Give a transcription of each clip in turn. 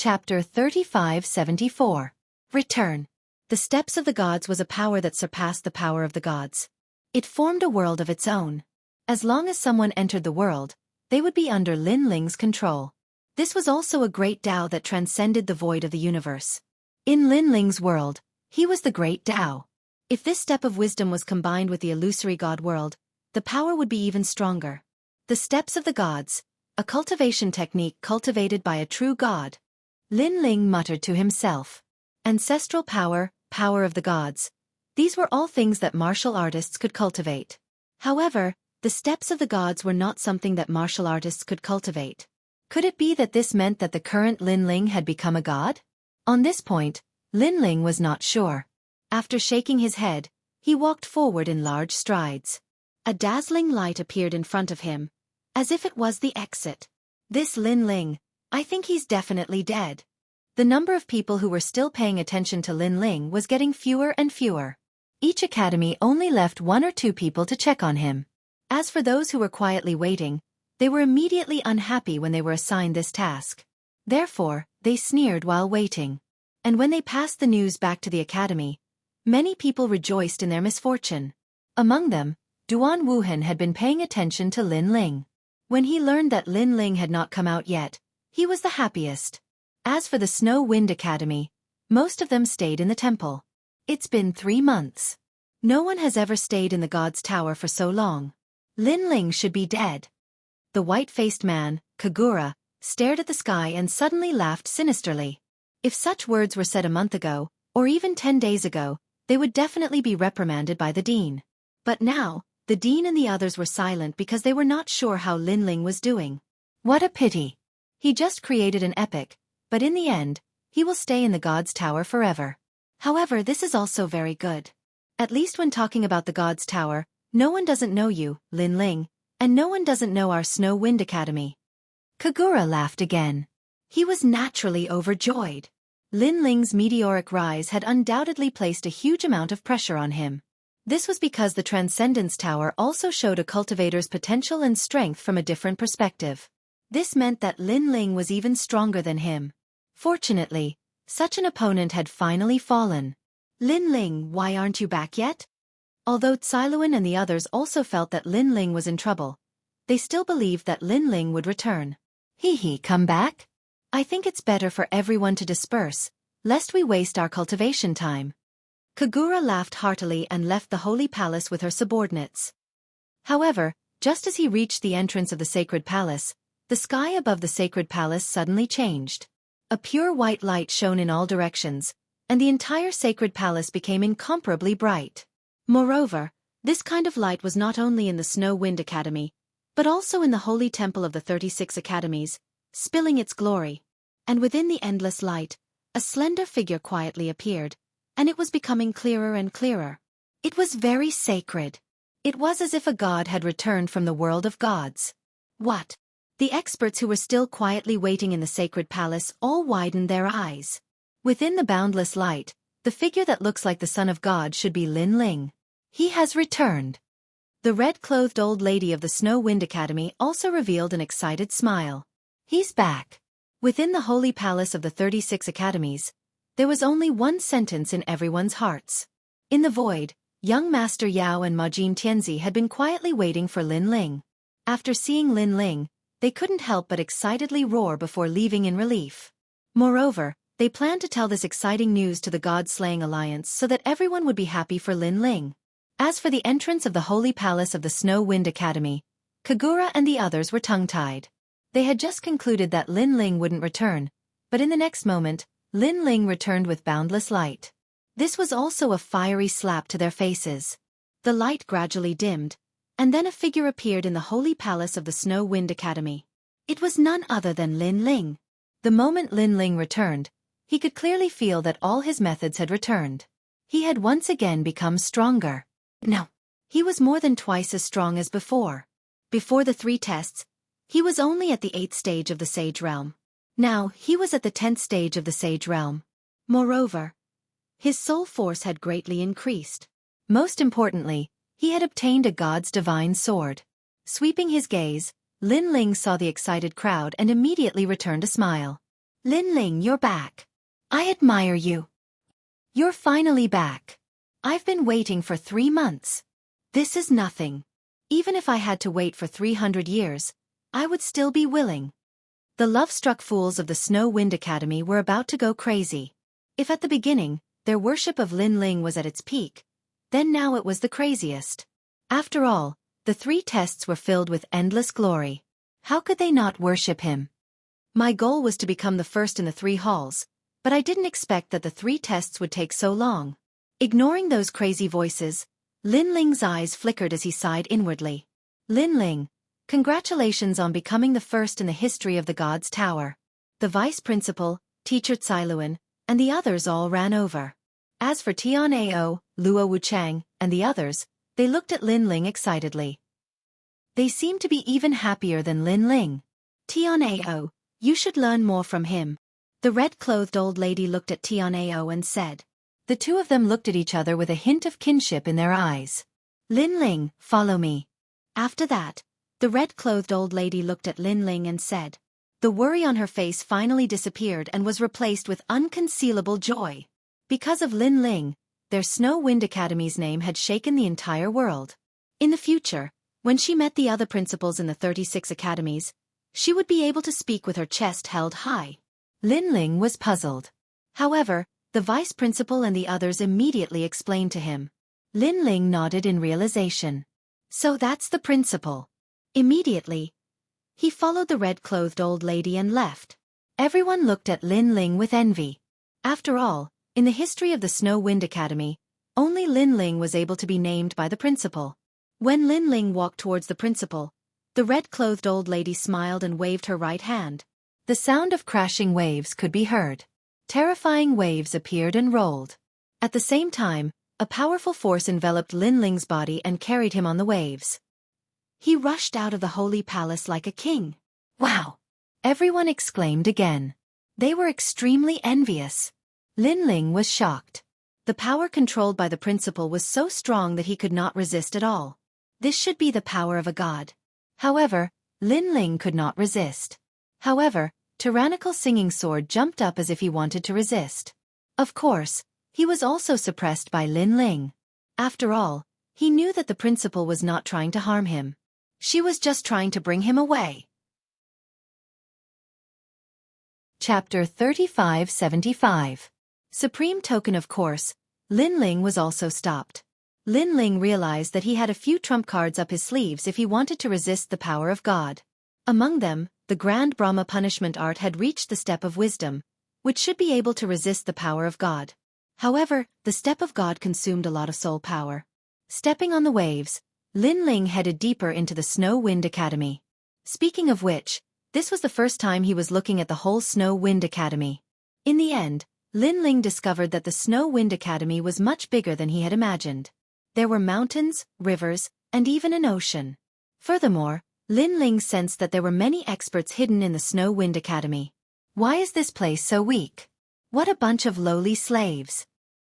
Chapter 3574. Return. The Steps of the Gods was a power that surpassed the power of the gods. It formed a world of its own. As long as someone entered the world, they would be under Lin Ling's control. This was also a great Tao that transcended the void of the universe. In Lin Ling's world, he was the great Tao. If this step of wisdom was combined with the illusory god world, the power would be even stronger. The Steps of the Gods, a cultivation technique cultivated by a true god. Lin Ling muttered to himself. Ancestral power, power of the gods. These were all things that martial artists could cultivate. However, the steps of the gods were not something that martial artists could cultivate. Could it be that this meant that the current Lin Ling had become a god? On this point, Lin Ling was not sure. After shaking his head, he walked forward in large strides. A dazzling light appeared in front of him, as if it was the exit. This Lin Ling, I think he's definitely dead. The number of people who were still paying attention to Lin Ling was getting fewer and fewer. Each academy only left 1 or 2 people to check on him. As for those who were quietly waiting, they were immediately unhappy when they were assigned this task. Therefore, they sneered while waiting. And when they passed the news back to the academy, many people rejoiced in their misfortune. Among them, Duan Wuhan had been paying attention to Lin Ling. When he learned that Lin Ling had not come out yet, he was the happiest. As for the Snow Wind Academy, most of them stayed in the temple. It's been 3 months. No one has ever stayed in the God's Tower for so long. Lin Ling should be dead. The white-faced man, Kagura, stared at the sky and suddenly laughed sinisterly. If such words were said a month ago, or even 10 days ago, they would definitely be reprimanded by the dean. But now, the dean and the others were silent because they were not sure how Lin Ling was doing. What a pity. He just created an epic, but in the end, he will stay in the God's Tower forever. However, this is also very good. At least when talking about the God's Tower, no one doesn't know you, Lin Ling, and no one doesn't know our Snow Wind Academy. Kagura laughed again. He was naturally overjoyed. Lin Ling's meteoric rise had undoubtedly placed a huge amount of pressure on him. This was because the Transcendence Tower also showed a cultivator's potential and strength from a different perspective. This meant that Lin Ling was even stronger than him. Fortunately, such an opponent had finally fallen. Lin Ling, why aren't you back yet? Although Tsiluan and the others also felt that Lin Ling was in trouble, they still believed that Lin Ling would return. Come back? I think it's better for everyone to disperse, lest we waste our cultivation time. Kagura laughed heartily and left the Holy Palace with her subordinates. However, just as he reached the entrance of the Sacred Palace, the sky above the Sacred Palace suddenly changed. A pure white light shone in all directions, and the entire Sacred Palace became incomparably bright. Moreover, this kind of light was not only in the Snow Wind Academy, but also in the Holy Temple of the 36 Academies, spilling its glory. And within the endless light, a slender figure quietly appeared, and it was becoming clearer and clearer. It was very sacred. It was as if a god had returned from the world of gods. What? The experts who were still quietly waiting in the Sacred Palace all widened their eyes. Within the boundless light, the figure that looks like the Son of God should be Lin Ling. He has returned. The red-clothed old lady of the Snow Wind Academy also revealed an excited smile. He's back. Within the Holy Palace of the 36 Academies, there was only one sentence in everyone's hearts. In the void, young Master Yao and Majin Tianzi had been quietly waiting for Lin Ling. After seeing Lin Ling, they couldn't help but excitedly roar before leaving in relief. Moreover, they planned to tell this exciting news to the God-Slaying Alliance so that everyone would be happy for Lin Ling. As for the entrance of the Holy Palace of the Snow Wind Academy, Kagura and the others were tongue-tied. They had just concluded that Lin Ling wouldn't return, but in the next moment, Lin Ling returned with boundless light. This was also a fiery slap to their faces. The light gradually dimmed, and then a figure appeared in the Holy Palace of the Snow Wind Academy. It was none other than Lin Ling. The moment Lin Ling returned, he could clearly feel that all his methods had returned. He had once again become stronger. No, he was more than twice as strong as before. Before the 3 tests, he was only at the 8th stage of the Sage Realm. Now, he was at the 10th stage of the Sage Realm. Moreover, his soul force had greatly increased. Most importantly, he had obtained a god's divine sword. Sweeping his gaze, Lin Ling saw the excited crowd and immediately returned a smile. Lin Ling, you're back. I admire you. You're finally back. I've been waiting for 3 months. This is nothing. Even if I had to wait for 300 years, I would still be willing. The love-struck fools of the Snow Wind Academy were about to go crazy. If at the beginning, their worship of Lin Ling was at its peak, then now it was the craziest. After all, the 3 tests were filled with endless glory. How could they not worship him? My goal was to become the first in the 3 halls, but I didn't expect that the 3 tests would take so long. Ignoring those crazy voices, Lin Ling's eyes flickered as he sighed inwardly. Lin Ling, congratulations on becoming the first in the history of the God's Tower. The vice principal, teacher Cailuan, and the others all ran over. As for Tian Ao, Luo Wuchang, and the others, they looked at Lin Ling excitedly. They seemed to be even happier than Lin Ling. Tian Ao, you should learn more from him. The red-clothed old lady looked at Tian Ao and said. The 2 of them looked at each other with a hint of kinship in their eyes. Lin Ling, follow me. After that, the red-clothed old lady looked at Lin Ling and said. The worry on her face finally disappeared and was replaced with unconcealable joy. Because of Lin Ling, their Snow Wind Academy's name had shaken the entire world. In the future, when she met the other principals in the 36 academies, she would be able to speak with her chest held high. Lin Ling was puzzled. However, the vice principal and the others immediately explained to him. Lin Ling nodded in realization. So that's the principal. Immediately, he followed the red-clothed old lady and left. Everyone looked at Lin Ling with envy. After all, in the history of the Snow Wind Academy, only Lin Ling was able to be named by the principal. When Lin Ling walked towards the principal, the red-clothed old lady smiled and waved her right hand. The sound of crashing waves could be heard. Terrifying waves appeared and rolled. At the same time, a powerful force enveloped Lin Ling's body and carried him on the waves. He rushed out of the holy palace like a king. Wow! Everyone exclaimed again. They were extremely envious. Lin Ling was shocked. The power controlled by the principal was so strong that he could not resist at all. This should be the power of a god. However, Lin Ling could not resist. However, Tyrannical Singing Sword jumped up as if he wanted to resist. Of course, he was also suppressed by Lin Ling. After all, he knew that the principal was not trying to harm him. She was just trying to bring him away. Chapter 3575. Supreme Token. Of course, Lin Ling was also stopped. Lin Ling realized that he had a few trump cards up his sleeves if he wanted to resist the power of God. Among them, the Grand Brahma punishment art had reached the step of wisdom, which should be able to resist the power of God. However, the step of God consumed a lot of soul power. Stepping on the waves, Lin Ling headed deeper into the Snow Wind Academy. Speaking of which, this was the first time he was looking at the whole Snow Wind Academy. In the end, Lin Ling discovered that the Snow Wind Academy was much bigger than he had imagined. There were mountains, rivers, and even an ocean. Furthermore, Lin Ling sensed that there were many experts hidden in the Snow Wind Academy. Why is this place so weak? What a bunch of lowly slaves.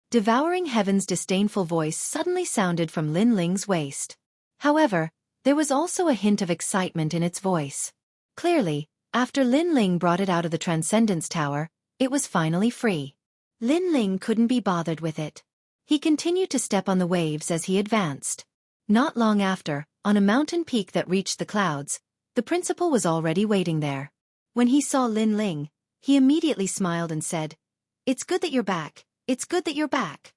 Devouring Heaven's disdainful voice suddenly sounded from Lin Ling's waist. However, there was also a hint of excitement in its voice. Clearly, after Lin Ling brought it out of the Transcendence Tower, it was finally free. Lin Ling couldn't be bothered with it. He continued to step on the waves as he advanced. Not long after, on a mountain peak that reached the clouds, the principal was already waiting there. When he saw Lin Ling, he immediately smiled and said, "It's good that you're back, it's good that you're back."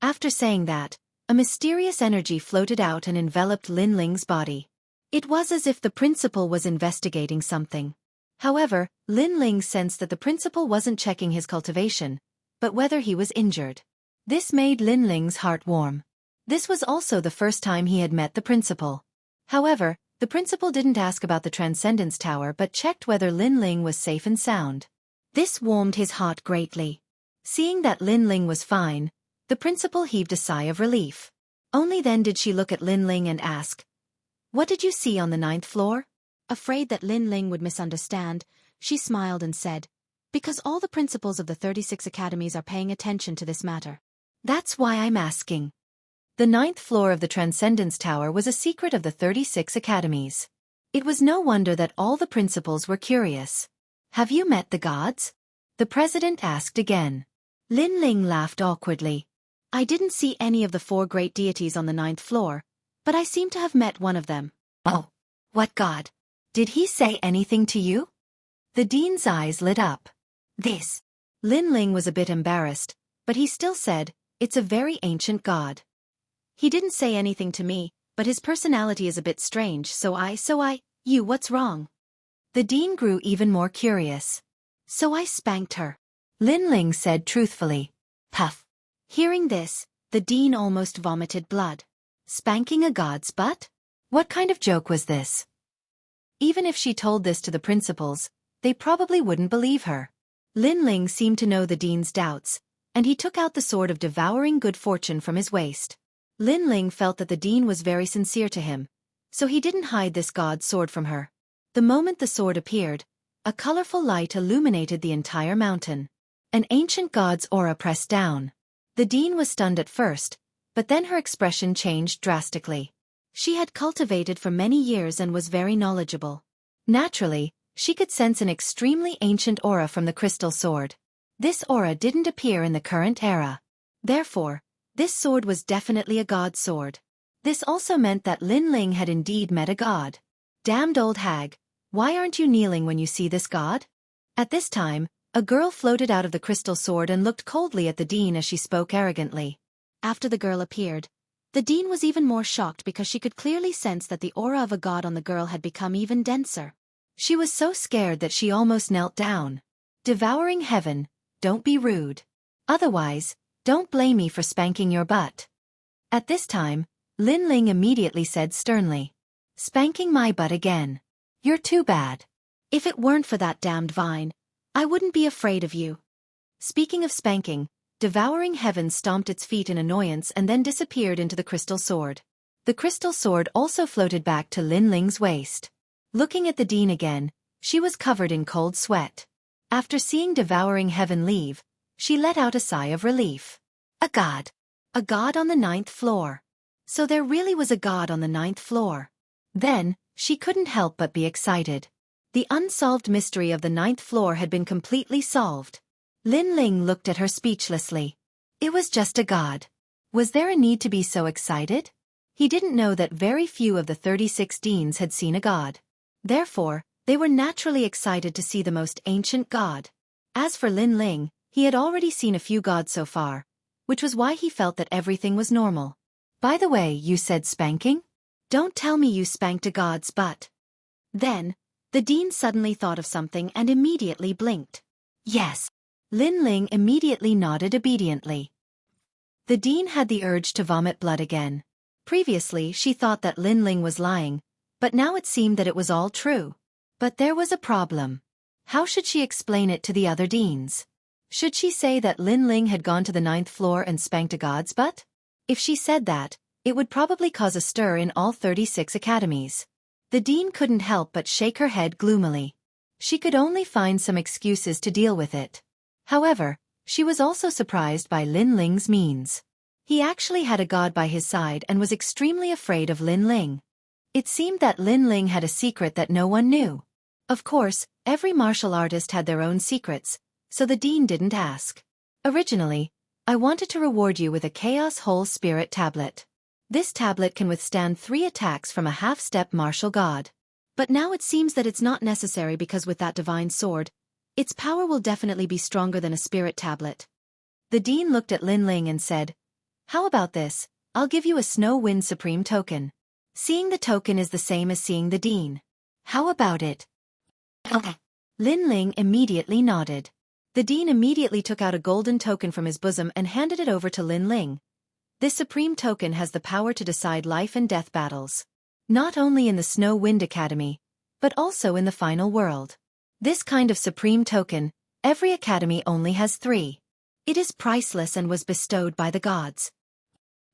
After saying that, a mysterious energy floated out and enveloped Lin Ling's body. It was as if the principal was investigating something. However, Lin Ling sensed that the principal wasn't checking his cultivation, but whether he was injured. This made Lin Ling's heart warm. This was also the first time he had met the principal. However, the principal didn't ask about the Transcendence Tower but checked whether Lin Ling was safe and sound. This warmed his heart greatly. Seeing that Lin Ling was fine, the principal heaved a sigh of relief. Only then did she look at Lin Ling and ask, "What did you see on the 9th floor?" Afraid that Lin Ling would misunderstand, she smiled and said, "Because all the principals of the 36 academies are paying attention to this matter. That's why I'm asking." The 9th floor of the Transcendence Tower was a secret of the 36 academies. It was no wonder that all the principals were curious. "Have you met the gods?" The president asked again. Lin Ling laughed awkwardly. I didn't see any of the 4 great deities on the 9th floor, but I seem to have met one of them. Oh, what god? Did he say anything to you? The dean's eyes lit up. This. Lin Ling was a bit embarrassed, but he still said, it's a very ancient god. He didn't say anything to me, but his personality is a bit strange, you, what's wrong? The dean grew even more curious. So I spanked her. Lin Ling said truthfully. Puff. Hearing this, the dean almost vomited blood. Spanking a god's butt? What kind of joke was this? Even if she told this to the principals, they probably wouldn't believe her. Lin Ling seemed to know the dean's doubts, and he took out the sword of devouring good fortune from his waist. Lin Ling felt that the dean was very sincere to him, so he didn't hide this god's sword from her. The moment the sword appeared, a colorful light illuminated the entire mountain. An ancient god's aura pressed down. The dean was stunned at first, but then her expression changed drastically. She had cultivated for many years and was very knowledgeable. Naturally, she could sense an extremely ancient aura from the crystal sword. This aura didn't appear in the current era. Therefore, this sword was definitely a god sword. This also meant that Lin Ling had indeed met a god. Damned old hag, why aren't you kneeling when you see this god? At this time, a girl floated out of the crystal sword and looked coldly at the dean as she spoke arrogantly. After the girl appeared, the dean was even more shocked because she could clearly sense that the aura of a god on the girl had become even denser. She was so scared that she almost knelt down. Devouring heaven, don't be rude. Otherwise, don't blame me for spanking your butt. At this time, Lin Ling immediately said sternly. Spanking my butt again. You're too bad. If it weren't for that damned vine, I wouldn't be afraid of you. Speaking of spanking, devouring heaven stomped its feet in annoyance and then disappeared into the crystal sword. The crystal sword also floated back to Lin Ling's waist. Looking at the dean again, she was covered in cold sweat. After seeing devouring heaven leave, she let out a sigh of relief. A god. A god on the 9th floor. So there really was a god on the 9th floor. Then, she couldn't help but be excited. The unsolved mystery of the 9th floor had been completely solved. Lin Ling looked at her speechlessly. It was just a god. Was there a need to be so excited? He didn't know that very few of the 36 deans had seen a god. Therefore, they were naturally excited to see the most ancient god. As for Lin Ling, he had already seen a few gods so far, which was why he felt that everything was normal. By the way, you said spanking? Don't tell me you spanked a god's butt. Then, the dean suddenly thought of something and immediately blinked. Yes. Lin Ling immediately nodded obediently. The dean had the urge to vomit blood again. Previously she thought that Lin Ling was lying, but now it seemed that it was all true. But there was a problem. How should she explain it to the other deans? Should she say that Lin Ling had gone to the 9th floor and spanked a god's butt? If she said that, it would probably cause a stir in all 36 academies. The dean couldn't help but shake her head gloomily. She could only find some excuses to deal with it. However, she was also surprised by Lin Ling's means. He actually had a god by his side and was extremely afraid of Lin Ling. It seemed that Lin Ling had a secret that no one knew. Of course, every martial artist had their own secrets, so the dean didn't ask. Originally, I wanted to reward you with a Chaos Whole Spirit tablet. This tablet can withstand 3 attacks from a half-step martial god. But now it seems that it's not necessary because with that divine sword, its power will definitely be stronger than a spirit tablet. The dean looked at Lin Ling and said, How about this? I'll give you a Snow Wind Supreme token. Seeing the token is the same as seeing the dean. How about it? Okay. Lin Ling immediately nodded. The dean immediately took out a golden token from his bosom and handed it over to Lin Ling. This supreme token has the power to decide life and death battles. Not only in the Snow Wind Academy, but also in the final world. This kind of supreme token, every academy only has 3. It is priceless and was bestowed by the gods.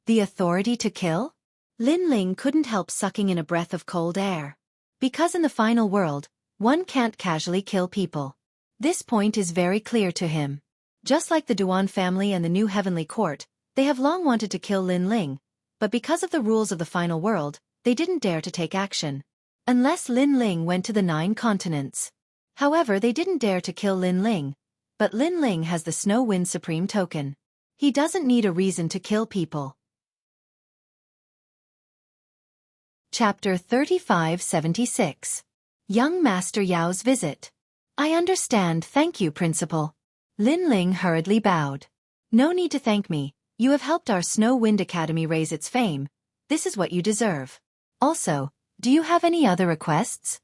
The authority to kill? Lin Ling couldn't help sucking in a breath of cold air. Because in the final world, one can't casually kill people. This point is very clear to him. Just like the Duan family and the New Heavenly Court, they have long wanted to kill Lin Ling, but because of the rules of the final world, they didn't dare to take action. Unless Lin Ling went to the 9 continents. However, they didn't dare to kill Lin Ling, but Lin Ling has the Snow Wind Supreme token. He doesn't need a reason to kill people. Chapter 3576. Young Master Yao's Visit. I understand, thank you, Principal. Lin Ling hurriedly bowed. No need to thank me, you have helped our Snow Wind Academy raise its fame. This is what you deserve. Also, do you have any other requests?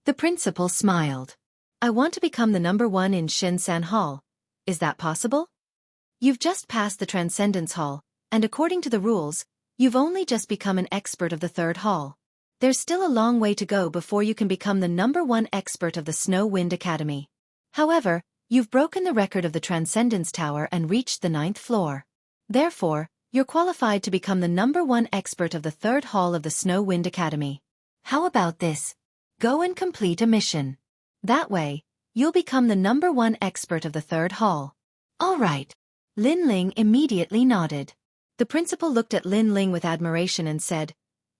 The principal smiled. I want to become the #1 in Shinsan Hall. Is that possible? You've just passed the Transcendence Hall, and according to the rules, you've only just become an expert of the 3rd hall. There's still a long way to go before you can become the #1 expert of the Snow Wind Academy. However, you've broken the record of the Transcendence Tower and reached the 9th floor. Therefore, you're qualified to become the #1 expert of the 3rd hall of the Snow Wind Academy. How about this? Go and complete a mission. That way, you'll become the #1 expert of the 3rd hall. All right. Lin Ling immediately nodded. The principal looked at Lin Ling with admiration and said,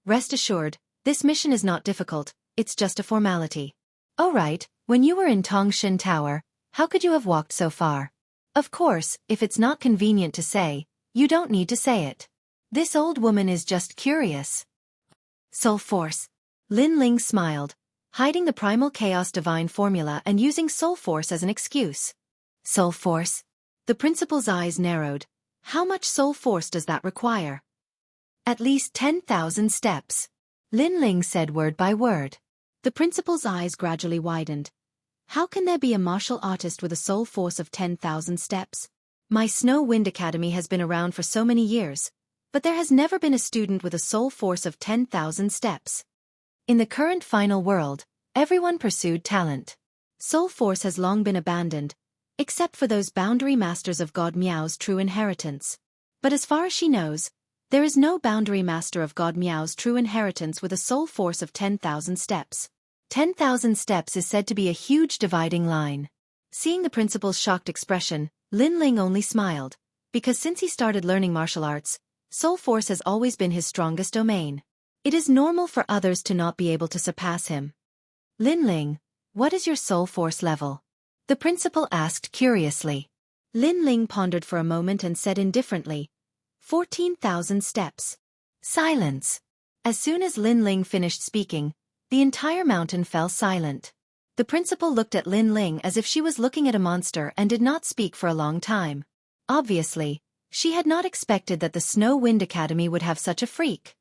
Rest assured, this mission is not difficult, it's just a formality. Oh right, when you were in Tongshan Tower, how could you have walked so far? Of course, if it's not convenient to say, you don't need to say it. This old woman is just curious. Soul Force. Lin Ling smiled, hiding the primal chaos divine formula and using Soul Force as an excuse. Soul Force? The principal's eyes narrowed. How much Soul Force does that require? At least 10,000 steps. Lin Ling said word by word. The principal's eyes gradually widened. How can there be a martial artist with a Soul Force of 10,000 steps? My Snow Wind Academy has been around for so many years, but there has never been a student with a Soul Force of 10,000 steps. In the current final world, everyone pursued talent. Soul Force has long been abandoned, except for those boundary masters of God Miao's true inheritance. But as far as she knows, there is no boundary master of God Miao's true inheritance with a Soul Force of 10,000 steps. 10,000 steps is said to be a huge dividing line. Seeing the principal's shocked expression, Lin Ling only smiled, because since he started learning martial arts, Soul Force has always been his strongest domain. It is normal for others to not be able to surpass him. Lin Ling, what is your Soul Force level? The principal asked curiously. Lin Ling pondered for a moment and said indifferently, 14,000 steps. Silence. As soon as Lin Ling finished speaking, the entire mountain fell silent. The principal looked at Lin Ling as if she was looking at a monster and did not speak for a long time. Obviously, she had not expected that the Snow Wind Academy would have such a freak.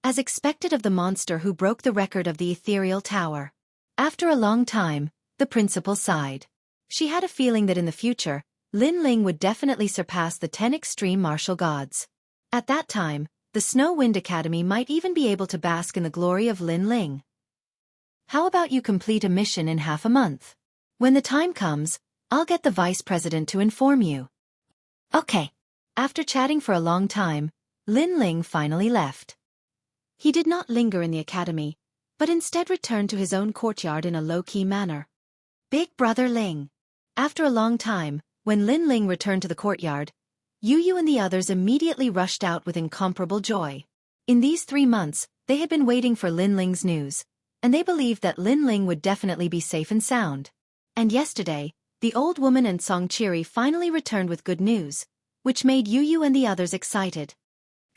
As expected of the monster who broke the record of the ethereal tower. After a long time, the principal sighed. She had a feeling that in the future, Lin Ling would definitely surpass the 10 extreme martial gods. At that time, the Snow Wind Academy might even be able to bask in the glory of Lin Ling. How about you complete a mission in half a month? When the time comes, I'll get the vice president to inform you. Okay. After chatting for a long time, Lin Ling finally left. He did not linger in the academy, but instead returned to his own courtyard in a low-key manner. Big Brother Ling. After a long time, when Lin Ling returned to the courtyard, Yu and the others immediately rushed out with incomparable joy. In these 3 months, they had been waiting for Lin Ling's news, and they believed that Lin Ling would definitely be safe and sound. And yesterday, the old woman and Xueqi finally returned with good news, which made Yu and the others excited.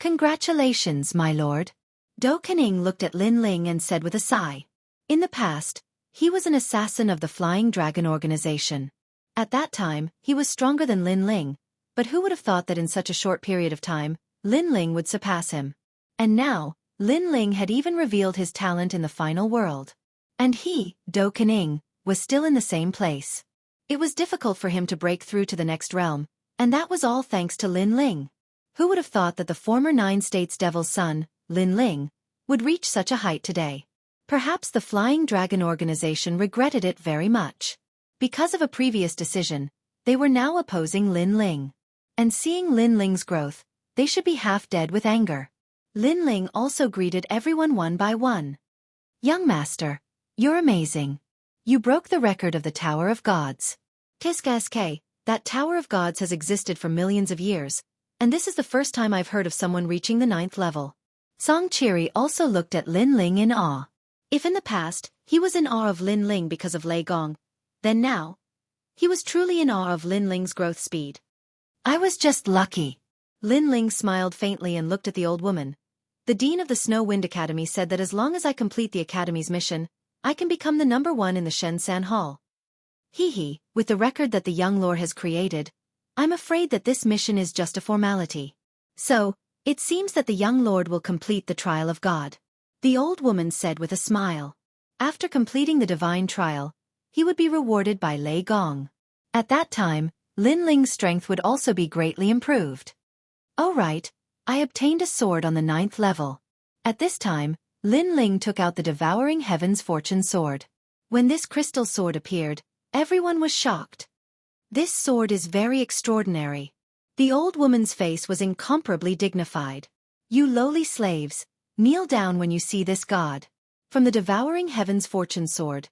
Congratulations, my lord. Do Kening looked at Lin Ling and said with a sigh. In the past, he was an assassin of the Flying Dragon organization. At that time, he was stronger than Lin Ling, but who would have thought that in such a short period of time, Lin Ling would surpass him? And now, Lin Ling had even revealed his talent in the final world. And he, Do Kening, was still in the same place. It was difficult for him to break through to the next realm, and that was all thanks to Lin Ling. Who would have thought that the former 9 States Devil's son, Lin Ling, would reach such a height today? Perhaps the Flying Dragon organization regretted it very much. Because of a previous decision, they were now opposing Lin Ling. And seeing Lin Ling's growth, they should be half dead with anger. Lin Ling also greeted everyone one by one. Young master, you're amazing. You broke the record of the Tower of Gods. Kiska, that Tower of Gods has existed for millions of years, and this is the first time I've heard of someone reaching the 9th level. Xueqi also looked at Lin Ling in awe. If in the past, he was in awe of Lin Ling because of Lei Gong, then now, He was truly in awe of Lin Ling's growth speed. I was just lucky. Lin Ling smiled faintly and looked at the old woman. The dean of the Snow Wind Academy said that as long as I complete the academy's mission, I can become the #1 in the Shensan Hall. Hee, with the record that the young lord has created, I'm afraid that this mission is just a formality. So, it seems that the young lord will complete the trial of God. The old woman said with a smile. After completing the divine trial, he would be rewarded by Lei Gong. At that time, Lin Ling's strength would also be greatly improved. Oh right, I obtained a sword on the 9th level. At this time, Lin Ling took out the Devouring Heaven's Fortune Sword. When this crystal sword appeared, everyone was shocked. This sword is very extraordinary. The old woman's face was incomparably dignified. You lowly slaves, kneel down when you see this god. From the Devouring Heaven's Fortune Sword,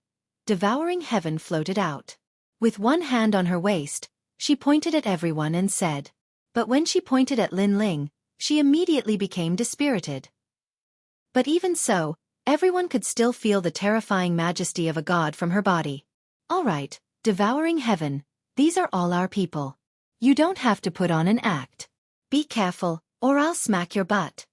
Devouring Heaven floated out. With one hand on her waist, she pointed at everyone and said. But when she pointed at Lin Ling, she immediately became dispirited. But even so, everyone could still feel the terrifying majesty of a god from her body. All right, Devouring Heaven, these are all our people. You don't have to put on an act. Be careful, or I'll smack your butt.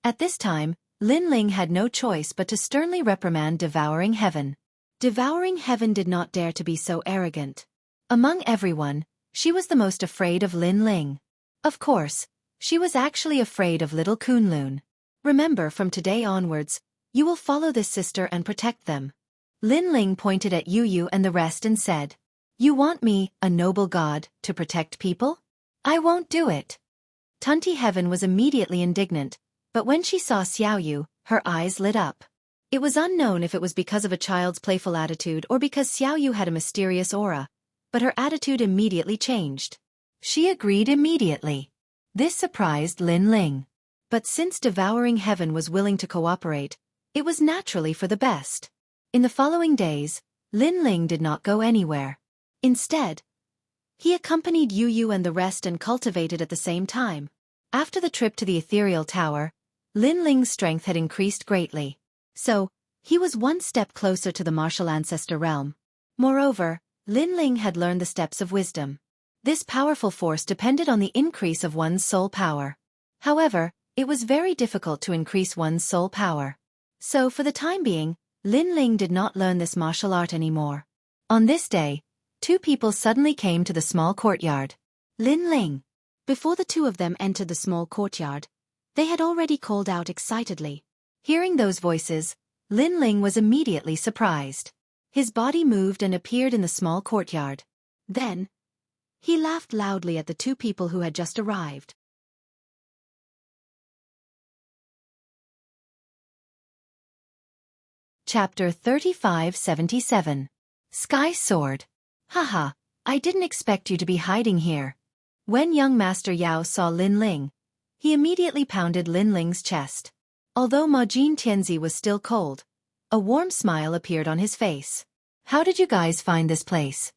At this time, Lin Ling had no choice but to sternly reprimand Devouring Heaven. Devouring Heaven did not dare to be so arrogant. Among everyone, she was the most afraid of Lin Ling. Of course, she was actually afraid of little Kunlun. Remember, from today onwards, you will follow this sister and protect them. Lin Ling pointed at Yu and the rest and said, You want me, a noble god, to protect people? I won't do it. Tunti Heaven was immediately indignant, but when she saw Xiaoyu, her eyes lit up. It was unknown if it was because of a child's playful attitude or because Xiaoyu had a mysterious aura, but her attitude immediately changed. She agreed immediately. This surprised Lin Ling. But since Devouring Heaven was willing to cooperate, it was naturally for the best. In the following days, Lin Ling did not go anywhere. Instead, he accompanied Yu and the rest and cultivated at the same time. After the trip to the ethereal tower, Lin Ling's strength had increased greatly. So, he was one step closer to the martial ancestor realm. Moreover, Lin Ling had learned the steps of wisdom. This powerful force depended on the increase of one's soul power. However, it was very difficult to increase one's soul power. So for the time being, Lin Ling did not learn this martial art anymore. On this day, two people suddenly came to the small courtyard. Lin Ling. Before the two of them entered the small courtyard, they had already called out excitedly. Hearing those voices, Lin Ling was immediately surprised. His body moved and appeared in the small courtyard. Then, he laughed loudly at the two people who had just arrived. Chapter 3577. Sky Sword. Haha, I didn't expect you to be hiding here. When young Master Yao saw Lin Ling, he immediately pounded Lin Ling's chest. Although Majin Tianzi was still cold, a warm smile appeared on his face. How did you guys find this place?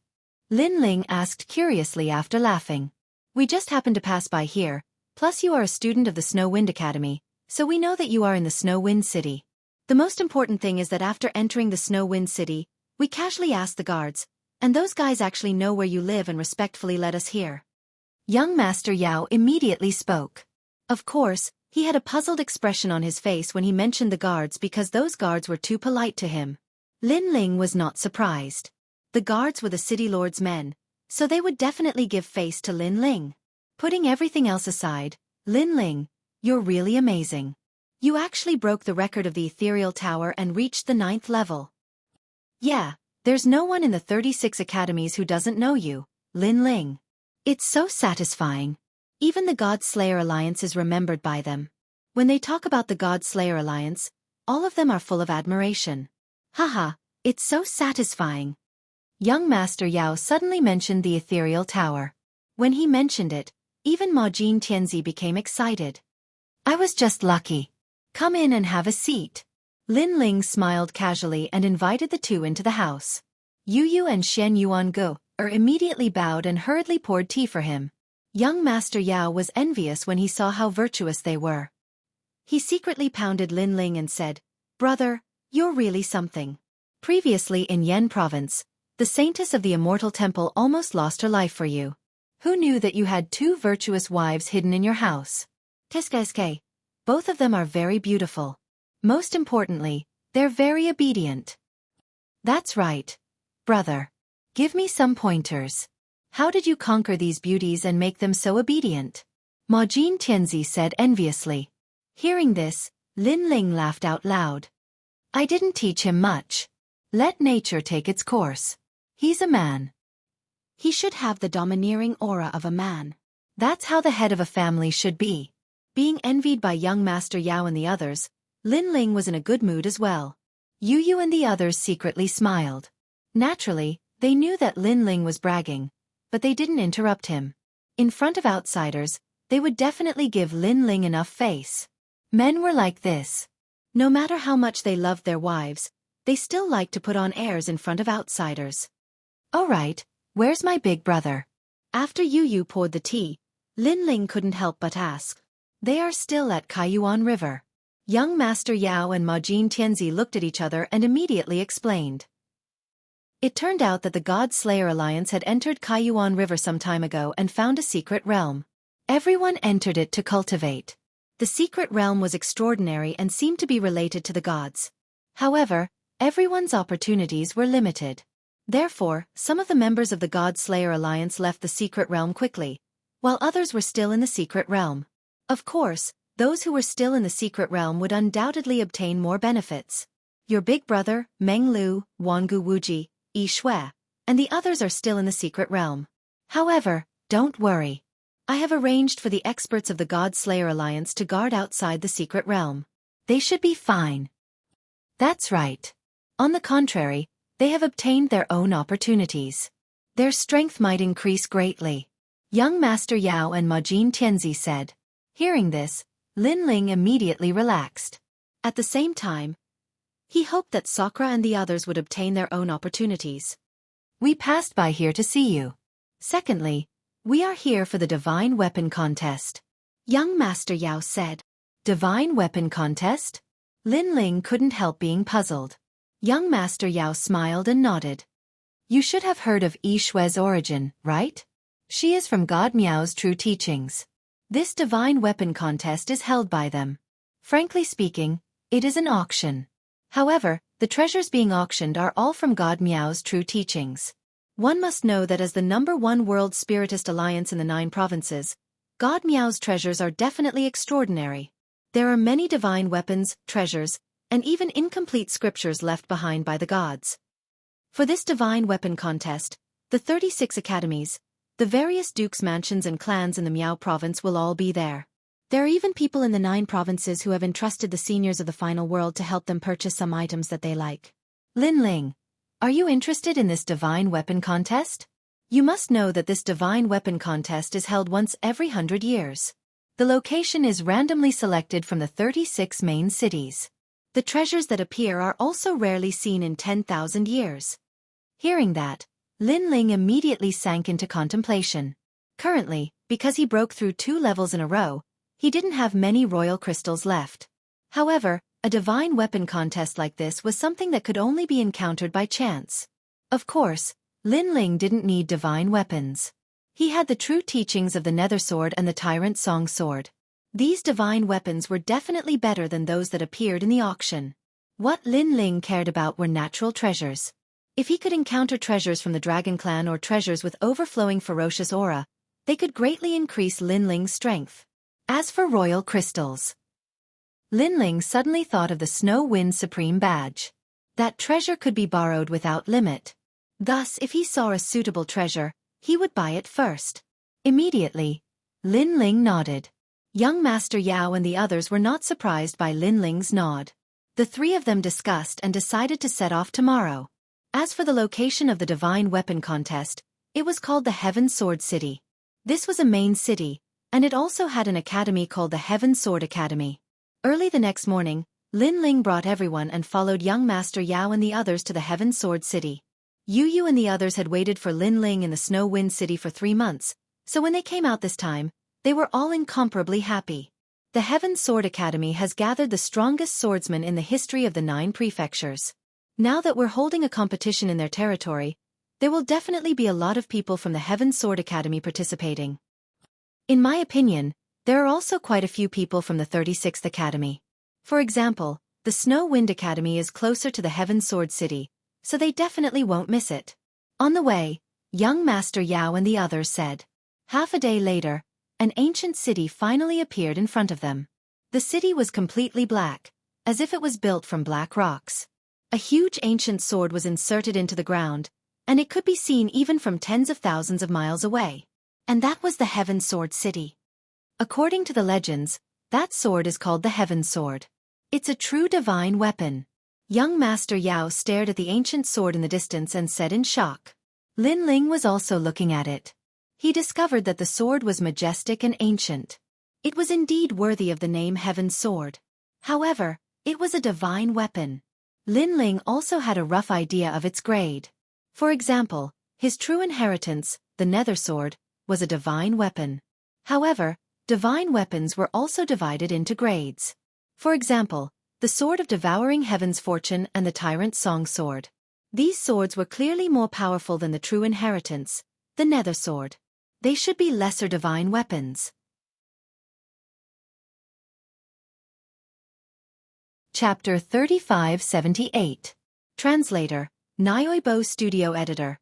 Lin Ling asked curiously after laughing. We just happened to pass by here, plus you are a student of the Snow Wind Academy, so we know that you are in the Snow Wind City. The most important thing is that after entering the Snow Wind City, we casually asked the guards, and those guys actually know where you live and respectfully let us here. Young Master Yao immediately spoke. Of course, he had a puzzled expression on his face when he mentioned the guards because those guards were too polite to him. Lin Ling was not surprised. The guards were the city lord's men, so they would definitely give face to Lin Ling. Putting everything else aside, Lin Ling, you're really amazing. You actually broke the record of the ethereal tower and reached the 9th level. Yeah, there's no one in the 36 academies who doesn't know you, Lin Ling. It's so satisfying. Even the God Slayer Alliance is remembered by them. When they talk about the God Slayer Alliance, all of them are full of admiration. Haha, it's so satisfying. Young Master Yao suddenly mentioned the ethereal tower. When he mentioned it, even Majin Tianzi became excited. I was just lucky. Come in and have a seat. Lin Ling smiled casually and invited the two into the house. Yu and Shen Yuango immediately bowed and hurriedly poured tea for him. Young Master Yao was envious when he saw how virtuous they were. He secretly pounded Lin Ling and said, Brother, you're really something. Previously in Yen Province, The saintess of the immortal temple almost lost her life for you. Who knew that you had 2 virtuous wives hidden in your house? Teskeske. Both of them are very beautiful. Most importantly, they're very obedient. That's right. Brother. Give me some pointers. How did you conquer these beauties and make them so obedient? Majin Tianzi said enviously. Hearing this, Lin Ling laughed out loud. I didn't teach him much. Let nature take its course. He's a man. He should have the domineering aura of a man. That's how the head of a family should be. Being envied by young Master Yao and the others, Lin Ling was in a good mood as well. Yu Yu and the others secretly smiled. Naturally, they knew that Lin Ling was bragging, but they didn't interrupt him. In front of outsiders, they would definitely give Lin Ling enough face. Men were like this. No matter how much they loved their wives, they still liked to put on airs in front of outsiders. All right, where's my big brother? After Yu Yu poured the tea, Lin Ling couldn't help but ask. They are still at Kaiyuan River. Young Master Yao and Majin Tianzi looked at each other and immediately explained. It turned out that the God Slayer Alliance had entered Kaiyuan River some time ago and found a secret realm. Everyone entered it to cultivate. The secret realm was extraordinary and seemed to be related to the gods. However, everyone's opportunities were limited. Therefore, some of the members of the God Slayer Alliance left the secret realm quickly, while others were still in the secret realm. Of course, those who were still in the secret realm would undoubtedly obtain more benefits. Your big brother, Meng Lu, Wangu Wuji, Yi Shui, and the others are still in the secret realm. However, don't worry. I have arranged for the experts of the God Slayer Alliance to guard outside the secret realm. They should be fine. That's right. On the contrary, they have obtained their own opportunities. Their strength might increase greatly. Young Master Yao and Majin Tianzi said. Hearing this, Lin Ling immediately relaxed. At the same time, he hoped that Sakura and the others would obtain their own opportunities. We passed by here to see you. Secondly, we are here for the Divine Weapon Contest. Young Master Yao said. Divine Weapon Contest? Lin Ling couldn't help being puzzled. Young Master Yao smiled and nodded. You should have heard of Yi Shui's origin, right? She is from God Miao's true teachings. This divine weapon contest is held by them. Frankly speaking, it is an auction. However, the treasures being auctioned are all from God Miao's true teachings. One must know that as the #1 world spiritist alliance in the 9 provinces, God Miao's treasures are definitely extraordinary. There are many divine weapons, treasures, and even incomplete scriptures left behind by the gods. For this divine weapon contest, the 36 academies, the various dukes' mansions and clans in the Miao province will all be there. There are even people in the 9 provinces who have entrusted the seniors of the final world to help them purchase some items that they like. Lin Ling, are you interested in this divine weapon contest? You must know that this divine weapon contest is held once every 100 years. The location is randomly selected from the 36 main cities. The treasures that appear are also rarely seen in 10,000 years. Hearing that, Lin Ling immediately sank into contemplation. Currently, because he broke through 2 levels in a row, he didn't have many royal crystals left. However, a divine weapon contest like this was something that could only be encountered by chance. Of course, Lin Ling didn't need divine weapons. He had the true teachings of the Nether Sword and the Tyrant Song Sword. These divine weapons were definitely better than those that appeared in the auction. What Lin Ling cared about were natural treasures. If he could encounter treasures from the Dragon Clan or treasures with overflowing ferocious aura, they could greatly increase Lin Ling's strength. As for royal crystals, Lin Ling suddenly thought of the Snow Wind Supreme Badge. That treasure could be borrowed without limit. Thus, if he saw a suitable treasure, he would buy it first. Immediately, Lin Ling nodded. Young Master Yao and the others were not surprised by Lin Ling's nod. The 3 of them discussed and decided to set off tomorrow. As for the location of the Divine Weapon Contest, it was called the Heaven Sword City. This was a main city, and it also had an academy called the Heaven Sword Academy. Early the next morning, Lin Ling brought everyone and followed young Master Yao and the others to the Heaven Sword City. Yu Yu and the others had waited for Lin Ling in the Snow Wind City for 3 months, so when they came out this time, they were all incomparably happy. The Heaven Sword Academy has gathered the strongest swordsmen in the history of the 9 prefectures. Now that we're holding a competition in their territory, There will definitely be a lot of people from the Heaven Sword Academy participating. In my opinion, there are also quite a few people from the 36th Academy. For example, the Snow Wind Academy is closer to the Heaven Sword City, so they definitely won't miss it. On the way, young Master Yao and the others said. Half a day later, an ancient city finally appeared in front of them. The city was completely black, as if it was built from black rocks. A huge ancient sword was inserted into the ground, and it could be seen even from tens of thousands of miles away. And that was the Heaven Sword City. According to the legends, that sword is called the Heaven Sword. It's a true divine weapon. Young Master Yao stared at the ancient sword in the distance and said in shock. Lin Ling was also looking at it. He discovered that the sword was majestic and ancient. It was indeed worthy of the name Heaven Sword. However, it was a divine weapon. Lin Ling also had a rough idea of its grade. For example, his true inheritance, the Nether Sword, was a divine weapon. However, divine weapons were also divided into grades. For example, the Sword of Devouring Heaven's Fortune and the Tyrant Song Sword. These swords were clearly more powerful than the true inheritance, the Nether Sword. They should be lesser divine weapons. Chapter 3578. Translator, Nyoibo Studio Editor.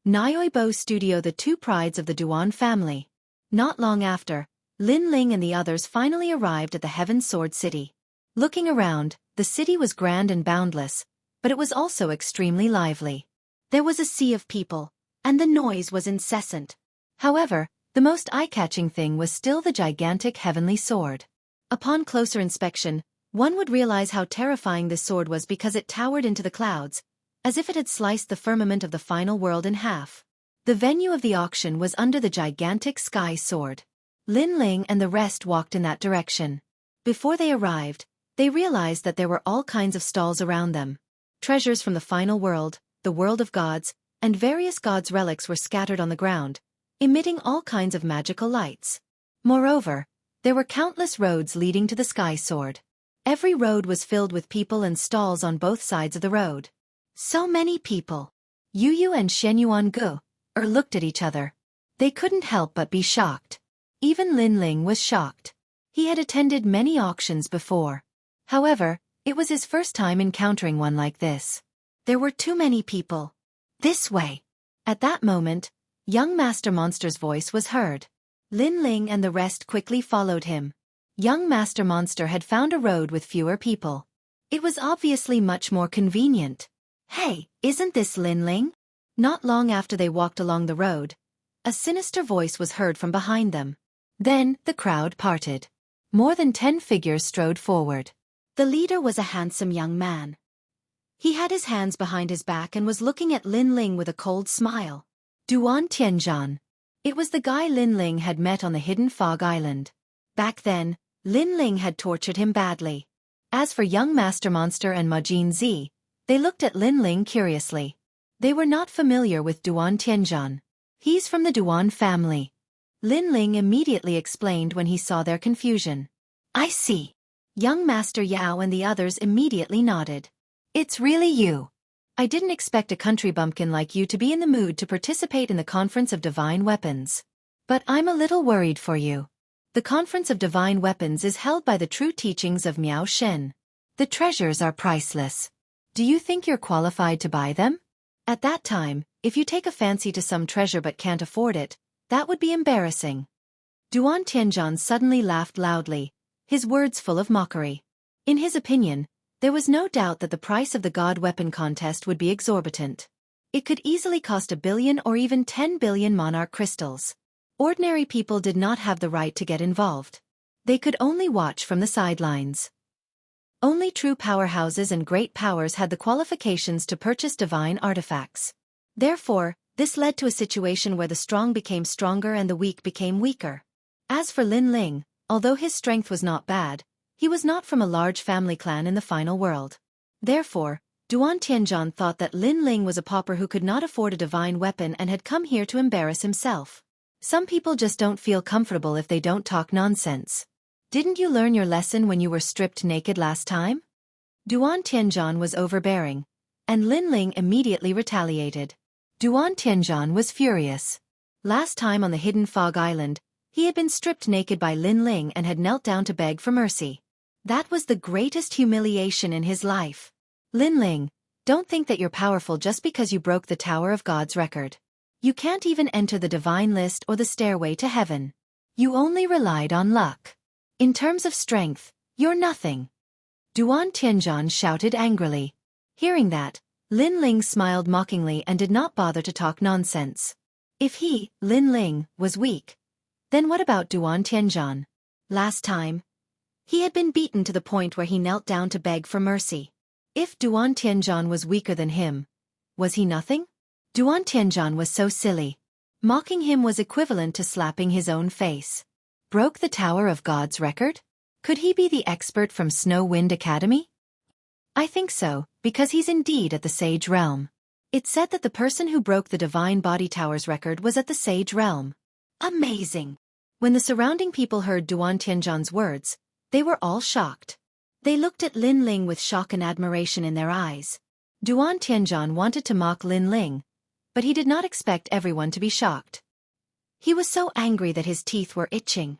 Nyoibo Studio, the two prides of the Duan family. Not long after, Lin Ling and the others finally arrived at the Heaven Sword City. Looking around, the city was grand and boundless, but it was also extremely lively. There was a sea of people, and the noise was incessant. However, the most eye-catching thing was still the gigantic heavenly sword. Upon closer inspection, one would realize how terrifying this sword was because it towered into the clouds, as if it had sliced the firmament of the final world in half. The venue of the auction was under the gigantic sky sword. Lin Ling and the rest walked in that direction. Before they arrived, they realized that there were all kinds of stalls around them. Treasures from the final world, the world of gods, and various gods' relics were scattered on the ground, emitting all kinds of magical lights. Moreover, there were countless roads leading to the sky sword. Every road was filled with people and stalls on both sides of the road. So many people. Yu Yu and Shen Yuan Gu looked at each other. They couldn't help but be shocked. Even Lin Ling was shocked. He had attended many auctions before. However, it was his first time encountering one like this. There were too many people. This way. At that moment, young Master Monster's voice was heard. Lin Ling and the rest quickly followed him. Young Master Monster had found a road with fewer people. It was obviously much more convenient. Hey, isn't this Lin Ling? Not long after they walked along the road, a sinister voice was heard from behind them. Then, the crowd parted. More than 10 figures strode forward. The leader was a handsome young man. He had his hands behind his back and was looking at Lin Ling with a cold smile. Duan Tianzhan. It was the guy Lin Ling had met on the hidden fog island. Back then, Lin Ling had tortured him badly. As for young Master Monster and Majin Zi, they looked at Lin Ling curiously. They were not familiar with Duan Tianzhan. He's from the Duan family. Lin Ling immediately explained when he saw their confusion. I see. Young Master Yao and the others immediately nodded. It's really you. I didn't expect a country bumpkin like you to be in the mood to participate in the Conference of Divine Weapons. But I'm a little worried for you. The Conference of Divine Weapons is held by the true teachings of Miao Shen. The treasures are priceless. Do you think you're qualified to buy them? At that time, if you take a fancy to some treasure but can't afford it, that would be embarrassing. Duan Tianzhan suddenly laughed loudly, his words full of mockery. In his opinion, there was no doubt that the price of the God Weapon contest would be exorbitant. It could easily cost 1 billion or even 10 billion monarch crystals. Ordinary people did not have the right to get involved. They could only watch from the sidelines. Only true powerhouses and great powers had the qualifications to purchase divine artifacts. Therefore, this led to a situation where the strong became stronger and the weak became weaker. As for Lin Ling, although his strength was not bad, he was not from a large family clan in the final world. Therefore, Duan Tianzhan thought that Lin Ling was a pauper who could not afford a divine weapon and had come here to embarrass himself. Some people just don't feel comfortable if they don't talk nonsense. Didn't you learn your lesson when you were stripped naked last time? Duan Tianzhan was overbearing, and Lin Ling immediately retaliated. Duan Tianzhan was furious. Last time on the hidden fog island, he had been stripped naked by Lin Ling and had knelt down to beg for mercy. That was the greatest humiliation in his life. Lin Ling, don't think that you're powerful just because you broke the Tower of God's record. You can't even enter the divine list or the stairway to heaven. You only relied on luck. In terms of strength, you're nothing. Duan Tianzhan shouted angrily. Hearing that, Lin Ling smiled mockingly and did not bother to talk nonsense. If he, Lin Ling, was weak, then what about Duan Tianzhan? Last time, he had been beaten to the point where he knelt down to beg for mercy. If Duan Tianzhan was weaker than him, was he nothing? Duan Tianzhan was so silly. Mocking him was equivalent to slapping his own face. Broke the Tower of God's record? Could he be the expert from Snow Wind Academy? I think so, because he's indeed at the Sage Realm. It said that the person who broke the Divine Body Tower's record was at the Sage Realm. Amazing! When the surrounding people heard Duan Tianzhan's words, they were all shocked. They looked at Lin Ling with shock and admiration in their eyes. Duan Tianzhan wanted to mock Lin Ling, but he did not expect everyone to be shocked. He was so angry that his teeth were itching.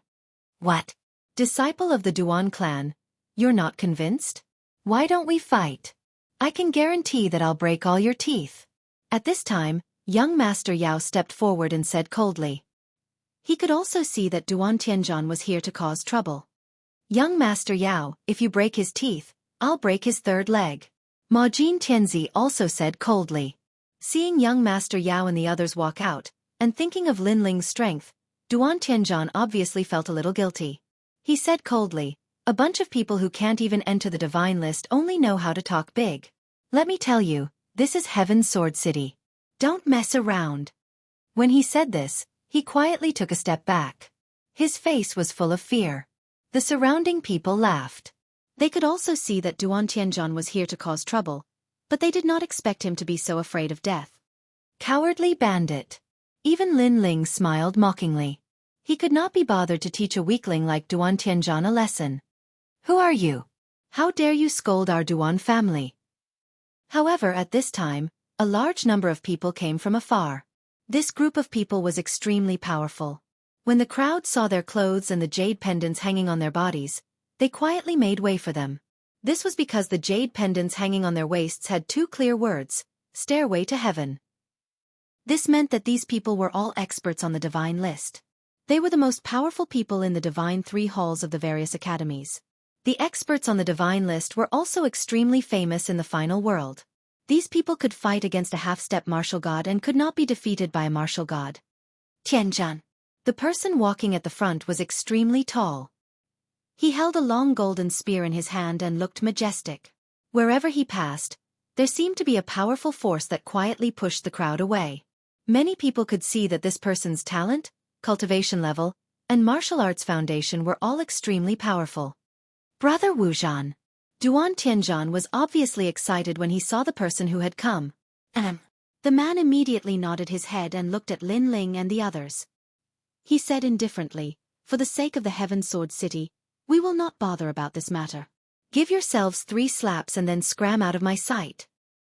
What? Disciple of the Duan clan, you're not convinced? Why don't we fight? I can guarantee that I'll break all your teeth. At this time, young Master Yao stepped forward and said coldly. He could also see that Duan Tianzhan was here to cause trouble. Young Master Yao, if you break his teeth, I'll break his third leg. Ma Jin Tianzi also said coldly. Seeing young Master Yao and the others walk out, and thinking of Lin Ling's strength, Duan Tianzhan obviously felt a little guilty. He said coldly, a bunch of people who can't even enter the divine list only know how to talk big. Let me tell you, this is Heaven's Sword City. Don't mess around. When he said this, he quietly took a step back. His face was full of fear. The surrounding people laughed. They could also see that Duan Tianzhan was here to cause trouble, but they did not expect him to be so afraid of death. Cowardly bandit. Even Lin Ling smiled mockingly. He could not be bothered to teach a weakling like Duan Tianzhan a lesson. Who are you? How dare you scold our Duan family? However, at this time, a large number of people came from afar. This group of people was extremely powerful. When the crowd saw their clothes and the jade pendants hanging on their bodies, they quietly made way for them. This was because the jade pendants hanging on their waists had two clear words, Stairway to Heaven. This meant that these people were all experts on the divine list. They were the most powerful people in the divine three halls of the various academies. The experts on the divine list were also extremely famous in the final world. These people could fight against a half-step martial god and could not be defeated by a martial god. Tianzhan. The person walking at the front was extremely tall. He held a long golden spear in his hand and looked majestic. Wherever he passed, there seemed to be a powerful force that quietly pushed the crowd away. Many people could see that this person's talent, cultivation level, and martial arts foundation were all extremely powerful. Brother Wuzhan. Duan Tianzhan was obviously excited when he saw the person who had come. The man immediately nodded his head and looked at Lin Ling and the others. He said indifferently, for the sake of the Heaven Sword City, we will not bother about this matter. Give yourselves 3 slaps and then scram out of my sight.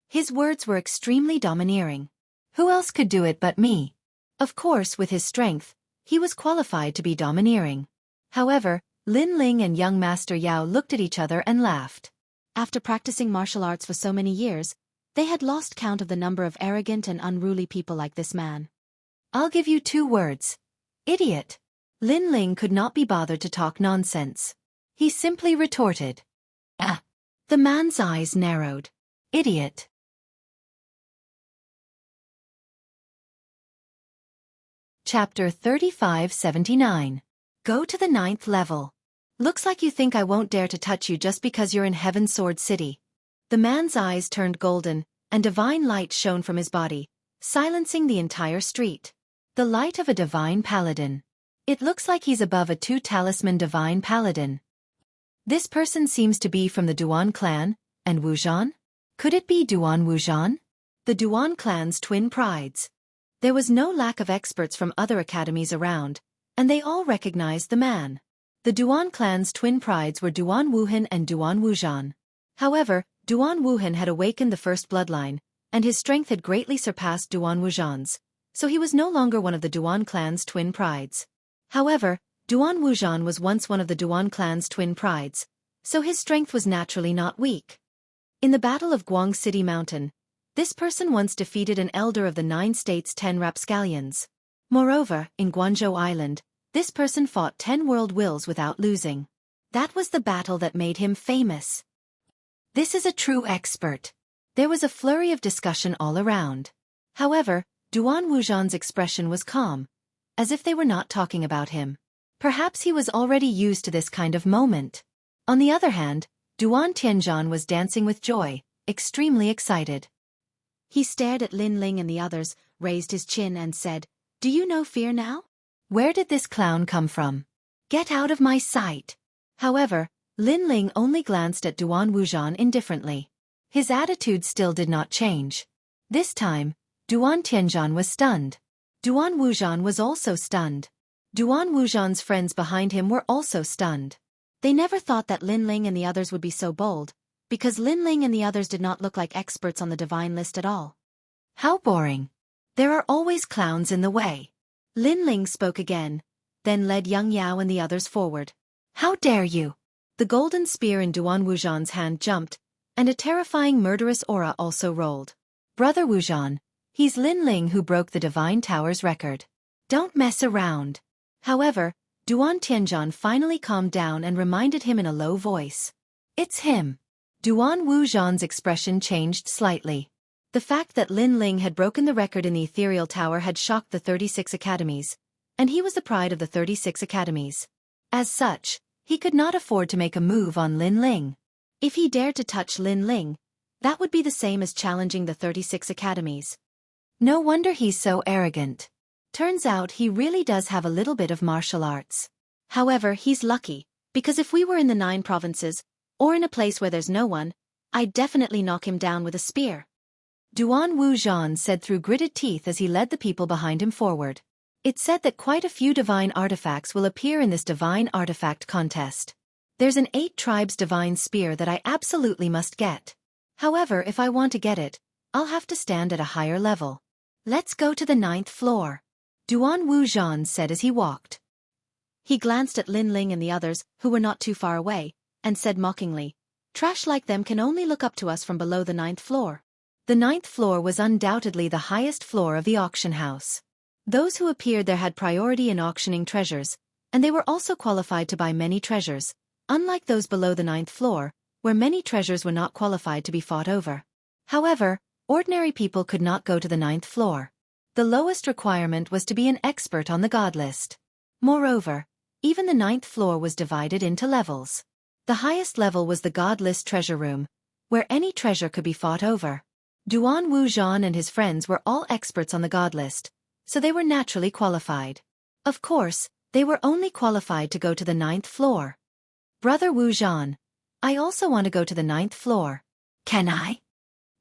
His words were extremely domineering. Who else could do it but me? Of course, with his strength, he was qualified to be domineering. However, Lin Ling and young Master Yao looked at each other and laughed. After practicing martial arts for so many years, they had lost count of the number of arrogant and unruly people like this man. I'll give you 2 words. Idiot. Lin Ling could not be bothered to talk nonsense. He simply retorted. The man's eyes narrowed. Idiot. Chapter 3579. Go to the 9th level. Looks like you think I won't dare to touch you just because you're in Heaven Sword City. The man's eyes turned golden, and divine light shone from his body, silencing the entire street. The light of a divine paladin. It looks like he's above a 2-talisman divine paladin. This person seems to be from the Duan clan, and Wuzhan? Could it be Duan Wuzhan? The Duan clan's twin prides. There was no lack of experts from other academies around, and they all recognized the man. The Duan clan's twin prides were Duan Wuhan and Duan Wuzhan. However, Duan Wuhan had awakened the first bloodline, and his strength had greatly surpassed Duan Wuzhan's, so he was no longer one of the Duan clan's twin prides. However, Duan Wuzhan was once one of the Duan clan's twin prides, so his strength was naturally not weak. In the Battle of Guang City Mountain, this person once defeated an elder of the 9 states' 10 rapscallions. Moreover, in Guangzhou Island, this person fought 10 world wills without losing. That was the battle that made him famous. This is a true expert. There was a flurry of discussion all around. However, Duan Wuzhan's expression was calm, as if they were not talking about him. Perhaps he was already used to this kind of moment. On the other hand, Duan Tianzhan was dancing with joy, extremely excited. He stared at Lin Ling and the others, raised his chin and said, "Do you know fear now? Where did this clown come from? Get out of my sight." However, Lin Ling only glanced at Duan Wuzhan indifferently. His attitude still did not change. This time, Duan Tianzhan was stunned. Duan Wuzhan was also stunned. Duan Wuzhan's friends behind him were also stunned. They never thought that Lin Ling and the others would be so bold, because Lin Ling and the others did not look like experts on the divine list at all. How boring. There are always clowns in the way. Lin Ling spoke again, then led Yang Yao and the others forward. How dare you? The golden spear in Duan Wuzhan's hand jumped, and a terrifying murderous aura also rolled. Brother Wuzhan, he's Lin Ling who broke the Divine Tower's record. Don't mess around. However, Duan Tianzhan finally calmed down and reminded him in a low voice. It's him. Duan Wuzhan's expression changed slightly. The fact that Lin Ling had broken the record in the Ethereal Tower had shocked the 36 academies, and he was the pride of the 36 academies. As such, he could not afford to make a move on Lin Ling. If he dared to touch Lin Ling, that would be the same as challenging the 36 academies. No wonder he's so arrogant. Turns out he really does have a little bit of martial arts. However, he's lucky, because if we were in the 9 provinces, or in a place where there's no one, I'd definitely knock him down with a spear. Duan Wuzhan said through gritted teeth as he led the people behind him forward. It's said that quite a few divine artifacts will appear in this divine artifact contest. There's an 8 tribes divine spear that I absolutely must get. However, if I want to get it, I'll have to stand at a higher level. Let's go to the 9th floor. Duan Wuzhan said as he walked. He glanced at Lin Ling and the others, who were not too far away, and said mockingly, "Trash like them can only look up to us from below the 9th floor." The 9th floor was undoubtedly the highest floor of the auction house. Those who appeared there had priority in auctioning treasures, and they were also qualified to buy many treasures, unlike those below the 9th floor, where many treasures were not qualified to be fought over. However, ordinary people could not go to the 9th floor. The lowest requirement was to be an expert on the god list. Moreover, even the 9th floor was divided into levels. The highest level was the god list treasure room, where any treasure could be fought over. Duan Wuzhan and his friends were all experts on the god list, so they were naturally qualified. Of course, they were only qualified to go to the 9th floor. Brother Wuzhan, I also want to go to the 9th floor. Can I?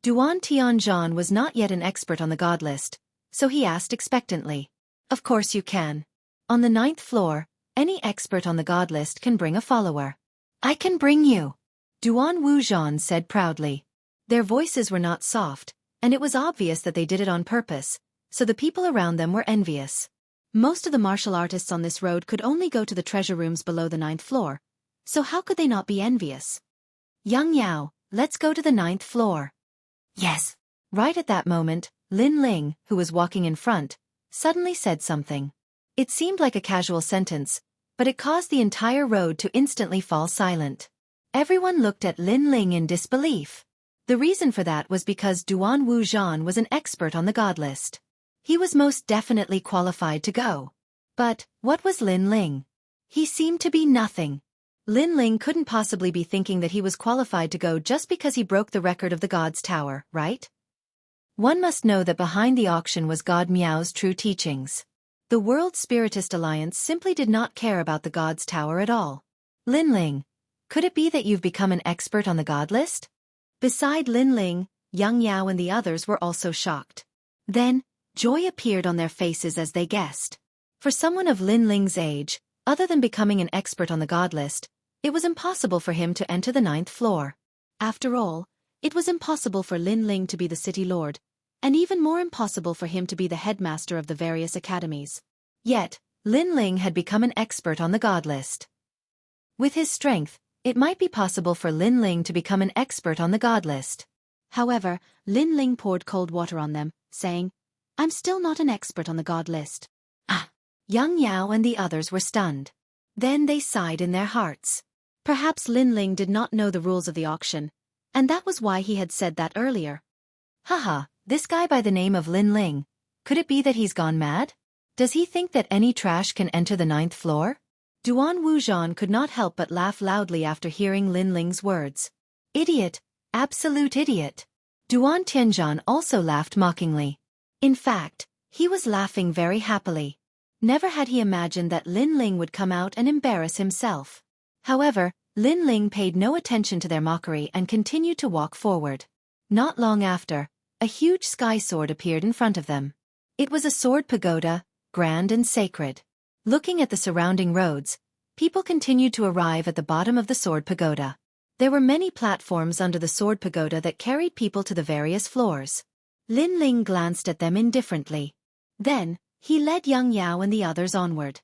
Duan Tianzhan was not yet an expert on the god list, so he asked expectantly. Of course you can. On the 9th floor, any expert on the god list can bring a follower. I can bring you. Duan Wuzhan said proudly. Their voices were not soft, and it was obvious that they did it on purpose, so the people around them were envious. Most of the martial artists on this road could only go to the treasure rooms below the 9th floor, so how could they not be envious? Yang Yao, let's go to the 9th floor. Yes. Right at that moment, Lin Ling, who was walking in front, suddenly said something. It seemed like a casual sentence, but it caused the entire road to instantly fall silent. Everyone looked at Lin Ling in disbelief. The reason for that was because Duan Wuzhan was an expert on the god list. He was most definitely qualified to go. But, what was Lin Ling? He seemed to be nothing. Lin Ling couldn't possibly be thinking that he was qualified to go just because he broke the record of the God's Tower, right? One must know that behind the auction was God Miao's true teachings. The World Spiritist Alliance simply did not care about the God's Tower at all. Lin Ling, could it be that you've become an expert on the God list? Beside Lin Ling, Yang Yao and the others were also shocked. Then, joy appeared on their faces as they guessed. For someone of Lin Ling's age, other than becoming an expert on the God list, it was impossible for him to enter the 9th floor. After all, It was impossible for Lin Ling to be the city lord, and even more impossible for him to be the headmaster of the various academies. Yet, Lin Ling had become an expert on the god list. With his strength, it might be possible for Lin Ling to become an expert on the god list. However, Lin Ling poured cold water on them, saying, "I'm still not an expert on the god list." Yang Yao and the others were stunned. Then they sighed in their hearts. Perhaps Lin Ling did not know the rules of the auction, and that was why he had said that earlier. Haha, this guy by the name of Lin Ling, could it be that he's gone mad? Does he think that any trash can enter the 9th floor? Duan Wuzhan could not help but laugh loudly after hearing Lin Ling's words. Idiot, absolute idiot. Duan Tianzhan also laughed mockingly. In fact, he was laughing very happily. Never had he imagined that Lin Ling would come out and embarrass himself. However, Lin Ling paid no attention to their mockery and continued to walk forward. Not long after, a huge sky sword appeared in front of them. It was a sword pagoda, grand and sacred. Looking at the surrounding roads, people continued to arrive at the bottom of the sword pagoda. There were many platforms under the sword pagoda that carried people to the various floors. Lin Ling glanced at them indifferently. Then, he led Yang Yao and the others onward.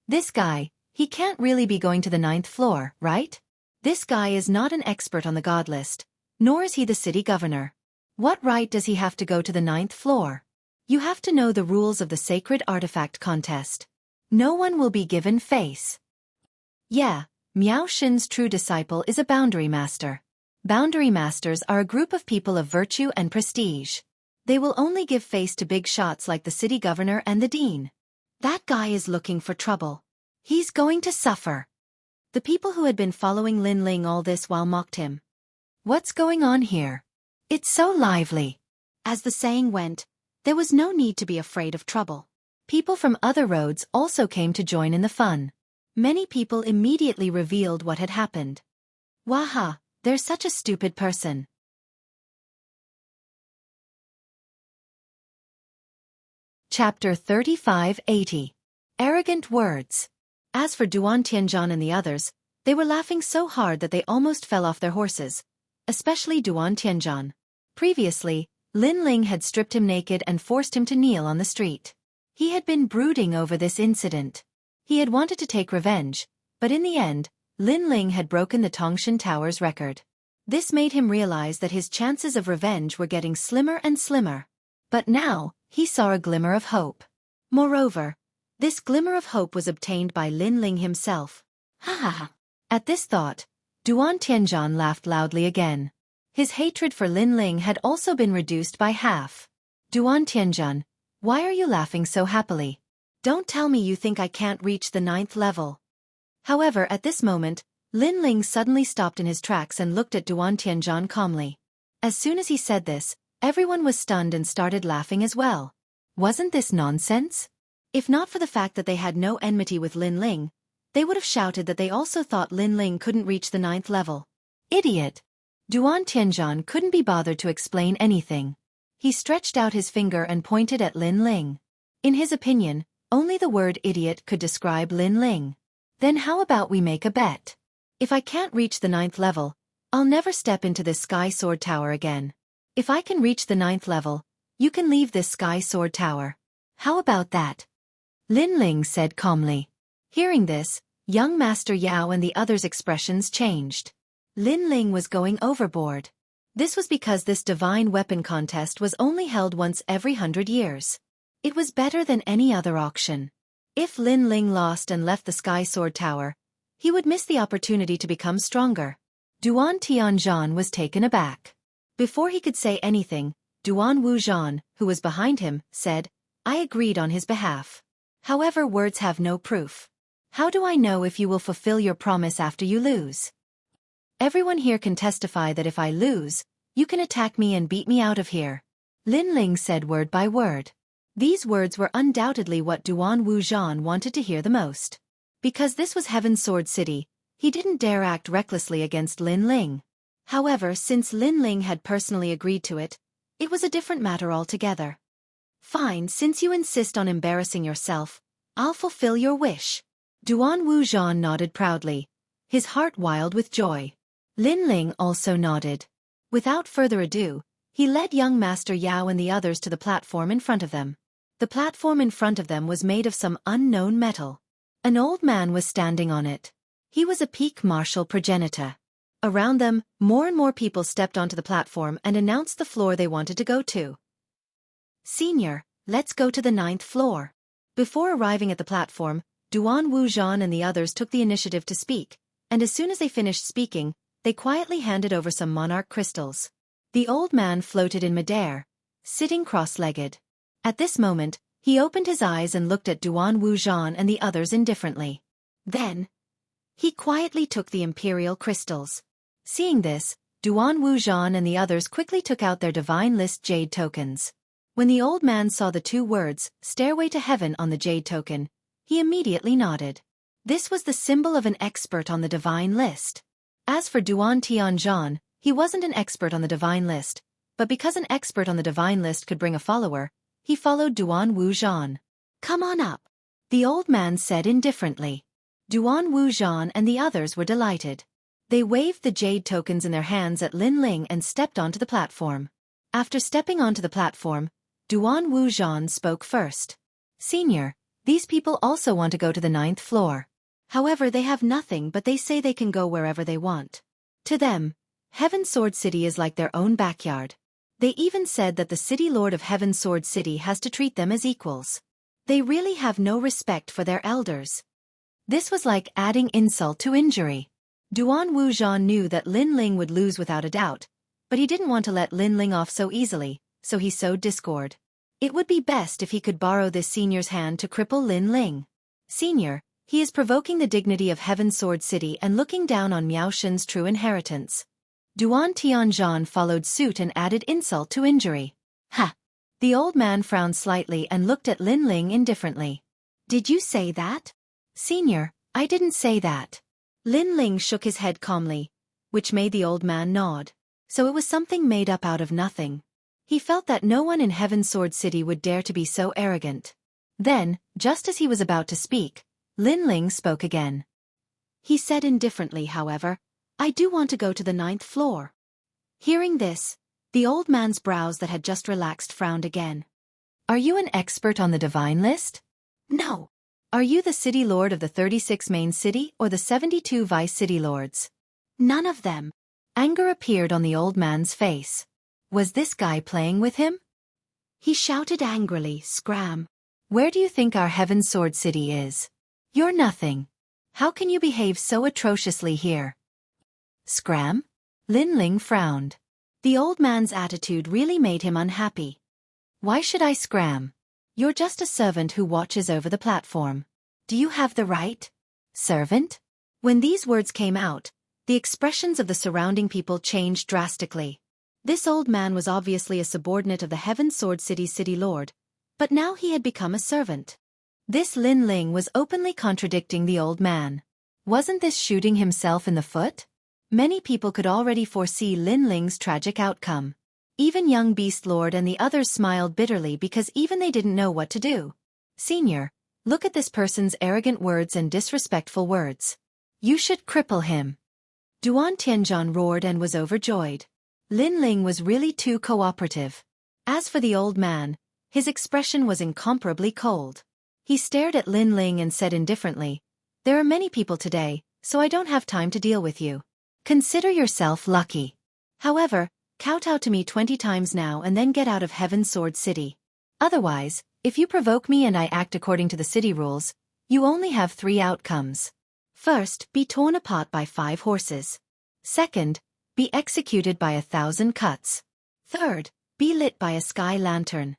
This guy, he can't really be going to the 9th floor, right? This guy is not an expert on the god list, nor is he the city governor. What right does he have to go to the 9th floor? You have to know the rules of the sacred artifact contest. No one will be given face. Yeah, Miao Shen's true disciple is a boundary master. Boundary masters are a group of people of virtue and prestige. They will only give face to big shots like the city governor and the dean. That guy is looking for trouble. He's going to suffer. The people who had been following Lin Ling all this while mocked him. What's going on here? It's so lively. As the saying went, there was no need to be afraid of trouble. People from other roads also came to join in the fun. Many people immediately revealed what had happened. Waha, there's such a stupid person. Chapter 3580. Arrogant Words. As for Duan Tianzhan and the others, they were laughing so hard that they almost fell off their horses, especially Duan Tianzhan. Previously, Lin Ling had stripped him naked and forced him to kneel on the street. He had been brooding over this incident. He had wanted to take revenge, but in the end, Lin Ling had broken the Tongshan Tower's record. This made him realize that his chances of revenge were getting slimmer and slimmer. But now, he saw a glimmer of hope. Moreover, this glimmer of hope was obtained by Lin Ling himself. Ha ha ha. At this thought, Duan Tianzhan laughed loudly again. His hatred for Lin Ling had also been reduced by half. Duan Tianzhan, why are you laughing so happily? Don't tell me you think I can't reach the 9th level. However, at this moment, Lin Ling suddenly stopped in his tracks and looked at Duan Tianzhan calmly. As soon as he said this, everyone was stunned and started laughing as well. Wasn't this nonsense? If not for the fact that they had no enmity with Lin Ling, they would have shouted that they also thought Lin Ling couldn't reach the 9th level. Idiot! Duan Tianzhan couldn't be bothered to explain anything. He stretched out his finger and pointed at Lin Ling. In his opinion, only the word idiot could describe Lin Ling. Then how about we make a bet? If I can't reach the 9th level, I'll never step into this Sky Sword Tower again. If I can reach the 9th level, you can leave this Sky Sword Tower. How about that? Lin Ling said calmly. Hearing this, young Master Yao and the others' expressions changed. Lin Ling was going overboard. This was because this divine weapon contest was only held once every 100 years. It was better than any other auction. If Lin Ling lost and left the Sky Sword Tower, he would miss the opportunity to become stronger. Duan Tianzhan was taken aback. Before he could say anything, Duan Wuzhan, who was behind him, said, I agreed on his behalf. However, words have no proof. How do I know if you will fulfill your promise after you lose? Everyone here can testify that if I lose, you can attack me and beat me out of here. Lin Ling said word by word. These words were undoubtedly what Duan Wuzhan wanted to hear the most. Because this was Heaven's Sword City, he didn't dare act recklessly against Lin Ling. However, since Lin Ling had personally agreed to it, it was a different matter altogether. Fine, since you insist on embarrassing yourself, I'll fulfill your wish. Duan Wuzhan nodded proudly, his heart wild with joy. Lin Ling also nodded. Without further ado, he led young Master Yao and the others to the platform in front of them. The platform in front of them was made of some unknown metal. An old man was standing on it. He was a peak martial progenitor. Around them, more and more people stepped onto the platform and announced the floor they wanted to go to. Senior, let's go to the 9th floor. Before arriving at the platform, Duan Wuzhan and the others took the initiative to speak, and as soon as they finished speaking, they quietly handed over some monarch crystals. The old man floated in midair, sitting cross-legged. At this moment, he opened his eyes and looked at Duan Wuzhan and the others indifferently. Then, he quietly took the imperial crystals. Seeing this, Duan Wuzhan and the others quickly took out their divine list jade tokens. When the old man saw the 2 words, Stairway to Heaven on the jade token, he immediately nodded. This was the symbol of an expert on the divine list. As for Duan Tianzhan, he wasn't an expert on the divine list, but because an expert on the divine list could bring a follower, he followed Duan Wuzhan. Come on up, the old man said indifferently. Duan Wuzhan and the others were delighted. They waved the jade tokens in their hands at Lin Ling and stepped onto the platform. After stepping onto the platform, Duan Wuzhan spoke first. Senior, these people also want to go to the 9th floor. However, they have nothing but they say they can go wherever they want. To them, Heaven Sword City is like their own backyard. They even said that the City Lord of Heaven Sword City has to treat them as equals. They really have no respect for their elders. This was like adding insult to injury. Duan Wuzhan knew that Lin Ling would lose without a doubt, but he didn't want to let Lin Ling off so easily, so he sowed discord. It would be best if he could borrow this senior's hand to cripple Lin Ling. Senior, he is provoking the dignity of Heaven Sword City and looking down on Miao Shen's true inheritance. Duan Tianzhan followed suit and added insult to injury. Ha! The old man frowned slightly and looked at Lin Ling indifferently. Did you say that? Senior, I didn't say that. Lin Ling shook his head calmly, which made the old man nod. So it was something made up out of nothing. He felt that no one in Heaven Sword City would dare to be so arrogant. Then, just as he was about to speak, Lin Ling spoke again. He said indifferently, however, I do want to go to the 9th floor. Hearing this, the old man's brows that had just relaxed frowned again. Are you an expert on the divine list? No. Are you the city lord of the 36 main city or the 72 vice city lords? None of them. Anger appeared on the old man's face. Was this guy playing with him? He shouted angrily, Scram. Where do you think our Heaven Sword City is? You're nothing. How can you behave so atrociously here? Scram? Lin Ling frowned. The old man's attitude really made him unhappy. Why should I scram? You're just a servant who watches over the platform. Do you have the right? Servant? When these words came out, the expressions of the surrounding people changed drastically. This old man was obviously a subordinate of the Heaven Sword City's city lord, but now he had become a servant. This Lin Ling was openly contradicting the old man. Wasn't this shooting himself in the foot? Many people could already foresee Lin Ling's tragic outcome. Even young Beast Lord and the others smiled bitterly because even they didn't know what to do. Senior, look at this person's arrogant words and disrespectful words. You should cripple him. Duan Tianzhan roared and was overjoyed. Lin Ling was really too cooperative. As for the old man, his expression was incomparably cold. He stared at Lin Ling and said indifferently, There are many people today, so I don't have time to deal with you. Consider yourself lucky. However, kowtow to me 20 times now and then get out of Heaven Sword City. Otherwise, if you provoke me and I act according to the city rules, you only have 3 outcomes. First, be torn apart by 5 horses. Second, be executed by 1,000 cuts. Third, be lit by a sky lantern.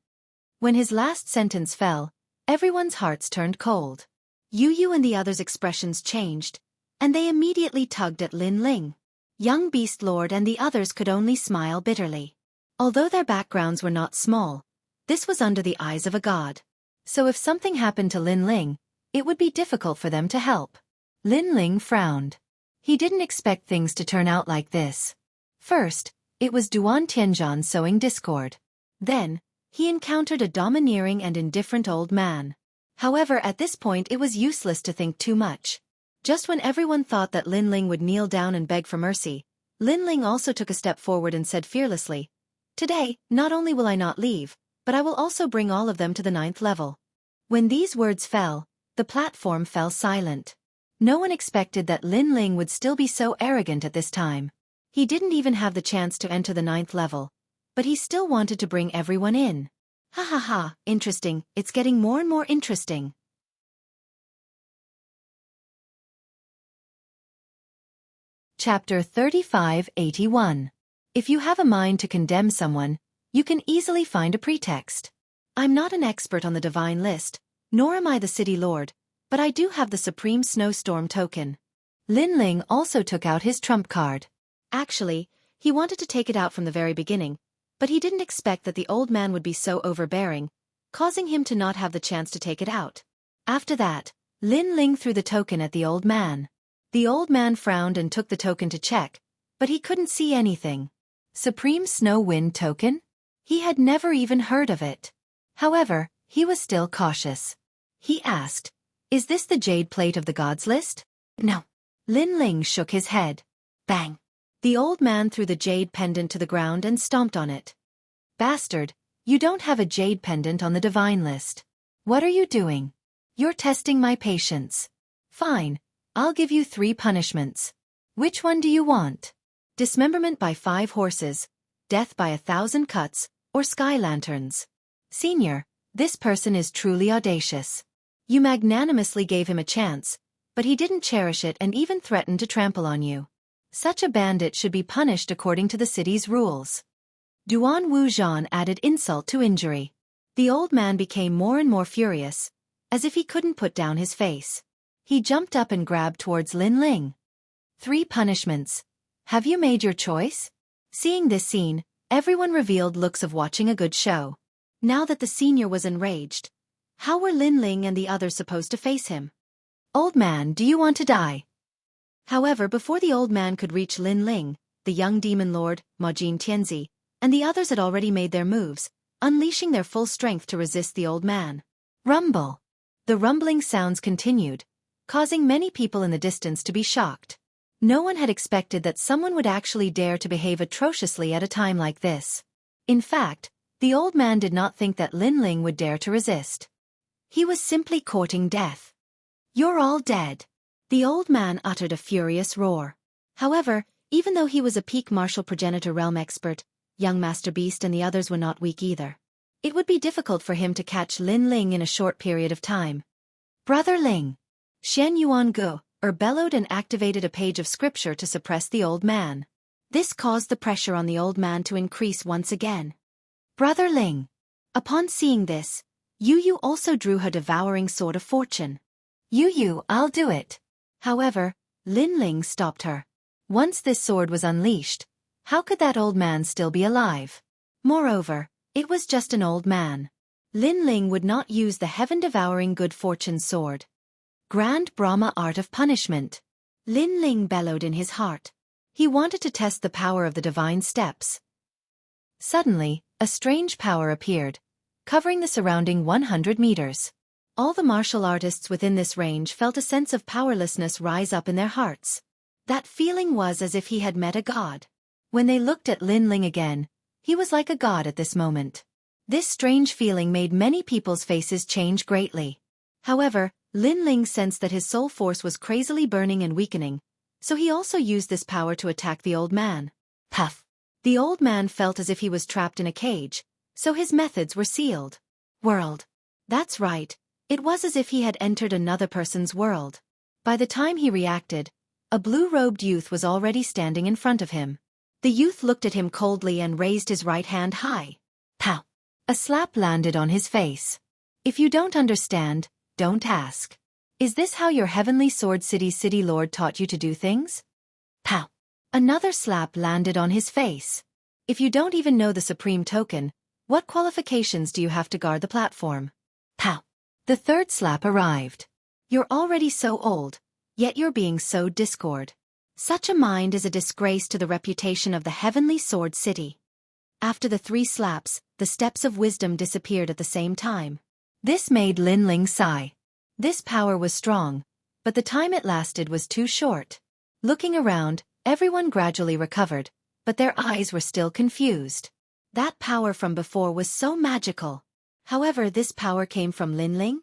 When his last sentence fell, everyone's hearts turned cold. Yu and the others' expressions changed, and they immediately tugged at Lin Ling. Young Beast Lord and the others could only smile bitterly. Although their backgrounds were not small, this was under the eyes of a god. So if something happened to Lin Ling, it would be difficult for them to help. Lin Ling frowned. He didn't expect things to turn out like this. First, it was Duan Tianzhan sowing discord. Then, he encountered a domineering and indifferent old man. However, at this point it was useless to think too much. Just when everyone thought that Lin Ling would kneel down and beg for mercy, Lin Ling also took a step forward and said fearlessly, "Today, not only will I not leave, but I will also bring all of them to the 9th level." When these words fell, the platform fell silent. No one expected that Lin Ling would still be so arrogant at this time. He didn't even have the chance to enter the 9th level, but he still wanted to bring everyone in. Ha ha ha, interesting, it's getting more and more interesting. Chapter 3581. If you have a mind to condemn someone, you can easily find a pretext. I'm not an expert on the divine list, nor am I the city lord, but I do have the supreme snowstorm token. Lin Ling also took out his trump card. Actually, he wanted to take it out from the very beginning, but he didn't expect that the old man would be so overbearing, causing him to not have the chance to take it out. After that, Lin Ling threw the token at the old man. The old man frowned and took the token to check, but he couldn't see anything. Supreme Snow Wind token? He had never even heard of it. However, he was still cautious. He asked, "Is this the jade plate of the gods list?" "No." Lin Ling shook his head. Bang! The old man threw the jade pendant to the ground and stomped on it. "Bastard, you don't have a jade pendant on the divine list. What are you doing? You're testing my patience. Fine. I'll give you 3 punishments. Which one do you want? Dismemberment by 5 horses, death by 1,000 cuts, or sky lanterns? Senior, this person is truly audacious. You magnanimously gave him a chance, but he didn't cherish it and even threatened to trample on you. Such a bandit should be punished according to the city's rules." Duan Wu Zhan added insult to injury. The old man became more and more furious, as if he couldn't put down his face. He jumped up and grabbed towards Lin Ling. 3 punishments. Have you made your choice? Seeing this scene, everyone revealed looks of watching a good show. Now that the senior was enraged, how were Lin Ling and the others supposed to face him? "Old man, do you want to die?" However, before the old man could reach Lin Ling, the young demon lord, Majin Tianzi, and the others had already made their moves, unleashing their full strength to resist the old man. Rumble! The rumbling sounds continued, causing many people in the distance to be shocked. No one had expected that someone would actually dare to behave atrociously at a time like this. In fact, the old man did not think that Lin Ling would dare to resist. He was simply courting death. "You're all dead." The old man uttered a furious roar. However, even though he was a peak martial progenitor realm expert, young Master Beast and the others were not weak either. It would be difficult for him to catch Lin Ling in a short period of time. "Brother Ling!" Shen Yuan Gu bellowed and activated a page of scripture to suppress the old man. This caused the pressure on the old man to increase once again. "Brother Ling!" Upon seeing this, Yu Yu also drew her devouring sword of fortune. "Yu Yu, I'll do it." However, Lin Ling stopped her. Once this sword was unleashed, how could that old man still be alive? Moreover, it was just an old man. Lin Ling would not use the heaven-devouring good fortune sword. Grand Brahma art of punishment. Lin Ling bellowed in his heart. He wanted to test the power of the divine steps. Suddenly, a strange power appeared, covering the surrounding 100 meters. All the martial artists within this range felt a sense of powerlessness rise up in their hearts. That feeling was as if he had met a god. When they looked at Lin Ling again, he was like a god at this moment. This strange feeling made many people's faces change greatly. However, Lin Ling sensed that his soul force was crazily burning and weakening, so he also used this power to attack the old man. Puff! The old man felt as if he was trapped in a cage, so his methods were sealed. World. That's right, it was as if he had entered another person's world. By the time he reacted, a blue-robed youth was already standing in front of him. The youth looked at him coldly and raised his right hand high. Pow! A slap landed on his face. "If you don't understand, don't ask. Is this how your heavenly sword city lord taught you to do things?" Pow! Another slap landed on his face. "If you don't even know the supreme token, what qualifications do you have to guard the platform?" Pow! The third slap arrived. "You're already so old, yet you're being so discord. Such a mind is a disgrace to the reputation of the heavenly sword city." After the 3 slaps, the steps of wisdom disappeared at the same time. This made Lin Ling sigh. This power was strong, but the time it lasted was too short. Looking around, Everyone gradually recovered, but their eyes were still confused. That power from before was so magical. However, this power came from Linling?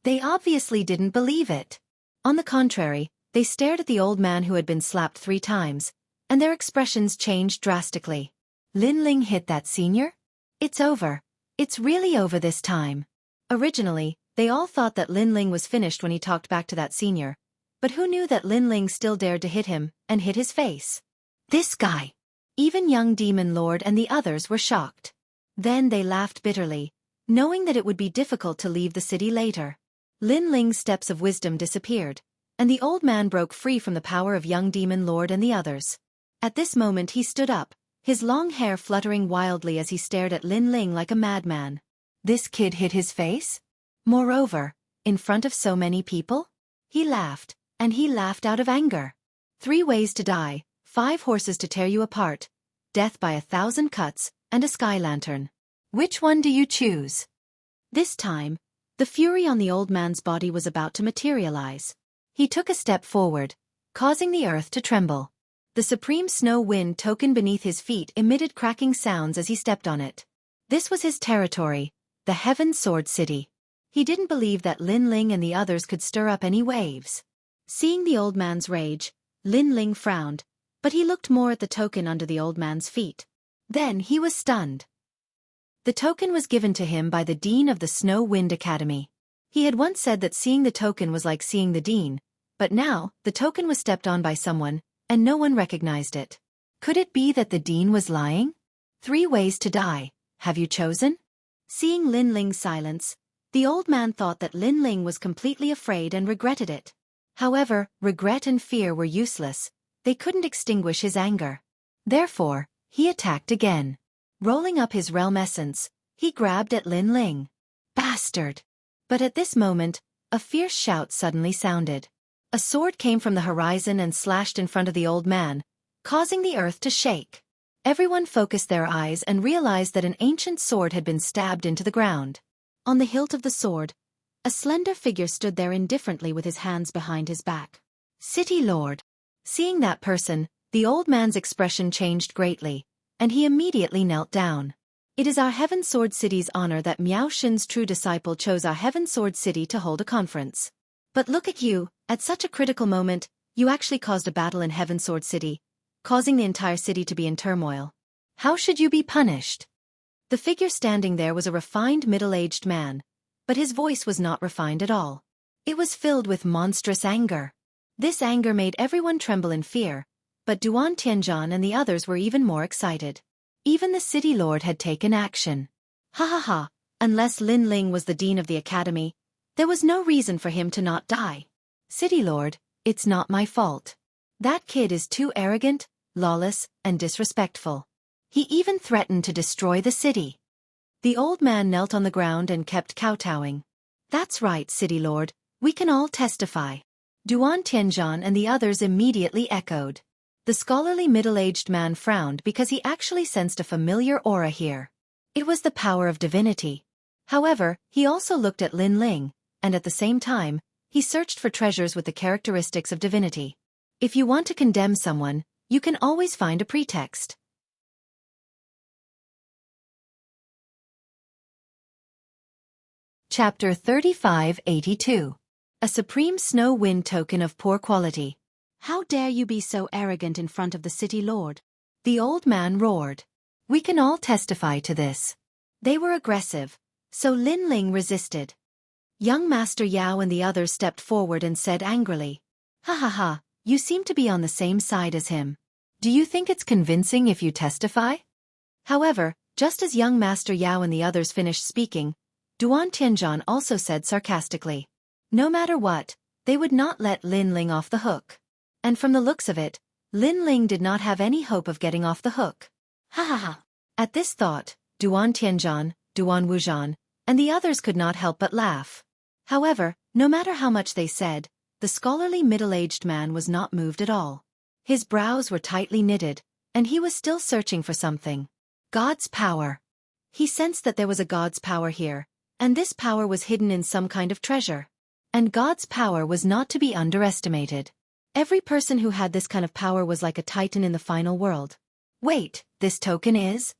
They obviously didn't believe it. On the contrary, they stared at the old man who had been slapped 3 times, and their expressions changed drastically. Linling hit that senior? It's over. It's really over this time. Originally, they all thought that Linling was finished when he talked back to that senior, but who knew that Linling still dared to hit him and hit his face? This guy! Even young Demon Lord and the others were shocked. Then they laughed bitterly, knowing that it would be difficult to leave the city later. Linling's steps of wisdom disappeared, and the old man broke free from the power of young Demon Lord and the others. At this moment he stood up, his long hair fluttering wildly as he stared at Linling like a madman. This kid hit his face? Moreover, in front of so many people? He laughed, and he laughed out of anger. 3 ways to die, 5 horses to tear you apart, death by 1,000 cuts, and a sky lantern. Which one do you choose? This time, the fury on the old man's body was about to materialize. He took a step forward, causing the earth to tremble. The supreme snow wind token beneath his feet emitted cracking sounds as he stepped on it. This was his territory, the Heaven Sword City. He didn't believe that Linling and the others could stir up any waves. Seeing the old man's rage, Linling frowned, but he looked more at the token under the old man's feet. Then he was stunned. The token was given to him by the Dean of the Snow Wind Academy. He had once said that seeing the token was like seeing the Dean, but now, the token was stepped on by someone, and no one recognized it. Could it be that the Dean was lying? 3 ways to die, have you chosen? Seeing Linling's silence, the old man thought that Linling was completely afraid and regretted it. However, regret and fear were useless, they couldn't extinguish his anger. Therefore, he attacked again. Rolling up his realm essence, he grabbed at Linling. Bastard! But at this moment, a fierce shout suddenly sounded. A sword came from the horizon and slashed in front of the old man, causing the earth to shake. Everyone focused their eyes and realized that an ancient sword had been stabbed into the ground. On the hilt of the sword, a slender figure stood there indifferently with his hands behind his back. City Lord. Seeing that person, the old man's expression changed greatly, and he immediately knelt down. It is our Heaven Sword City's honor that Miao Xin's true disciple chose our Heaven Sword City to hold a conference. But look at you, at such a critical moment, you actually caused a battle in Heaven Sword City, causing the entire city to be in turmoil. How should you be punished? The figure standing there was a refined middle-aged man, but his voice was not refined at all. It was filled with monstrous anger. This anger made everyone tremble in fear, but Duan Tianzhan and the others were even more excited. Even the city lord had taken action. Ha ha ha, unless Linling was the dean of the academy, there was no reason for him to not die. City lord, it's not my fault. That kid is too arrogant, lawless, and disrespectful. He even threatened to destroy the city. The old man knelt on the ground and kept kowtowing. That's right, city lord, we can all testify. Duan Tianzhan and the others immediately echoed. The scholarly middle-aged man frowned because he actually sensed a familiar aura here. It was the power of divinity. However, he also looked at Linling, and at the same time, he searched for treasures with the characteristics of divinity. If you want to condemn someone, you can always find a pretext. Chapter 3582. A supreme snow wind token of poor quality. How dare you be so arrogant in front of the city lord? The old man roared. We can all testify to this. They were aggressive, so Linling resisted. Young Master Yao and the others stepped forward and said angrily, ha ha ha, you seem to be on the same side as him. Do you think it's convincing if you testify? However, just as young Master Yao and the others finished speaking, Duan Tianzhan also said sarcastically, no matter what, they would not let Linling off the hook. And from the looks of it, Linling did not have any hope of getting off the hook. Ha ha ha. At this thought, Duan Tianzhan, Duan Wuzhan, and the others could not help but laugh. However, no matter how much they said, the scholarly middle-aged man was not moved at all. His brows were tightly knitted, and he was still searching for something. God's power. He sensed that there was a God's power here, and this power was hidden in some kind of treasure. And God's power was not to be underestimated. Every person who had this kind of power was like a titan in the final world. Wait, this token is?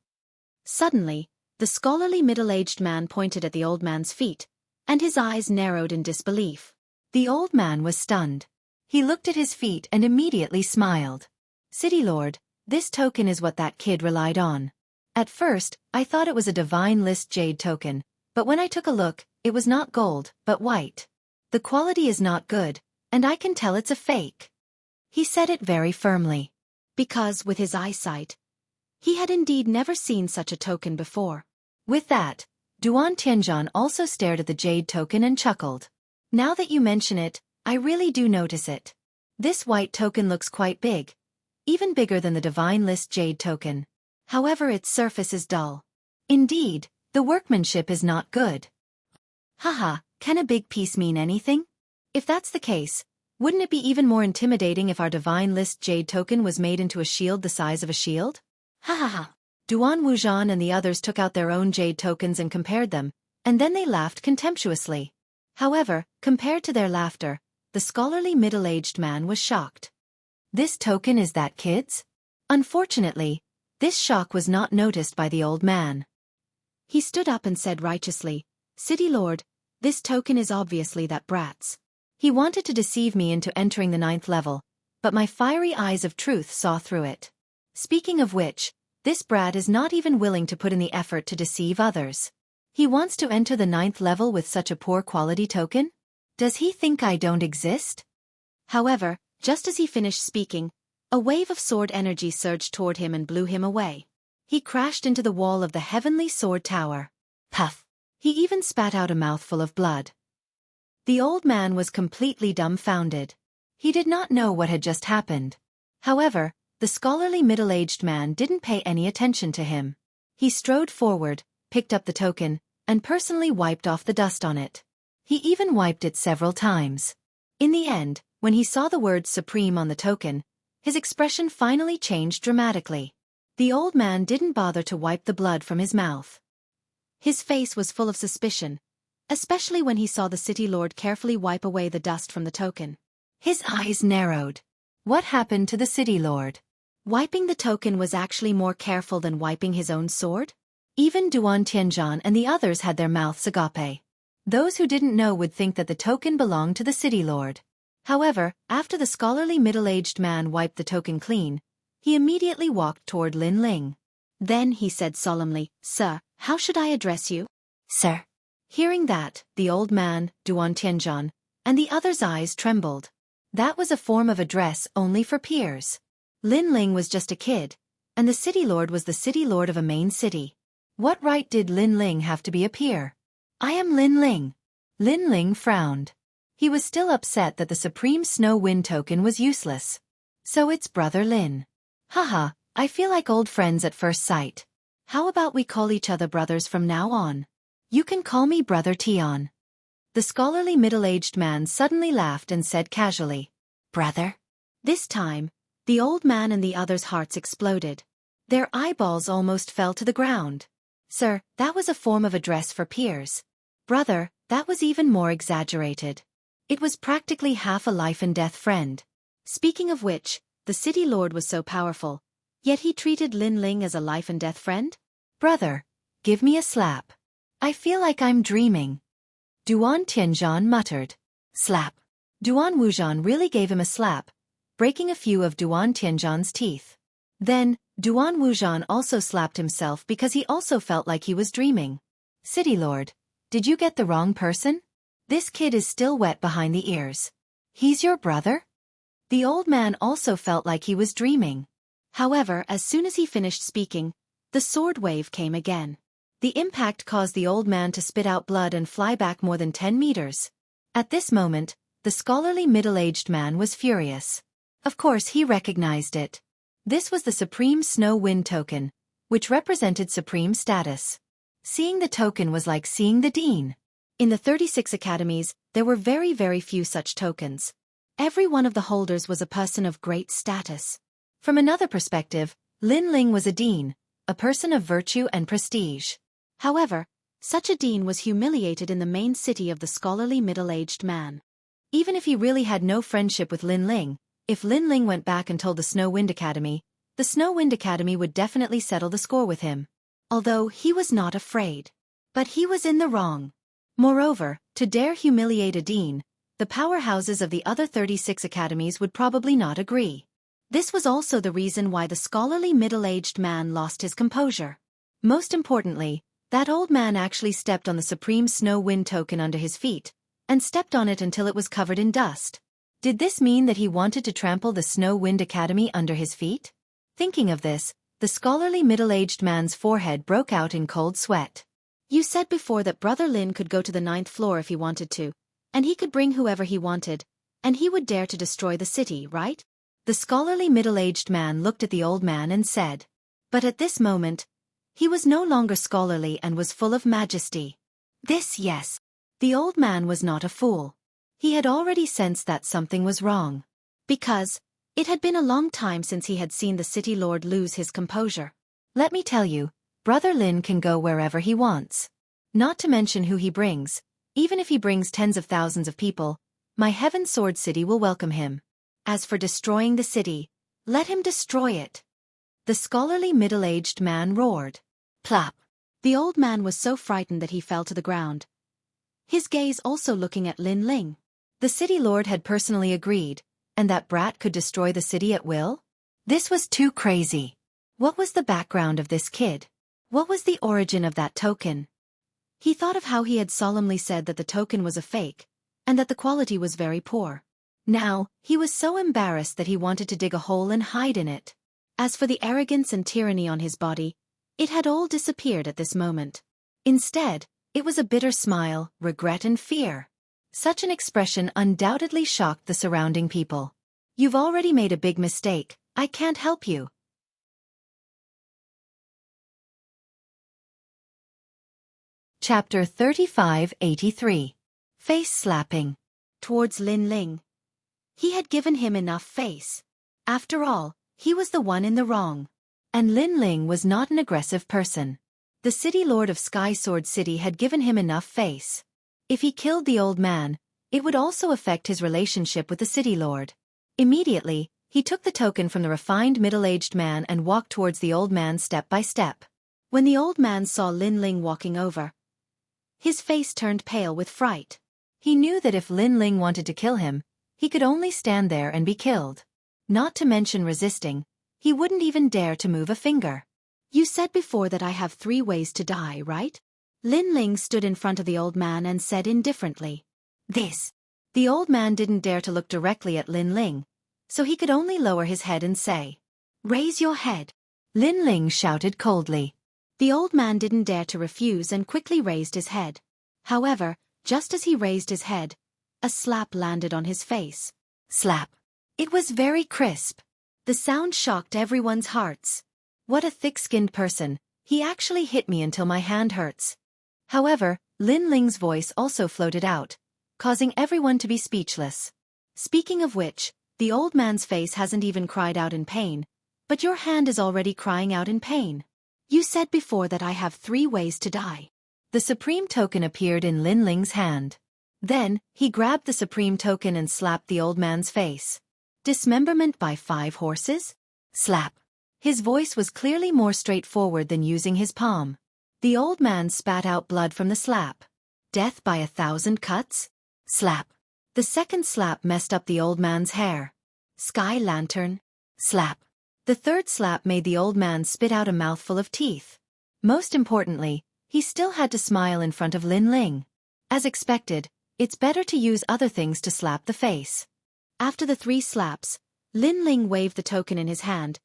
Suddenly, the scholarly middle-aged man pointed at the old man's feet, and his eyes narrowed in disbelief. The old man was stunned. He looked at his feet and immediately smiled. City Lord, this token is what that kid relied on. At first, I thought it was a divine list jade token, but when I took a look, it was not gold, but white. The quality is not good, and I can tell it's a fake. He said it very firmly. Because, with his eyesight, he had indeed never seen such a token before. With that, Duan Tianzhan also stared at the jade token and chuckled. Now that you mention it, I really do notice it. This white token looks quite big, even bigger than the divine list jade token. However, its surface is dull. Indeed, the workmanship is not good. Haha, can a big piece mean anything? If that's the case, wouldn't it be even more intimidating if our divine list jade token was made into a shield the size of a shield? Ha ha ha. Duan Wuzhan and the others took out their own jade tokens and compared them, and then they laughed contemptuously. However, compared to their laughter, the scholarly middle-aged man was shocked. This token is that kid's? Unfortunately, this shock was not noticed by the old man. He stood up and said righteously, City Lord, this token is obviously that brat's. He wanted to deceive me into entering the 9th level, but my fiery eyes of truth saw through it. Speaking of which, this brat is not even willing to put in the effort to deceive others. He wants to enter the 9th level with such a poor quality token? Does he think I don't exist? However, just as he finished speaking, a wave of sword energy surged toward him and blew him away. He crashed into the wall of the heavenly sword tower. Puff! He even spat out a mouthful of blood. The old man was completely dumbfounded. He did not know what had just happened. However, the scholarly middle-aged man didn't pay any attention to him. He strode forward, picked up the token, and personally wiped off the dust on it. He even wiped it several times. In the end, when he saw the word Supreme on the token, his expression finally changed dramatically. The old man didn't bother to wipe the blood from his mouth. His face was full of suspicion, especially when he saw the city lord carefully wipe away the dust from the token. His eyes narrowed. What happened to the city lord? Wiping the token was actually more careful than wiping his own sword? Even Duan Tianzhan and the others had their mouths agape. Those who didn't know would think that the token belonged to the city lord. However, after the scholarly middle-aged man wiped the token clean, he immediately walked toward Lin Ling. Then he said solemnly, Sir, how should I address you? Sir. Hearing that, the old man, Duan Tianzhan, and the others' eyes trembled. That was a form of address only for peers. Lin Ling was just a kid, and the city lord was the city lord of a main city. What right did Lin Ling have to be a peer? I am Lin Ling. Lin Ling frowned. He was still upset that the Supreme Snow Wind token was useless. So it's Brother Lin. Haha, I feel like old friends at first sight. How about we call each other brothers from now on? You can call me Brother Tian. The scholarly middle-aged man suddenly laughed and said casually, Brother? This time, the old man and the others' hearts exploded. Their eyeballs almost fell to the ground. Sir, that was a form of address for peers. Brother, that was even more exaggerated. It was practically half a life-and-death friend. Speaking of which, the city lord was so powerful, yet he treated Lin Ling as a life-and-death friend? Brother, give me a slap. I feel like I'm dreaming. Duan Tianzhan muttered. Slap. Duan Wuzhan really gave him a slap, breaking a few of Duan Tianzhan's teeth. Then, Duan Wuzhan also slapped himself because he also felt like he was dreaming. City Lord, did you get the wrong person? This kid is still wet behind the ears. He's your brother? The old man also felt like he was dreaming. However, as soon as he finished speaking, the sword wave came again. The impact caused the old man to spit out blood and fly back more than 10 meters. At this moment, the scholarly middle-aged man was furious. Of course he recognized it. This was the Supreme Snow Wind token, which represented supreme status. Seeing the token was like seeing the dean. In the 36 academies, there were very few such tokens. Every one of the holders was a person of great status. From another perspective, Lin Ling was a dean, a person of virtue and prestige. However, such a dean was humiliated in the main city of the scholarly middle-aged man. Even if he really had no friendship with Lin Ling, If Lin Ling went back and told the Snow Wind Academy, the Snow Wind Academy would definitely settle the score with him. Although he was not afraid. But he was in the wrong. Moreover, to dare humiliate a dean, the powerhouses of the other 36 academies would probably not agree. This was also the reason why the scholarly middle-aged man lost his composure. Most importantly, that old man actually stepped on the Supreme Snow Wind token under his feet, and stepped on it until it was covered in dust. Did this mean that he wanted to trample the Snow Wind Academy under his feet? Thinking of this, the scholarly middle-aged man's forehead broke out in cold sweat. You said before that Brother Lin could go to the 9th floor if he wanted to, and he could bring whoever he wanted, and he would dare to destroy the city, right? The scholarly middle-aged man looked at the old man and said. But at this moment, he was no longer scholarly and was full of majesty. Yes. The old man was not a fool. He had already sensed that something was wrong. Because it had been a long time since he had seen the city lord lose his composure. Let me tell you, Brother Lin can go wherever he wants. Not to mention who he brings. Even if he brings tens of thousands of people, my Heaven Sword City will welcome him. As for destroying the city, let him destroy it. The scholarly middle-aged man roared. Plop. The old man was so frightened that he fell to the ground. His gaze also looking at Lin Ling. The city lord had personally agreed, and that brat could destroy the city at will? This was too crazy. What was the background of this kid? What was the origin of that token? He thought of how he had solemnly said that the token was a fake, and that the quality was very poor. Now, he was so embarrassed that he wanted to dig a hole and hide in it. As for the arrogance and tyranny on his body, it had all disappeared at this moment. Instead, it was a bitter smile, regret and fear. Such an expression undoubtedly shocked the surrounding people. You've already made a big mistake, I can't help you. Chapter 3583. Face slapping. Towards Lin Ling. He had given him enough face. After all, he was the one in the wrong. And Lin Ling was not an aggressive person. The city lord of Sky Sword City had given him enough face. If he killed the old man, it would also affect his relationship with the city lord. Immediately, he took the token from the refined middle-aged man and walked towards the old man step by step. When the old man saw Lin Ling walking over, his face turned pale with fright. He knew that if Lin Ling wanted to kill him, he could only stand there and be killed. Not to mention resisting, he wouldn't even dare to move a finger. You said before that I have 3 ways to die, right? Lin Ling stood in front of the old man and said indifferently. This. The old man didn't dare to look directly at Lin Ling, so he could only lower his head and say, "Raise your head." Lin Ling shouted coldly. The old man didn't dare to refuse and quickly raised his head. However, just as he raised his head, a slap landed on his face. Slap. It was very crisp. The sound shocked everyone's hearts. What a thick-skinned person, he actually hit me until my hand hurts. However, Lin Ling's voice also floated out, causing everyone to be speechless. Speaking of which, the old man's face hasn't even cried out in pain, but your hand is already crying out in pain. You said before that I have 3 ways to die. The supreme token appeared in Lin Ling's hand. Then, he grabbed the supreme token and slapped the old man's face. Dismemberment by 5 horses? Slap. His voice was clearly more straightforward than using his palm. The old man spat out blood from the slap. Death by 1,000 cuts? Slap. The second slap messed up the old man's hair. Sky lantern? Slap. The third slap made the old man spit out a mouthful of teeth. Most importantly, he still had to smile in front of Lin Ling. As expected, it's better to use other things to slap the face. After the 3 slaps, Lin Ling waved the token in his hand,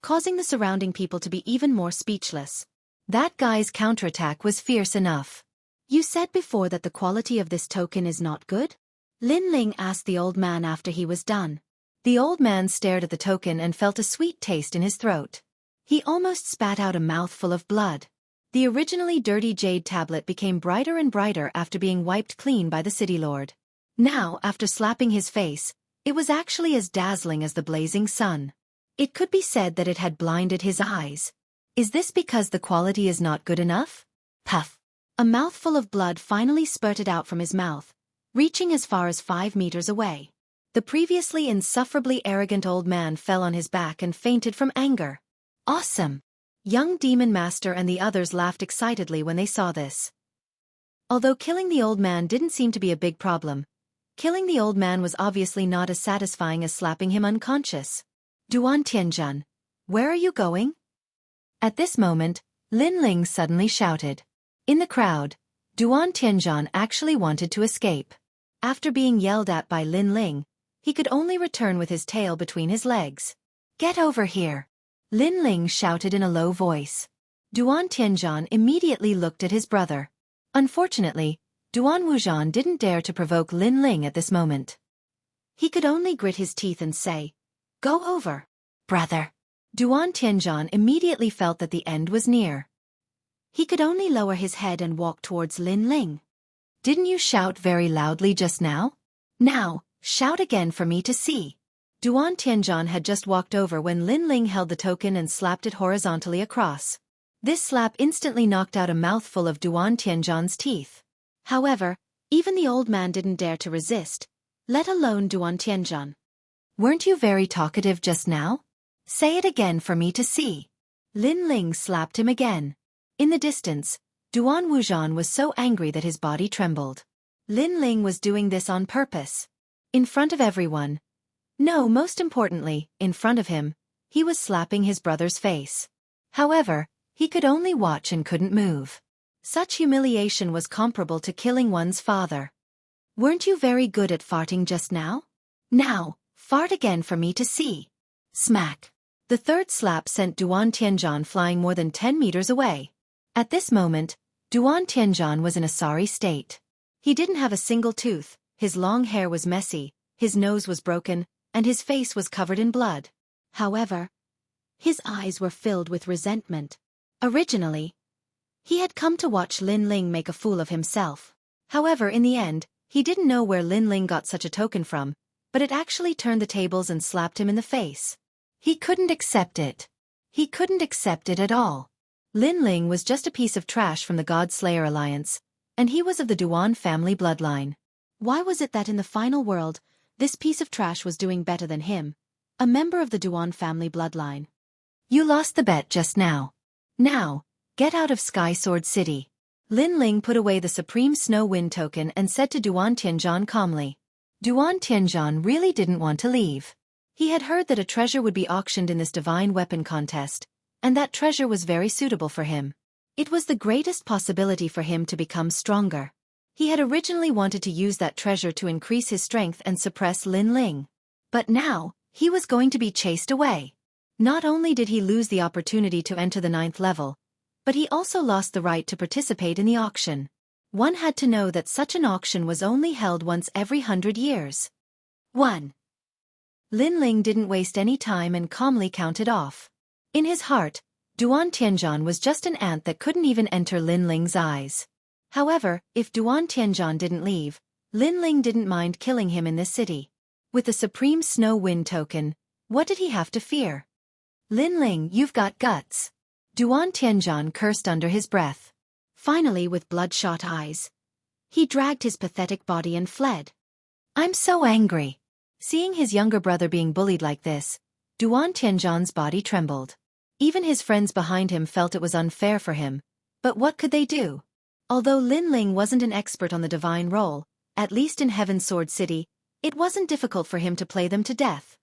causing the surrounding people to be even more speechless. That guy's counterattack was fierce enough. You said before that the quality of this token is not good? Lin Ling asked the old man after he was done. The old man stared at the token and felt a sweet taste in his throat. He almost spat out a mouthful of blood. The originally dirty jade tablet became brighter and brighter after being wiped clean by the city lord. Now, after slapping his face, it was actually as dazzling as the blazing sun. It could be said that it had blinded his eyes. Is this because the quality is not good enough? Puff. A mouthful of blood finally spurted out from his mouth, reaching as far as 5 meters away. The previously insufferably arrogant old man fell on his back and fainted from anger. Awesome! Young Demon Master and the others laughed excitedly when they saw this. Although killing the old man didn't seem to be a big problem, killing the old man was obviously not as satisfying as slapping him unconscious. Duan Tianjun, where are you going? At this moment, Lin Ling suddenly shouted. In the crowd, Duan Tianjun actually wanted to escape. After being yelled at by Lin Ling, he could only return with his tail between his legs. Get over here! Lin Ling shouted in a low voice. Duan Tianjun immediately looked at his brother. Unfortunately, Duan Wuzhan didn't dare to provoke Lin Ling at this moment. He could only grit his teeth and say, Go over, brother. Duan Tianjun immediately felt that the end was near. He could only lower his head and walk towards Lin Ling. Didn't you shout very loudly just now? Now, shout again for me to see. Duan Tianjun had just walked over when Lin Ling held the token and slapped it horizontally across. This slap instantly knocked out a mouthful of Duan Tianjun's teeth. However, even the old man didn't dare to resist, let alone Duan Tianjun. Weren't you very talkative just now? Say it again for me to see. Lin Ling slapped him again. In the distance, Duan Wuzhan was so angry that his body trembled. Lin Ling was doing this on purpose. In front of everyone. No, most importantly, in front of him, he was slapping his brother's face. However, he could only watch and couldn't move. Such humiliation was comparable to killing one's father. Weren't you very good at farting just now? Now, fart again for me to see. Smack. The third slap sent Duan Tianjun flying more than 10 meters away. At this moment, Duan Tianjun was in a sorry state. He didn't have a single tooth, his long hair was messy, his nose was broken, and his face was covered in blood. However, his eyes were filled with resentment. Originally, he had come to watch Lin Ling make a fool of himself. However, in the end, he didn't know where Lin Ling got such a token from, but it actually turned the tables and slapped him in the face. He couldn't accept it. He couldn't accept it at all. Lin Ling was just a piece of trash from the God Slayer Alliance, and he was of the Duan family bloodline. Why was it that in the final world, this piece of trash was doing better than him, a member of the Duan family bloodline? You lost the bet just now. Now, get out of Sky Sword City. Lin Ling put away the Supreme Snow Wind token and said to Duan Tianjun calmly. Duan Tianjun really didn't want to leave. He had heard that a treasure would be auctioned in this divine weapon contest, and that treasure was very suitable for him. It was the greatest possibility for him to become stronger. He had originally wanted to use that treasure to increase his strength and suppress Lin Ling. But now, he was going to be chased away. Not only did he lose the opportunity to enter the 9th level, but he also lost the right to participate in the auction. One had to know that such an auction was only held once every 100 years. 1. Lin Ling didn't waste any time and calmly counted off. In his heart, Duan Tianjun was just an ant that couldn't even enter Lin Ling's eyes. However, if Duan Tianjun didn't leave, Lin Ling didn't mind killing him in this city. With the Supreme Snow Wind token, what did he have to fear? Lin Ling, you've got guts. Duan Tianjun cursed under his breath. Finally, with bloodshot eyes, he dragged his pathetic body and fled. I'm so angry. Seeing his younger brother being bullied like this, Duan Tianjun's body trembled. Even his friends behind him felt it was unfair for him, but what could they do? Although Lin Ling wasn't an expert on the divine role, at least in Heaven's Sword City, it wasn't difficult for him to play them to death.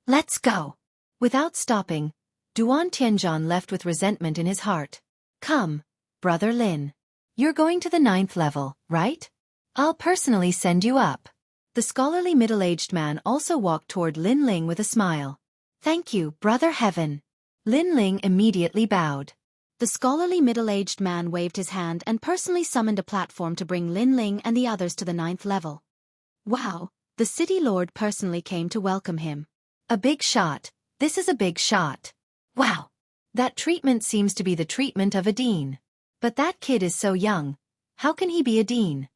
Let's go. Without stopping, Duan Tianjun left with resentment in his heart. Come, brother Lin. You're going to the 9th level, right? I'll personally send you up. The scholarly middle-aged man also walked toward Lin Ling with a smile. Thank you, brother Heaven. Lin Ling immediately bowed. The scholarly middle-aged man waved his hand and personally summoned a platform to bring Lin Ling and the others to the 9th level. Wow, the city lord personally came to welcome him. A big shot. This is a big shot. Wow. That treatment seems to be the treatment of a dean. But that kid is so young. How can he be a dean?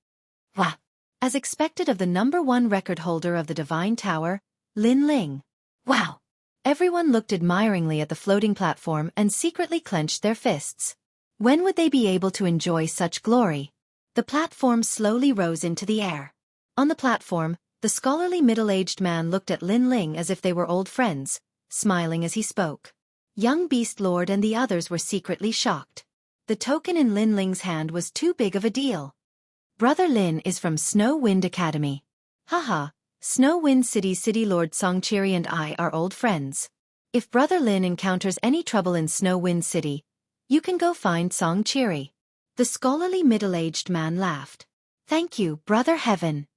Wow. As expected of the #1 record holder of the Divine Tower, Lin Ling. Wow. Everyone looked admiringly at the floating platform and secretly clenched their fists. When would they be able to enjoy such glory? The platform slowly rose into the air. On the platform, The scholarly middle-aged man looked at Lin Ling as if they were old friends, smiling as he spoke. Young Beast Lord and the others were secretly shocked. The token in Lin Ling's hand was too big of a deal. Brother Lin is from Snow Wind Academy. Haha, Snow Wind City's City Lord Xueqi and I are old friends. If Brother Lin encounters any trouble in Snow Wind City, you can go find Xueqi. The scholarly middle-aged man laughed. Thank you, Brother Heaven.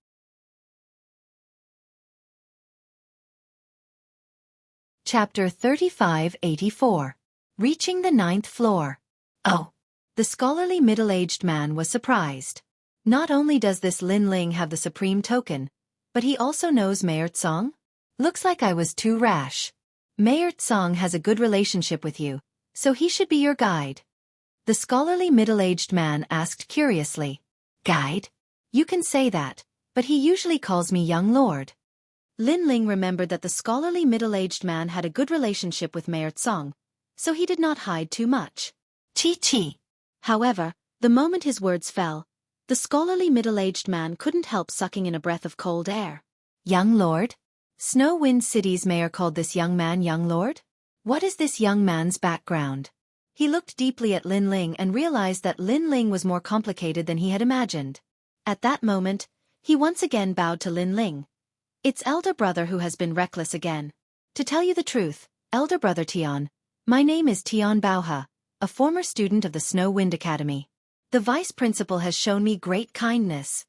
Chapter 3584. Reaching the 9th floor. Oh! The scholarly middle-aged man was surprised. Not only does this Lin Ling have the supreme token, but he also knows Mayor Tsong? Looks like I was too rash. Mayor Tsong has a good relationship with you, so he should be your guide. The scholarly middle-aged man asked curiously. Guide? You can say that, but he usually calls me young lord. Lin Ling remembered that the scholarly middle-aged man had a good relationship with Mayor Tsong, so he did not hide too much. Chi. However, the moment his words fell, the scholarly middle-aged man couldn't help sucking in a breath of cold air. Young lord? Snow Wind City's mayor called this young man young lord? What is this young man's background? He looked deeply at Lin Ling and realized that Lin Ling was more complicated than he had imagined. At that moment, he once again bowed to Lin Ling. It's elder brother who has been reckless again. To tell you the truth, elder brother Tian, my name is Tian Baohe, a former student of the Snow Wind Academy. The vice principal has shown me great kindness.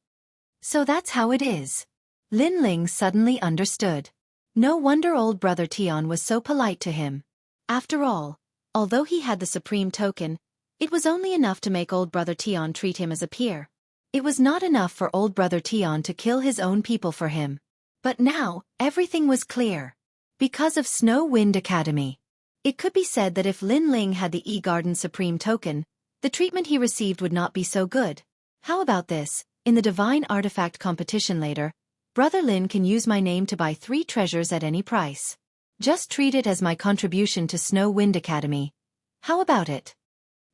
So that's how it is. Lin Ling suddenly understood. No wonder old brother Tian was so polite to him. After all, although he had the supreme token, it was only enough to make old brother Tian treat him as a peer. It was not enough for old brother Tian to kill his own people for him. But now, everything was clear. Because of Snow Wind Academy. It could be said that if Lin Ling had the E-Garden Supreme Token, the treatment he received would not be so good. How about this? In the Divine Artifact competition later, Brother Lin can use my name to buy 3 treasures at any price. Just treat it as my contribution to Snow Wind Academy. How about it?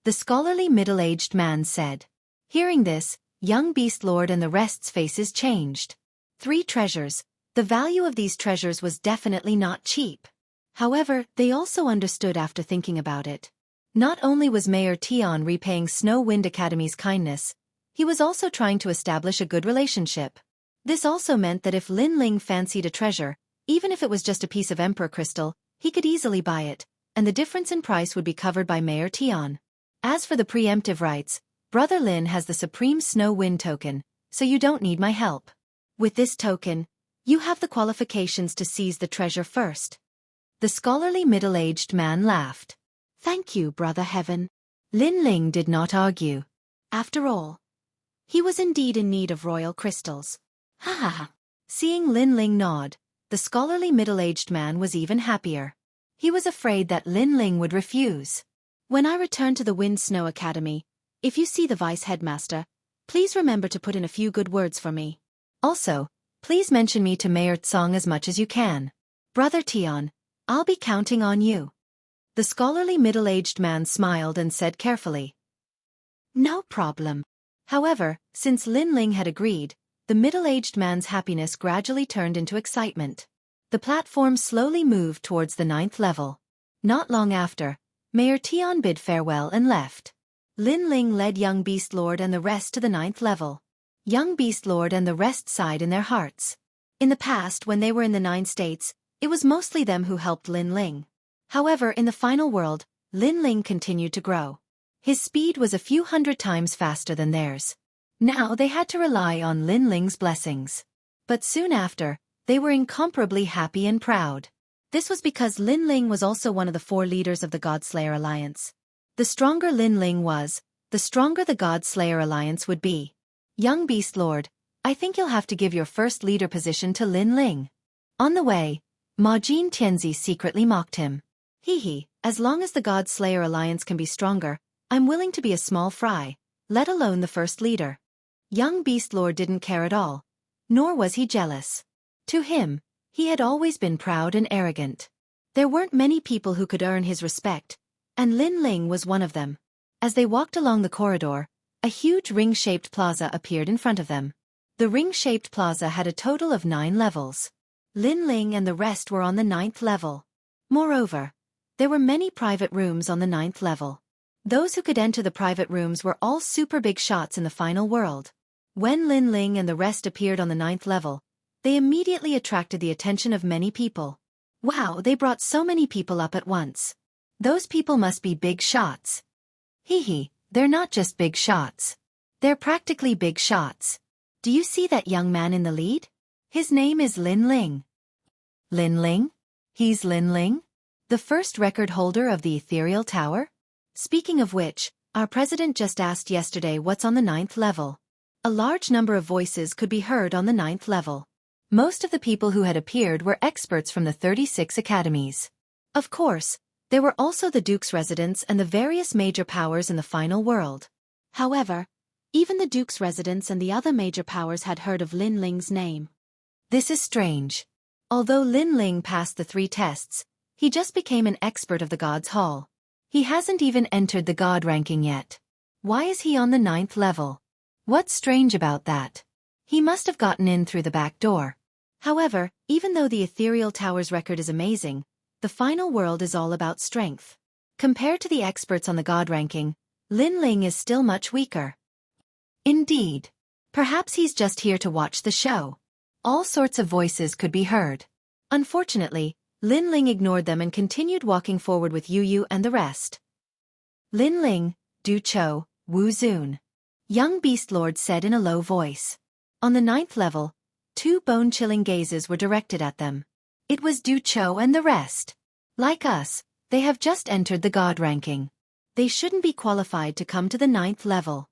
The scholarly middle-aged man said. Hearing this, young Beast Lord and the rest's faces changed. 3 treasures. The value of these treasures was definitely not cheap. However, they also understood after thinking about it. Not only was Mayor Tian repaying Snow Wind Academy's kindness, he was also trying to establish a good relationship. This also meant that if Lin Ling fancied a treasure, even if it was just a piece of Emperor crystal, he could easily buy it, and the difference in price would be covered by Mayor Tian. As for the preemptive rights, Brother Lin has the Supreme Snow Wind token, so you don't need my help. With this token, you have the qualifications to seize the treasure first. The scholarly middle-aged man laughed. Thank you, Brother Heaven. Lin Ling did not argue. After all, he was indeed in need of royal crystals. Ha ha ha. Seeing Lin Ling nod, the scholarly middle-aged man was even happier. He was afraid that Lin Ling would refuse. When I return to the Wind Snow Academy, if you see the vice headmaster, please remember to put in a few good words for me. Also, please mention me to Mayor Tsong as much as you can. Brother Tian, I'll be counting on you. The scholarly middle-aged man smiled and said carefully. No problem. However, since Lin Ling had agreed, the middle-aged man's happiness gradually turned into excitement. The platform slowly moved towards the 9th level. Not long after, Mayor Tian bid farewell and left. Lin Ling led young Beast Lord and the rest to the 9th level. Young Beast Lord and the rest sighed in their hearts. In the past, when they were in the 9 states, it was mostly them who helped Lin Ling. However, in the final world, Lin Ling continued to grow. His speed was a few hundred times faster than theirs. Now they had to rely on Lin Ling's blessings. But soon after, they were incomparably happy and proud. This was because Lin Ling was also one of the 4 leaders of the Godslayer Alliance. The stronger Lin Ling was, the stronger the Godslayer Alliance would be. Young Beast Lord, I think you'll have to give your first leader position to Lin Ling. On the way, Ma Jin Tianzi secretly mocked him. Hee, as long as the Godslayer Alliance can be stronger, I'm willing to be a small fry, let alone the first leader. Young Beast Lord didn't care at all, nor was he jealous. To him, he had always been proud and arrogant. There weren't many people who could earn his respect, and Lin Ling was one of them. As they walked along the corridor, a huge ring-shaped plaza appeared in front of them. The The ring-shaped plaza had a total of 9 levels. Lin Ling and the rest were on the 9th level. Moreover, there were many private rooms on the 9th level. Those who could enter the private rooms were all super big shots in the final world. When Lin Ling and the rest appeared on the 9th level, they immediately attracted the attention of many people. Wow, they brought so many people up at once. Those people must be big shots. Hee, they're not just big shots. They're practically big shots. Do you see that young man in the lead? His name is Lin Ling. Lin Ling? He's Lin Ling? The first record holder of the Ethereal Tower? Speaking of which, our president just asked yesterday what's on the 9th level. A large number of voices could be heard on the 9th level. Most of the people who had appeared were experts from the 36 academies. Of course, there were also the Duke's residents and the various major powers in the final world. However, even the Duke's residents and the other major powers had heard of Lin Ling's name. This is strange. Although Lin Ling passed the 3 tests, he just became an expert of the God's Hall. He hasn't even entered the God ranking yet. Why is he on the 9th level? What's strange about that? He must have gotten in through the back door. However, even though the Ethereal Tower's record is amazing, the final world is all about strength. Compared to the experts on the God ranking, Lin Ling is still much weaker. Indeed. Perhaps he's just here to watch the show. All sorts of voices could be heard. Unfortunately, Lin Ling ignored them and continued walking forward with Yu and the rest. Lin Ling, Du Cho, Wu Zun. Young Beast Lord said in a low voice. On the 9th level, 2 bone-chilling gazes were directed at them. It was Du Cho and the rest. Like us, they have just entered the God ranking. They shouldn't be qualified to come to the 9th level.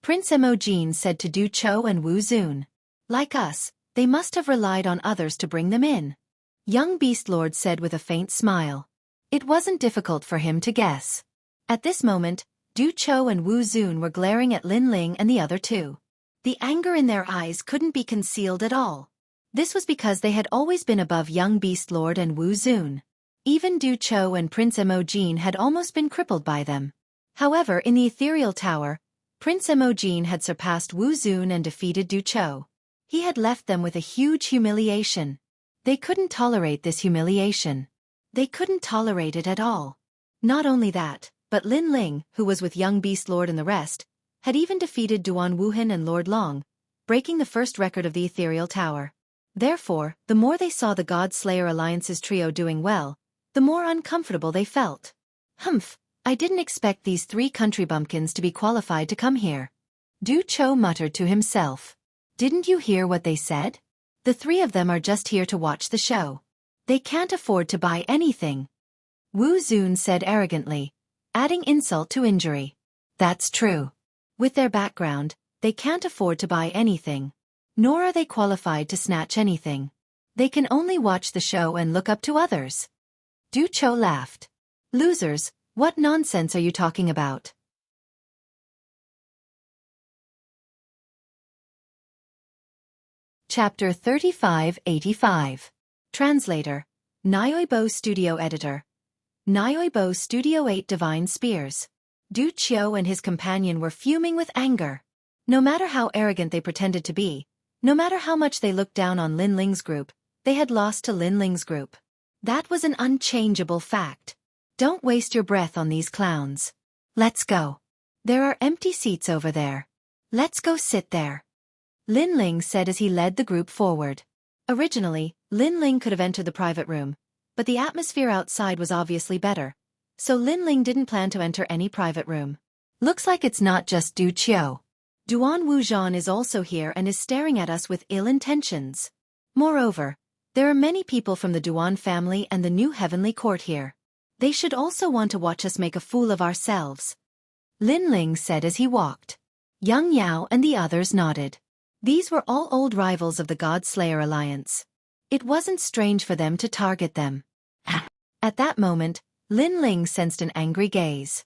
Prince Emojin said to Du Cho and Wu Zun. Like us, they must have relied on others to bring them in. Young Beast Lord said with a faint smile. It wasn't difficult for him to guess. At this moment, Du Cho and Wu Zun were glaring at Lin Ling and the other 2. The anger in their eyes couldn't be concealed at all. This was because they had always been above Young Beast Lord and Wu Zun. Even Du Cho and Prince Emojin had almost been crippled by them. However, in the Ethereal Tower, Prince Emojin had surpassed Wu Zun and defeated Du Cho. He had left them with a huge humiliation. They couldn't tolerate this humiliation. They couldn't tolerate it at all. Not only that, but Lin Ling, who was with Young Beast Lord and the rest, had even defeated Duan Wuhan and Lord Long, breaking the first record of the Ethereal Tower. Therefore, the more they saw the God Slayer Alliance's trio doing well, the more uncomfortable they felt. Humph, I didn't expect these 3 country bumpkins to be qualified to come here. Du Cho muttered to himself. Didn't you hear what they said? The 3 of them are just here to watch the show. They can't afford to buy anything. Wu Zun said arrogantly, adding insult to injury. That's true. With their background, they can't afford to buy anything. Nor are they qualified to snatch anything. They can only watch the show and look up to others. Du Cho laughed. Losers, what nonsense are you talking about? Chapter 3585. Translator. Nyoibo Studio Editor. Nyoibo Studio 8 Divine Spears. Du Cho and his companion were fuming with anger. No matter how arrogant they pretended to be, no matter how much they looked down on Lin Ling's group, they had lost to Lin Ling's group. That was an unchangeable fact. Don't waste your breath on these clowns. Let's go. There are empty seats over there. Let's go sit there. Lin Ling said as he led the group forward. Originally, Lin Ling could have entered the private room, but the atmosphere outside was obviously better, so Lin Ling didn't plan to enter any private room. Looks like it's not just Du Cho. Duan Wujan is also here and is staring at us with ill intentions. Moreover, there are many people from the Duan family and the new heavenly court here. They should also want to watch us make a fool of ourselves. Lin Ling said as he walked. Yang Yao and the others nodded. These were all old rivals of the God Slayer Alliance. It wasn't strange for them to target them. At that moment, Lin Ling sensed an angry gaze.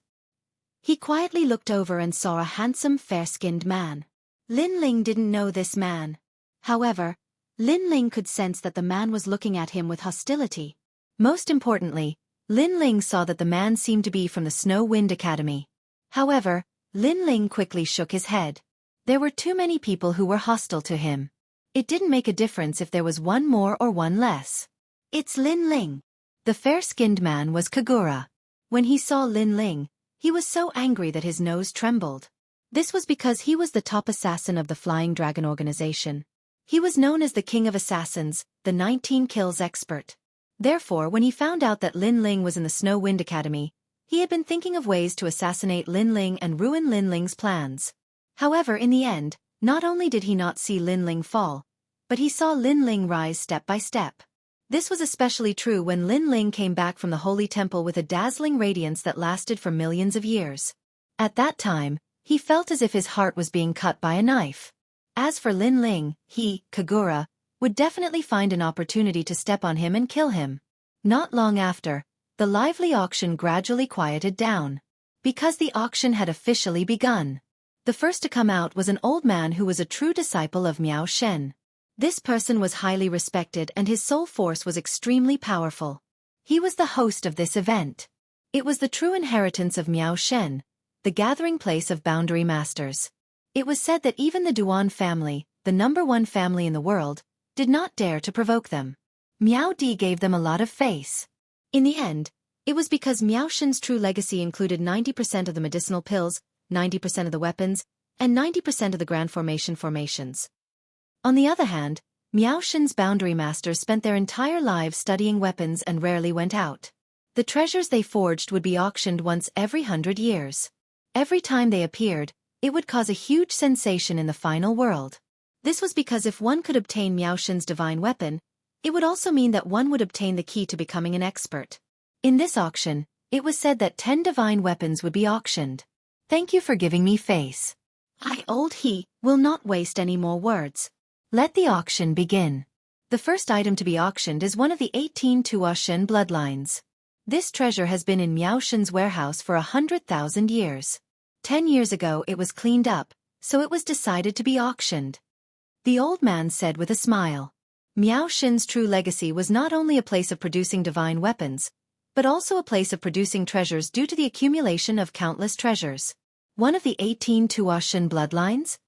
He quietly looked over and saw a handsome, fair-skinned man. Lin Ling didn't know this man. However, Lin Ling could sense that the man was looking at him with hostility. Most importantly, Lin Ling saw that the man seemed to be from the Snow Wind Academy. However, Lin Ling quickly shook his head. There were too many people who were hostile to him. It didn't make a difference if there was one more or one less. It's Lin Ling. The fair-skinned man was Kagura. When he saw Lin Ling, he was so angry that his nose trembled. This was because he was the top assassin of the Flying Dragon organization. He was known as the King of Assassins, the 19 kills expert. Therefore, when he found out that Lin Ling was in the Snow Wind Academy, he had been thinking of ways to assassinate Lin Ling and ruin Lin Ling's plans. However, in the end, not only did he not see Lin Ling fall, but he saw Lin Ling rise step by step. This was especially true when Lin Ling came back from the Holy Temple with a dazzling radiance that lasted for millions of years. At that time, he felt as if his heart was being cut by a knife. As for Lin Ling, he, Kagura, would definitely find an opportunity to step on him and kill him. Not long after, the lively auction gradually quieted down. Because the auction had officially begun. The first to come out was an old man who was a true disciple of Miao Shen. This person was highly respected and his soul force was extremely powerful. He was the host of this event. It was the true inheritance of Miao Shen, the gathering place of boundary masters. It was said that even the Duan family, the #1 family in the world, did not dare to provoke them. Miao Di gave them a lot of face. In the end, it was because Miao Shen's true legacy included 90% of the medicinal pills, 90% of the weapons, and 90% of the grand formations. On the other hand, Miao Shen's boundary masters spent their entire lives studying weapons and rarely went out. The treasures they forged would be auctioned once every 100 years. Every time they appeared, it would cause a huge sensation in the final world. This was because if one could obtain Miao Shen's divine weapon, it would also mean that one would obtain the key to becoming an expert. In this auction, it was said that 10 divine weapons would be auctioned. Thank you for giving me face. I, old he, will not waste any more words. Let the auction begin. The first item to be auctioned is one of the 18 Tua Shen bloodlines. This treasure has been in Miao Shen's warehouse for 100,000 years. 10 years ago it was cleaned up, so it was decided to be auctioned. The old man said with a smile. Miao Shen's true legacy was not only a place of producing divine weapons, but also a place of producing treasures due to the accumulation of countless treasures. One of the 18 Tua Shen bloodlines?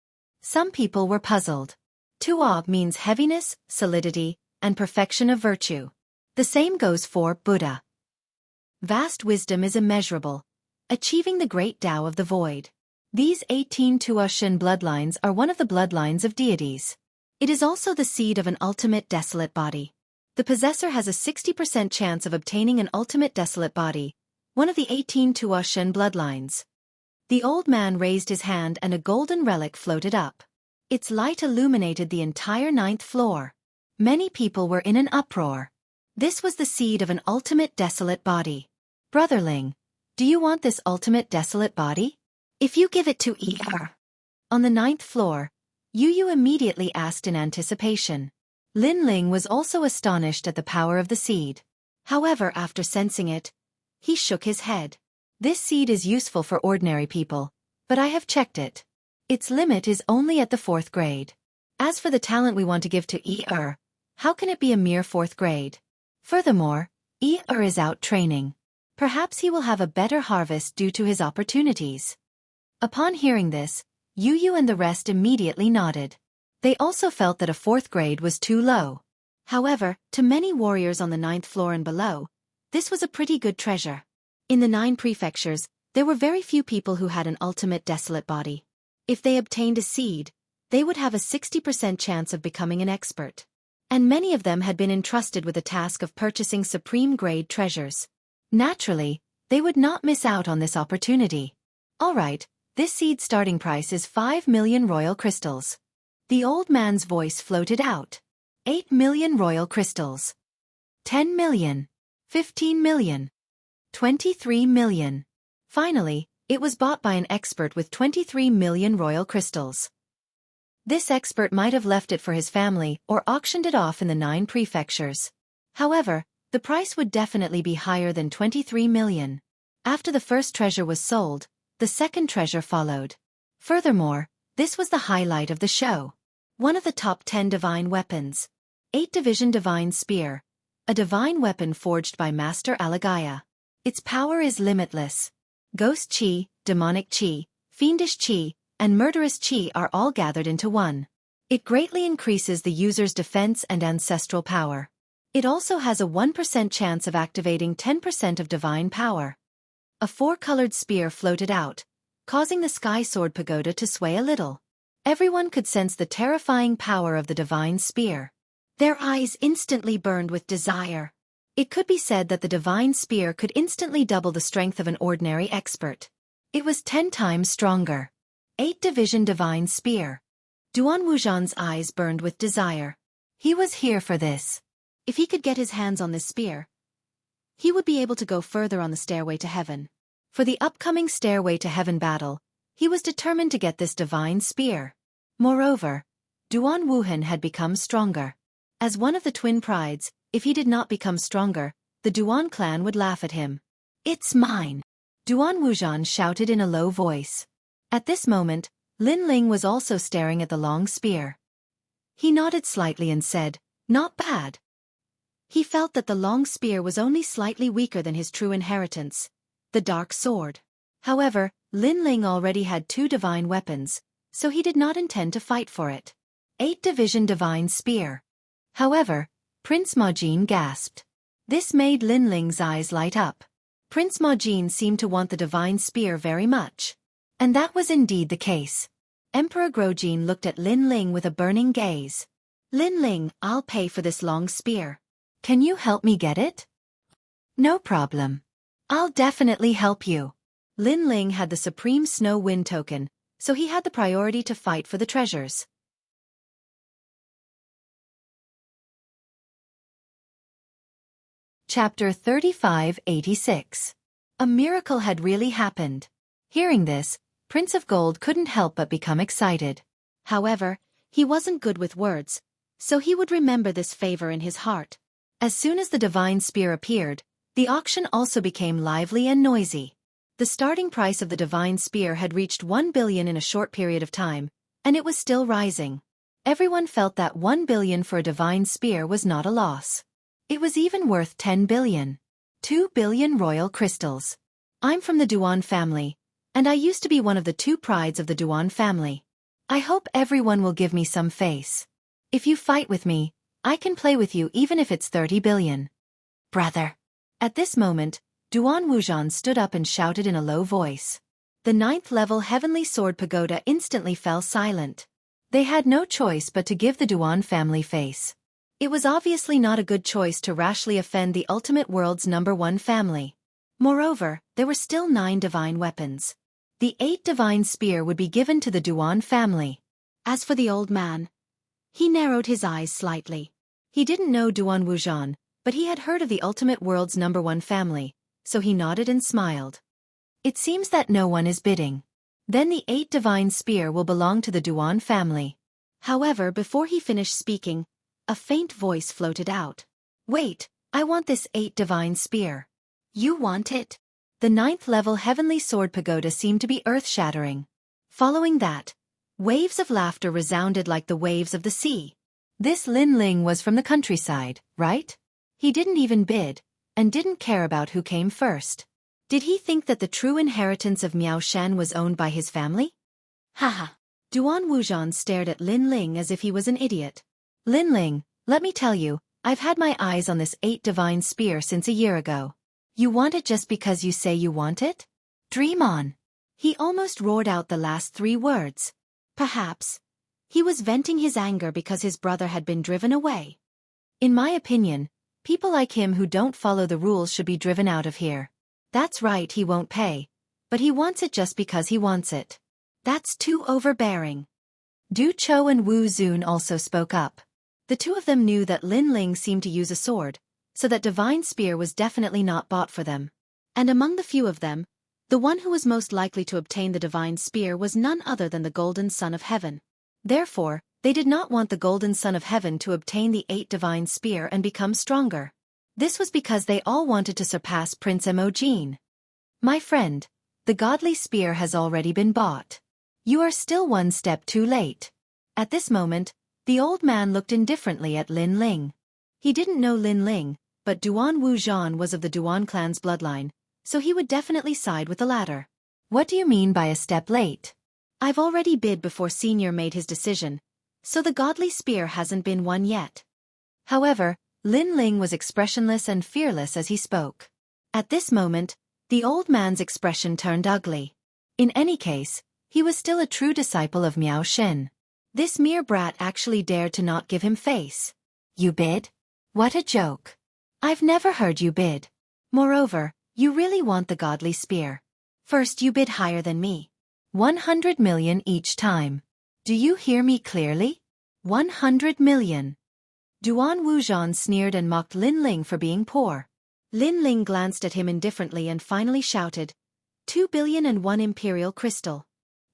Some people were puzzled. Tua means heaviness, solidity, and perfection of virtue. The same goes for Buddha. Vast wisdom is immeasurable, achieving the great Tao of the void. These 18 Tua Shen bloodlines are one of the bloodlines of deities. It is also the seed of an ultimate desolate body. The possessor has a 60% chance of obtaining an ultimate desolate body, one of the 18 Tua Shen bloodlines. The old man raised his hand and a golden relic floated up. Its light illuminated the entire 9th floor. Many people were in an uproar. This was the seed of an ultimate desolate body. Brotherling, do you want this ultimate desolate body? If you give it to Er. On the 9th floor, Yu immediately asked in anticipation. Lin Ling was also astonished at the power of the seed. However, after sensing it, he shook his head. This seed is useful for ordinary people, but I have checked it. Its limit is only at the 4th grade. As for the talent we want to give to Er, how can it be a mere 4th grade? Furthermore, Er is out training. Perhaps he will have a better harvest due to his opportunities. Upon hearing this, Yu and the rest immediately nodded. They also felt that a 4th grade was too low. However, to many warriors on the 9th floor and below, this was a pretty good treasure. In the 9 prefectures, there were very few people who had an ultimate desolate body. If they obtained a seed, they would have a 60% chance of becoming an expert. And many of them had been entrusted with the task of purchasing supreme grade treasures. Naturally, they would not miss out on this opportunity. Alright, this seed starting price is 5 million royal crystals. The old man's voice floated out. 8 million royal crystals. 10 million. 15 million. 23 million. Finally, it was bought by an expert with 23 million royal crystals. This expert might have left it for his family or auctioned it off in the 9 prefectures. However, the price would definitely be higher than 23 million. After the first treasure was sold, the second treasure followed. Furthermore, this was the highlight of the show. One of the top 10 divine weapons. 8 Division Divine Spear. A divine weapon forged by Master Alagaya. Its power is limitless. Ghost Chi, Demonic Chi, Fiendish Chi, and murderous qi are all gathered into one. It greatly increases the user's defense and ancestral power. It also has a 1% chance of activating 10% of divine power. A four-colored spear floated out, causing the Sky Sword Pagoda to sway a little. Everyone could sense the terrifying power of the divine spear. Their eyes instantly burned with desire. It could be said that the divine spear could instantly double the strength of an ordinary expert. It was 10 times stronger. 8-division divine spear. Duan Wuxian's eyes burned with desire. He was here for this. If he could get his hands on this spear, he would be able to go further on the stairway to heaven. For the upcoming stairway to heaven battle, he was determined to get this divine spear. Moreover, Duan Wuhan had become stronger. As one of the twin prides, if he did not become stronger, the Duan clan would laugh at him. "It's mine!" Duan Wuxian shouted in a low voice. At this moment, Lin Ling was also staring at the long spear. He nodded slightly and said, "Not bad." He felt that the long spear was only slightly weaker than his true inheritance, the dark sword. However, Lin Ling already had 2 divine weapons, so he did not intend to fight for it. 8-division divine spear. However, Prince Ma Jin gasped. This made Lin Ling's eyes light up. Prince Ma Jin seemed to want the divine spear very much. And that was indeed the case. Emperor Grojin looked at Lin Ling with a burning gaze. "Lin Ling, I'll pay for this long spear. Can you help me get it?" "No problem. I'll definitely help you." Lin Ling had the supreme snow wind token, so he had the priority to fight for the treasures. Chapter 3586. A miracle had really happened. Hearing this, Prince of Gold couldn't help but become excited. However, he wasn't good with words, so he would remember this favor in his heart. As soon as the divine spear appeared, the auction also became lively and noisy. The starting price of the divine spear had reached 1 billion in a short period of time, and it was still rising. Everyone felt that 1 billion for a divine spear was not a loss. It was even worth 10 billion. 2 billion royal crystals. I'm from the Duan family, and I used to be one of the 2 prides of the Duan family. I hope everyone will give me some face. If you fight with me, I can play with you even if it's 30 billion. Brother. At this moment, Duan Wuxian stood up and shouted in a low voice. The 9th level Heavenly Sword Pagoda instantly fell silent. They had no choice but to give the Duan family face. It was obviously not a good choice to rashly offend the ultimate world's #1 family. Moreover, there were still 9 divine weapons. The 8 divine spear would be given to the Duan family. As for the old man, he narrowed his eyes slightly. He didn't know Duan Wuxian, but he had heard of the ultimate world's #1 family, so he nodded and smiled. It seems that no one is bidding. Then the 8 divine spear will belong to the Duan family. However, before he finished speaking, a faint voice floated out. "Wait, I want this 8 divine spear." "You want it?" The 9th level Heavenly Sword Pagoda seemed to be earth-shattering. Following that, waves of laughter resounded like the waves of the sea. This Lin Ling was from the countryside, right? He didn't even bid, and didn't care about who came first. Did he think that the true inheritance of Miao Shan was owned by his family? Haha. Duan Wuxian stared at Lin Ling as if he was an idiot. "Lin Ling, let me tell you, I've had my eyes on this 8 divine spear since a year ago. You want it just because you say you want it? Dream on." He almost roared out the last 3 words. Perhaps he was venting his anger because his brother had been driven away. In my opinion, people like him who don't follow the rules should be driven out of here. That's right, he won't pay, but he wants it just because he wants it. That's too overbearing. Du Chou and Wu Zun also spoke up. The 2 of them knew that Lin Ling seemed to use a sword, so that divine spear was definitely not bought for them. And among the few of them, the one who was most likely to obtain the divine spear was none other than the Golden Son of Heaven. Therefore, they did not want the Golden Son of Heaven to obtain the 8 divine spear and become stronger. This was because they all wanted to surpass Prince Mo Jin. My friend, the godly spear has already been bought. You are still 1 step too late. At this moment, the old man looked indifferently at Lin Ling. He didn't know Lin Ling, but Duan Wuxian was of the Duan clan's bloodline, so he would definitely side with the latter. What do you mean by a step late? I've already bid before Senior made his decision, so the godly spear hasn't been won yet. However, Lin Ling was expressionless and fearless as he spoke. At this moment, the old man's expression turned ugly. In any case, he was still a true disciple of Miao Xin. This mere brat actually dared to not give him face. You bid? What a joke. I've never heard you bid. Moreover, you really want the godly spear. First you bid higher than me. 100 million each time. Do you hear me clearly? 100 million. Duan Wuzhan sneered and mocked Lin Ling for being poor. Lin Ling glanced at him indifferently and finally shouted, 2,000,000,001 imperial crystal.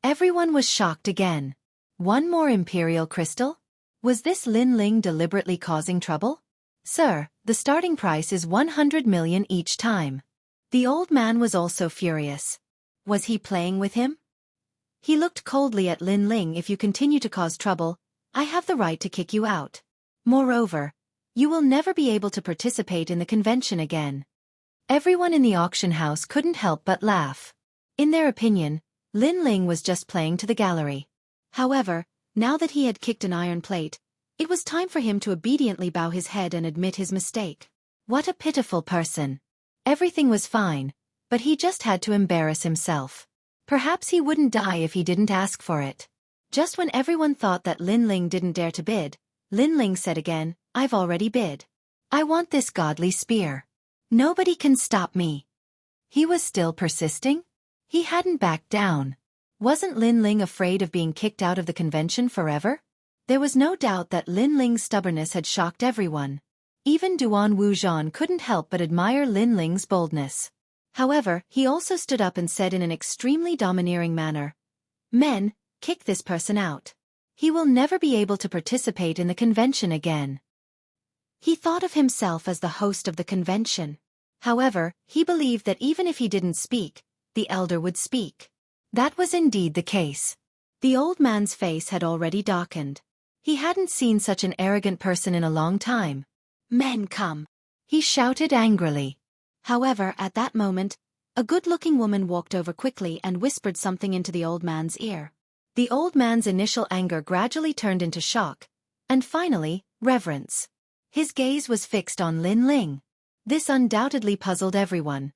Everyone was shocked again. One more imperial crystal? Was this Lin Ling deliberately causing trouble? Sir, the starting price is 100 million each time. The old man was also furious. Was he playing with him? He looked coldly at Lin Ling. If you continue to cause trouble, I have the right to kick you out. Moreover, you will never be able to participate in the convention again. Everyone in the auction house couldn't help but laugh. In their opinion, Lin Ling was just playing to the gallery. However, now that he had kicked an iron plate, it was time for him to obediently bow his head and admit his mistake. What a pitiful person. Everything was fine, but he just had to embarrass himself. Perhaps he wouldn't die if he didn't ask for it. Just when everyone thought that Lin Ling didn't dare to bid, Lin Ling said again, I've already bid. I want this godly spear. Nobody can stop me. He was still persisting? He hadn't backed down. Wasn't Lin Ling afraid of being kicked out of the convention forever? There was no doubt that Lin Ling's stubbornness had shocked everyone. Even Duan Wuzhan couldn't help but admire Lin Ling's boldness. However, he also stood up and said in an extremely domineering manner, Men, kick this person out. He will never be able to participate in the convention again. He thought of himself as the host of the convention. However, he believed that even if he didn't speak, the elder would speak. That was indeed the case. The old man's face had already darkened. He hadn't seen such an arrogant person in a long time. Men come! He shouted angrily. However, at that moment, a good-looking woman walked over quickly and whispered something into the old man's ear. The old man's initial anger gradually turned into shock, and finally, reverence. His gaze was fixed on Lin Ling. This undoubtedly puzzled everyone,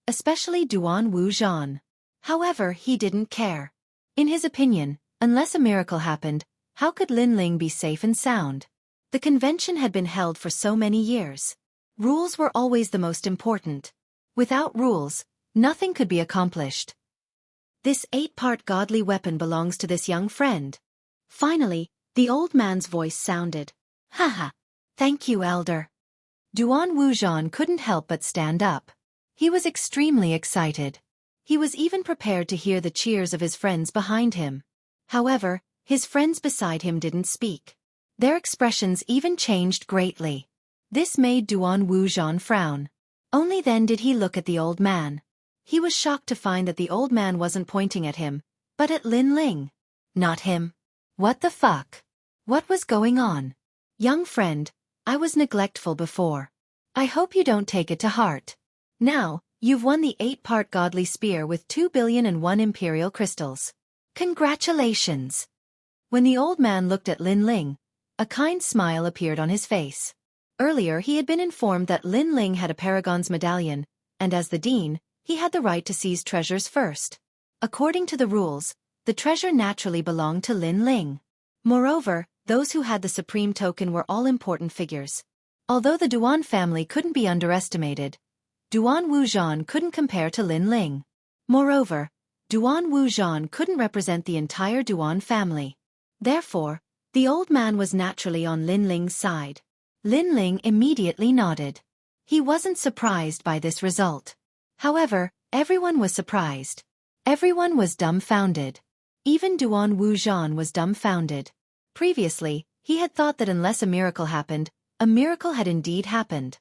especially Duan Wuzhan. However, he didn't care. In his opinion, unless a miracle happened, how could Lin Ling be safe and sound? The convention had been held for so many years. Rules were always the most important. Without rules, nothing could be accomplished. This 8-part godly weapon belongs to this young friend. Finally, the old man's voice sounded. Haha. Thank you, elder. Duan Wuzhan couldn't help but stand up. He was extremely excited. He was even prepared to hear the cheers of his friends behind him. However, his friends beside him didn't speak. Their expressions even changed greatly. This made Duan Wuzhan frown. Only then did he look at the old man. He was shocked to find that the old man wasn't pointing at him, but at Lin Ling. Not him. What the fuck? What was going on? Young friend, I was neglectful before. I hope you don't take it to heart. Now, you've won the 8-part godly spear with 2,000,001 imperial crystals. Congratulations! When the old man looked at Lin Ling, a kind smile appeared on his face. Earlier he had been informed that Lin Ling had a Paragon's medallion, and as the dean, he had the right to seize treasures first. According to the rules, the treasure naturally belonged to Lin Ling. Moreover, those who had the supreme token were all important figures. Although the Duan family couldn't be underestimated, Duan Wuzhan couldn't compare to Lin Ling. Moreover, Duan Wuzhan couldn't represent the entire Duan family. Therefore, the old man was naturally on Lin Ling's side. Lin Ling immediately nodded. He wasn't surprised by this result. However, everyone was surprised. Everyone was dumbfounded. Even Duan Wuzhan was dumbfounded. Previously, he had thought that unless a miracle happened, a miracle had indeed happened.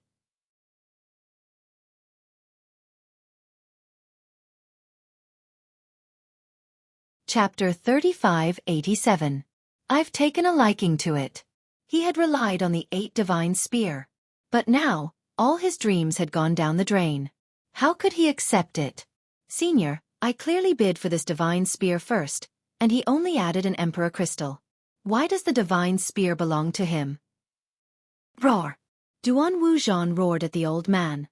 Chapter 3587. I've taken a liking to it. He had relied on the 8 divine spear. But now, all his dreams had gone down the drain. How could he accept it? Senior, I clearly bid for this divine spear first, and he only added an emperor crystal. Why does the divine spear belong to him? Roar! Duan Wuzhan roared at the old man.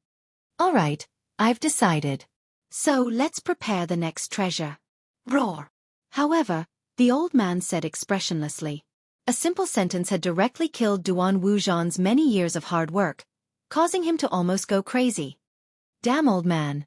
All right, I've decided. So let's prepare the next treasure. Roar! However, the old man said expressionlessly. A simple sentence had directly killed Duan Wuzhan's many years of hard work, causing him to almost go crazy. Damn, old man.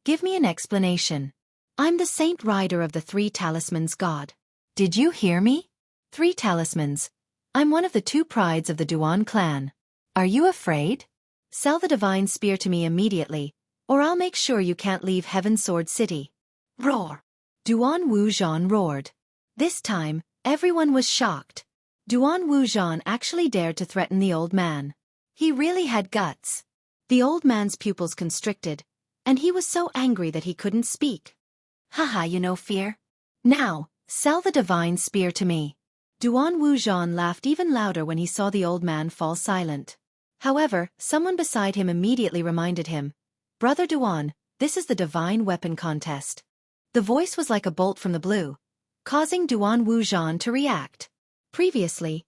Give me an explanation. I'm the Saint Rider of the 3 Talismans God. Did you hear me? 3 Talismans. I'm one of the 2 prides of the Duan clan. Are you afraid? Sell the divine spear to me immediately, or I'll make sure you can't leave Heaven's Sword City. Roar! Duan Wuzhan roared. This time, everyone was shocked. Duan Wuzhan actually dared to threaten the old man. He really had guts. The old man's pupils constricted, and he was so angry that he couldn't speak. Haha, you know fear. Now, sell the divine spear to me. Duan Wuzhan laughed even louder when he saw the old man fall silent. However, someone beside him immediately reminded him, Brother Duan, this is the divine weapon contest. The voice was like a bolt from the blue, causing Duan Wuzhan to react. Previously,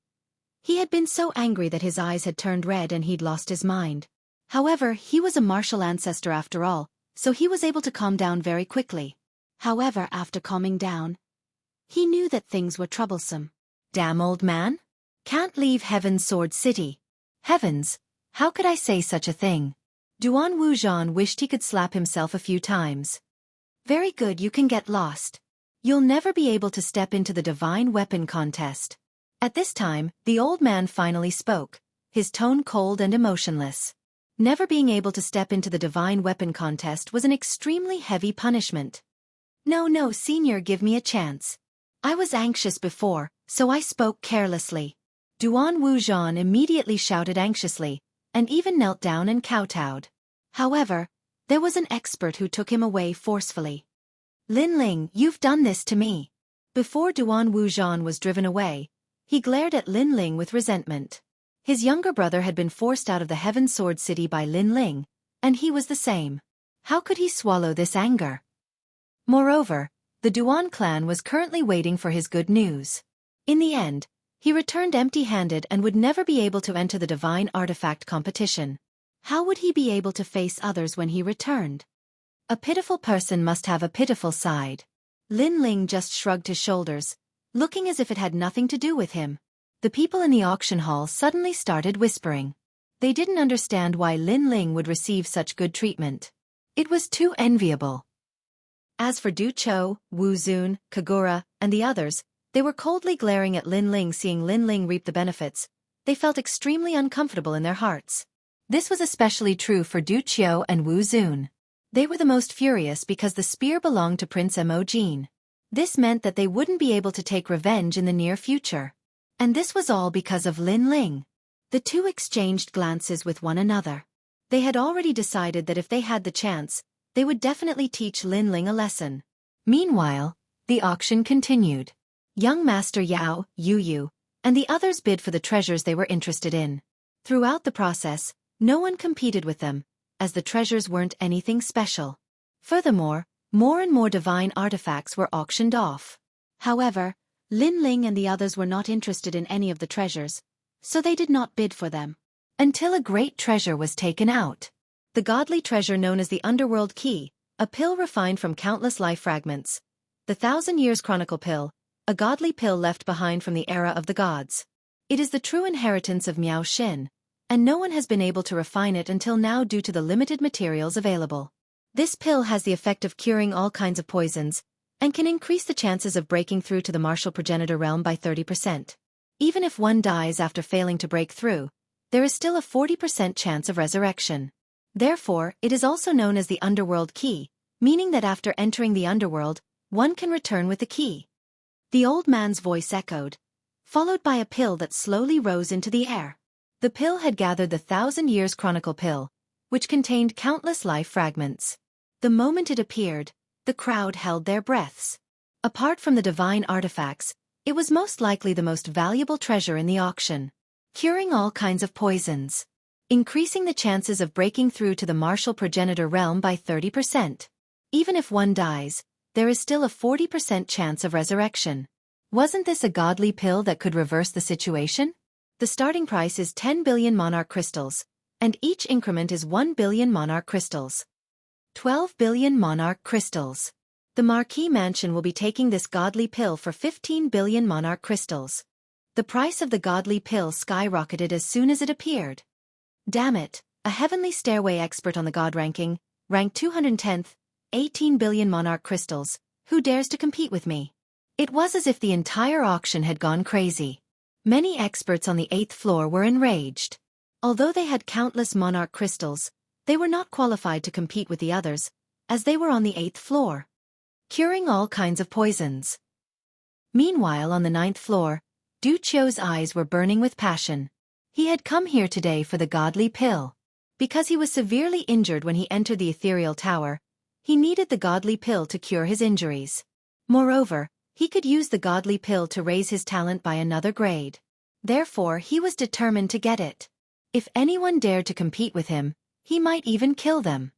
he had been so angry that his eyes had turned red and he'd lost his mind. However, he was a martial ancestor after all, so he was able to calm down very quickly. However, after calming down, he knew that things were troublesome. Damn, old man. Can't leave Heaven's Sword City. Heavens, how could I say such a thing? Duan Wuzhan wished he could slap himself a few times. Very good, you can get lost. You'll never be able to step into the divine weapon contest. At this time, the old man finally spoke, his tone cold and emotionless. Never being able to step into the divine weapon contest was an extremely heavy punishment. No, senior, give me a chance. I was anxious before, so I spoke carelessly. Duan Wuzhan immediately shouted anxiously, and even knelt down and kowtowed. However, there was an expert who took him away forcefully. Lin Ling, you've done this to me. Before Duan Wuzhan was driven away, he glared at Lin Ling with resentment. His younger brother had been forced out of the Heaven Sword City by Lin Ling, and he was the same. How could he swallow this anger? Moreover, the Duan clan was currently waiting for his good news. In the end, he returned empty-handed and would never be able to enter the divine artifact competition. How would he be able to face others when he returned? A pitiful person must have a pitiful side. Lin Ling just shrugged his shoulders, looking as if it had nothing to do with him. The people in the auction hall suddenly started whispering. They didn't understand why Lin Ling would receive such good treatment. It was too enviable. As for Du Chou, Wu Zun, Kagura, and the others, they were coldly glaring at Lin Ling. Seeing Lin Ling reap the benefits, they felt extremely uncomfortable in their hearts. This was especially true for Du Chou and Wu Zun. They were the most furious because the spear belonged to Prince Mo Jin. This meant that they wouldn't be able to take revenge in the near future. And this was all because of Lin Ling. The two exchanged glances with one another. They had already decided that if they had the chance, they would definitely teach Lin Ling a lesson. Meanwhile, the auction continued. Young Master Yao, Yu, and the others bid for the treasures they were interested in. Throughout the process, no one competed with them, as the treasures weren't anything special. Furthermore, more and more divine artifacts were auctioned off. However, Lin Ling and the others were not interested in any of the treasures, so they did not bid for them. Until a great treasure was taken out. The godly treasure known as the Underworld Key, a pill refined from countless life fragments. The 1,000 Years Chronicle Pill, a godly pill left behind from the era of the gods. It is the true inheritance of Miao Xin, and no one has been able to refine it until now due to the limited materials available. This pill has the effect of curing all kinds of poisons, and can increase the chances of breaking through to the martial progenitor realm by 30%. Even if one dies after failing to break through, there is still a 40% chance of resurrection. Therefore, it is also known as the Underworld Key, meaning that after entering the underworld, one can return with the key. The old man's voice echoed, followed by a pill that slowly rose into the air. The pill had gathered the 1,000 Years Chronicle Pill, which contained countless life fragments. The moment it appeared, the crowd held their breaths. Apart from the divine artifacts, it was most likely the most valuable treasure in the auction. Curing all kinds of poisons. Increasing the chances of breaking through to the martial progenitor realm by 30%. Even if one dies, there is still a 40% chance of resurrection. Wasn't this a godly pill that could reverse the situation? The starting price is 10 billion monarch crystals, and each increment is 1 billion monarch crystals. 12 billion monarch crystals. The Marquis Mansion will be taking this godly pill for 15 billion monarch crystals. The price of the godly pill skyrocketed as soon as it appeared. Damn it, a heavenly stairway expert on the god ranking, ranked 210th, 18 billion monarch crystals, who dares to compete with me? It was as if the entire auction had gone crazy. Many experts on the 8th floor were enraged. Although they had countless monarch crystals, they were not qualified to compete with the others, as they were on the 8th floor, curing all kinds of poisons. Meanwhile, on the 9th floor, Du Qiu's eyes were burning with passion. He had come here today for the godly pill. Because he was severely injured when he entered the ethereal tower, he needed the godly pill to cure his injuries. Moreover, he could use the godly pill to raise his talent by another grade. Therefore, he was determined to get it. If anyone dared to compete with him, he might even kill them.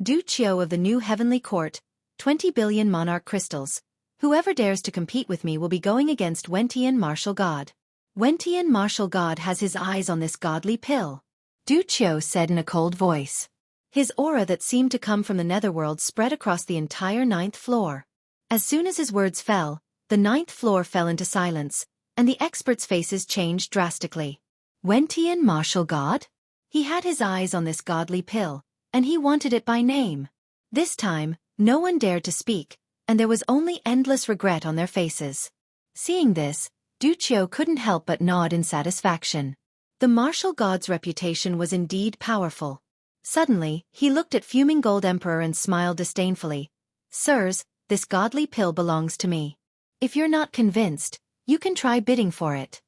Du Qiu of the new heavenly court, 20 billion monarch crystals. Whoever dares to compete with me will be going against Wentian Martial God. Wentian Martial God has his eyes on this godly pill, Du Qiu said in a cold voice. His aura that seemed to come from the netherworld spread across the entire 9th floor. As soon as his words fell, the 9th floor fell into silence, and the experts' faces changed drastically. Wentian Martial God? He had his eyes on this godly pill, and he wanted it by name. This time, no one dared to speak, and there was only endless regret on their faces. Seeing this, Du Qiu couldn't help but nod in satisfaction. The martial god's reputation was indeed powerful. Suddenly, he looked at fuming Gold Emperor and smiled disdainfully. Sirs, this godly pill belongs to me. If you're not convinced, you can try bidding for it.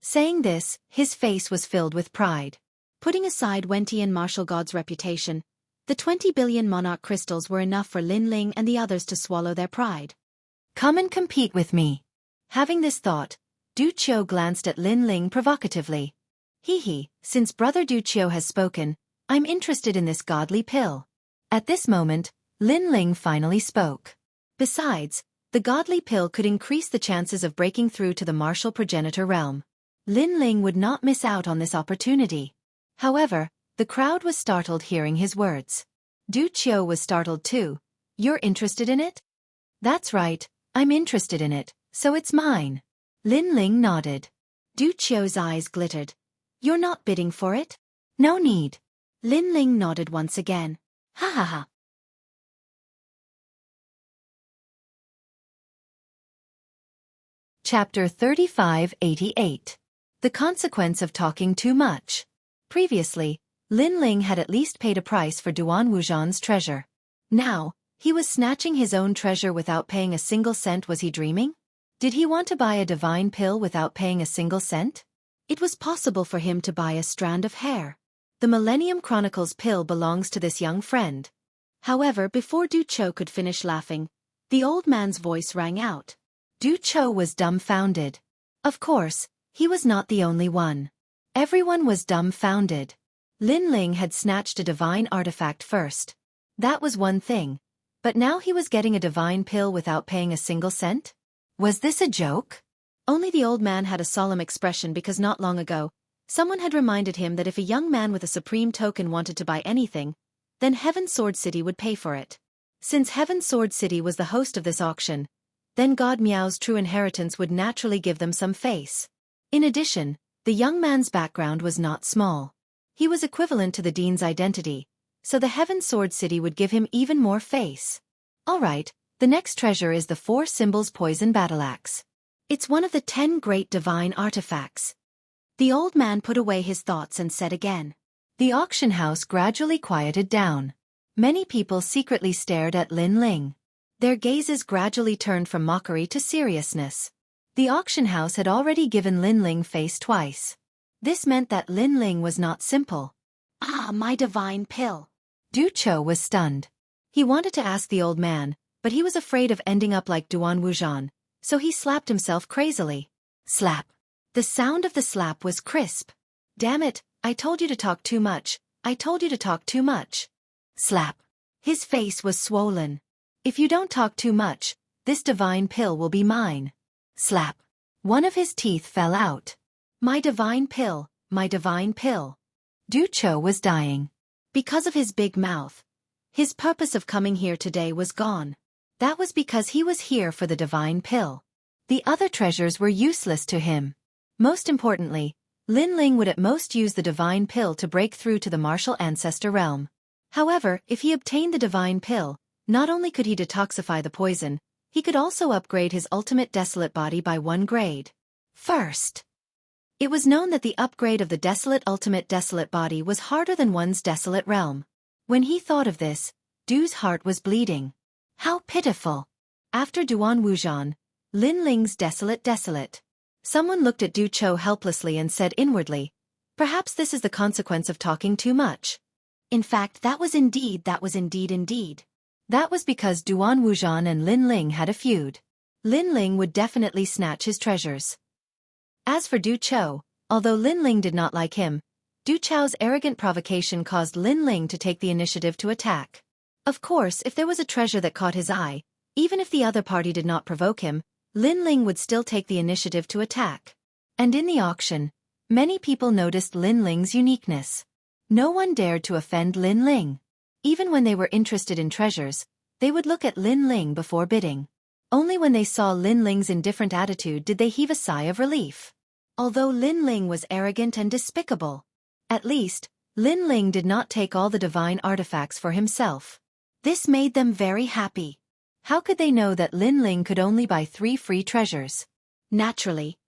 Saying this, his face was filled with pride. Putting aside Wentian Martial God's reputation, the 20 billion monarch crystals were enough for Lin Ling and the others to swallow their pride. Come and compete with me. Having this thought, Du Qiu glanced at Lin Ling provocatively. Since Brother Du Qiu has spoken, I'm interested in this godly pill. At this moment, Lin Ling finally spoke. Besides, the godly pill could increase the chances of breaking through to the martial progenitor realm. Lin Ling would not miss out on this opportunity. However, the crowd was startled hearing his words. Du Qiu was startled too. You're interested in it? That's right, I'm interested in it, so it's mine. Lin Ling nodded. Du Qiu's eyes glittered. You're not bidding for it? No need. Lin Ling nodded once again. Ha ha ha. Chapter 3588. The Consequence of Talking Too Much. Previously, Lin Ling had at least paid a price for Duan Wuzhan's treasure. Now, he was snatching his own treasure without paying a single cent. Was he dreaming? Did he want to buy a divine pill without paying a single cent? It was possible for him to buy a strand of hair. The Millennium Chronicles pill belongs to this young friend. However, before Du Qiu could finish laughing, the old man's voice rang out. Du Qiu was dumbfounded. Of course, he was not the only one. Everyone was dumbfounded. Lin Ling had snatched a divine artifact first. That was one thing. But now he was getting a divine pill without paying a single cent? Was this a joke? Only the old man had a solemn expression because not long ago, someone had reminded him that if a young man with a supreme token wanted to buy anything, then Heaven Sword City would pay for it. Since Heaven Sword City was the host of this auction, then God Miao's true inheritance would naturally give them some face. In addition, the young man's background was not small. He was equivalent to the dean's identity, so the Heaven Sword City would give him even more face. Alright, the next treasure is the 4 Symbols Poison Battle Axe. It's one of the 10 great divine artifacts. The old man put away his thoughts and said again. The auction house gradually quieted down. Many people secretly stared at Lin Ling. Their gazes gradually turned from mockery to seriousness. The auction house had already given Lin Ling face twice. This meant that Lin Ling was not simple. Ah, my divine pill. Du Qiu was stunned. He wanted to ask the old man, but he was afraid of ending up like Duan Wuzhan, so he slapped himself crazily. Slap. The sound of the slap was crisp. Damn it, I told you to talk too much. I told you to talk too much. Slap. His face was swollen. If you don't talk too much, this divine pill will be mine. Slap. One of his teeth fell out. My divine pill, my divine pill. Du Cho was dying. Because of his big mouth. His purpose of coming here today was gone. That was because he was here for the divine pill. The other treasures were useless to him. Most importantly, Lin Ling would at most use the divine pill to break through to the martial ancestor realm. However, if he obtained the divine pill, not only could he detoxify the poison, he could also upgrade his ultimate desolate body by 1 grade. First, it was known that the upgrade of the desolate ultimate desolate body was harder than one's desolate realm. When he thought of this, Du's heart was bleeding. How pitiful. After Duan Wujan, Lin Ling's desolate. Someone looked at Du Cho helplessly and said inwardly, perhaps this is the consequence of talking too much. In fact, that was indeed. That was because Duan Wujan and Lin Ling had a feud. Lin Ling would definitely snatch his treasures. As for Du Cho, although Lin Ling did not like him, Du Cho's arrogant provocation caused Lin Ling to take the initiative to attack. Of course, if there was a treasure that caught his eye, even if the other party did not provoke him, Lin Ling would still take the initiative to attack. And in the auction, many people noticed Lin Ling's uniqueness. No one dared to offend Lin Ling. Even when they were interested in treasures, they would look at Lin Ling before bidding. Only when they saw Lin Ling's indifferent attitude did they heave a sigh of relief. Although Lin Ling was arrogant and despicable, at least, Lin Ling did not take all the divine artifacts for himself. This made them very happy. How could they know that Lin Ling could only buy 3 free treasures? Naturally,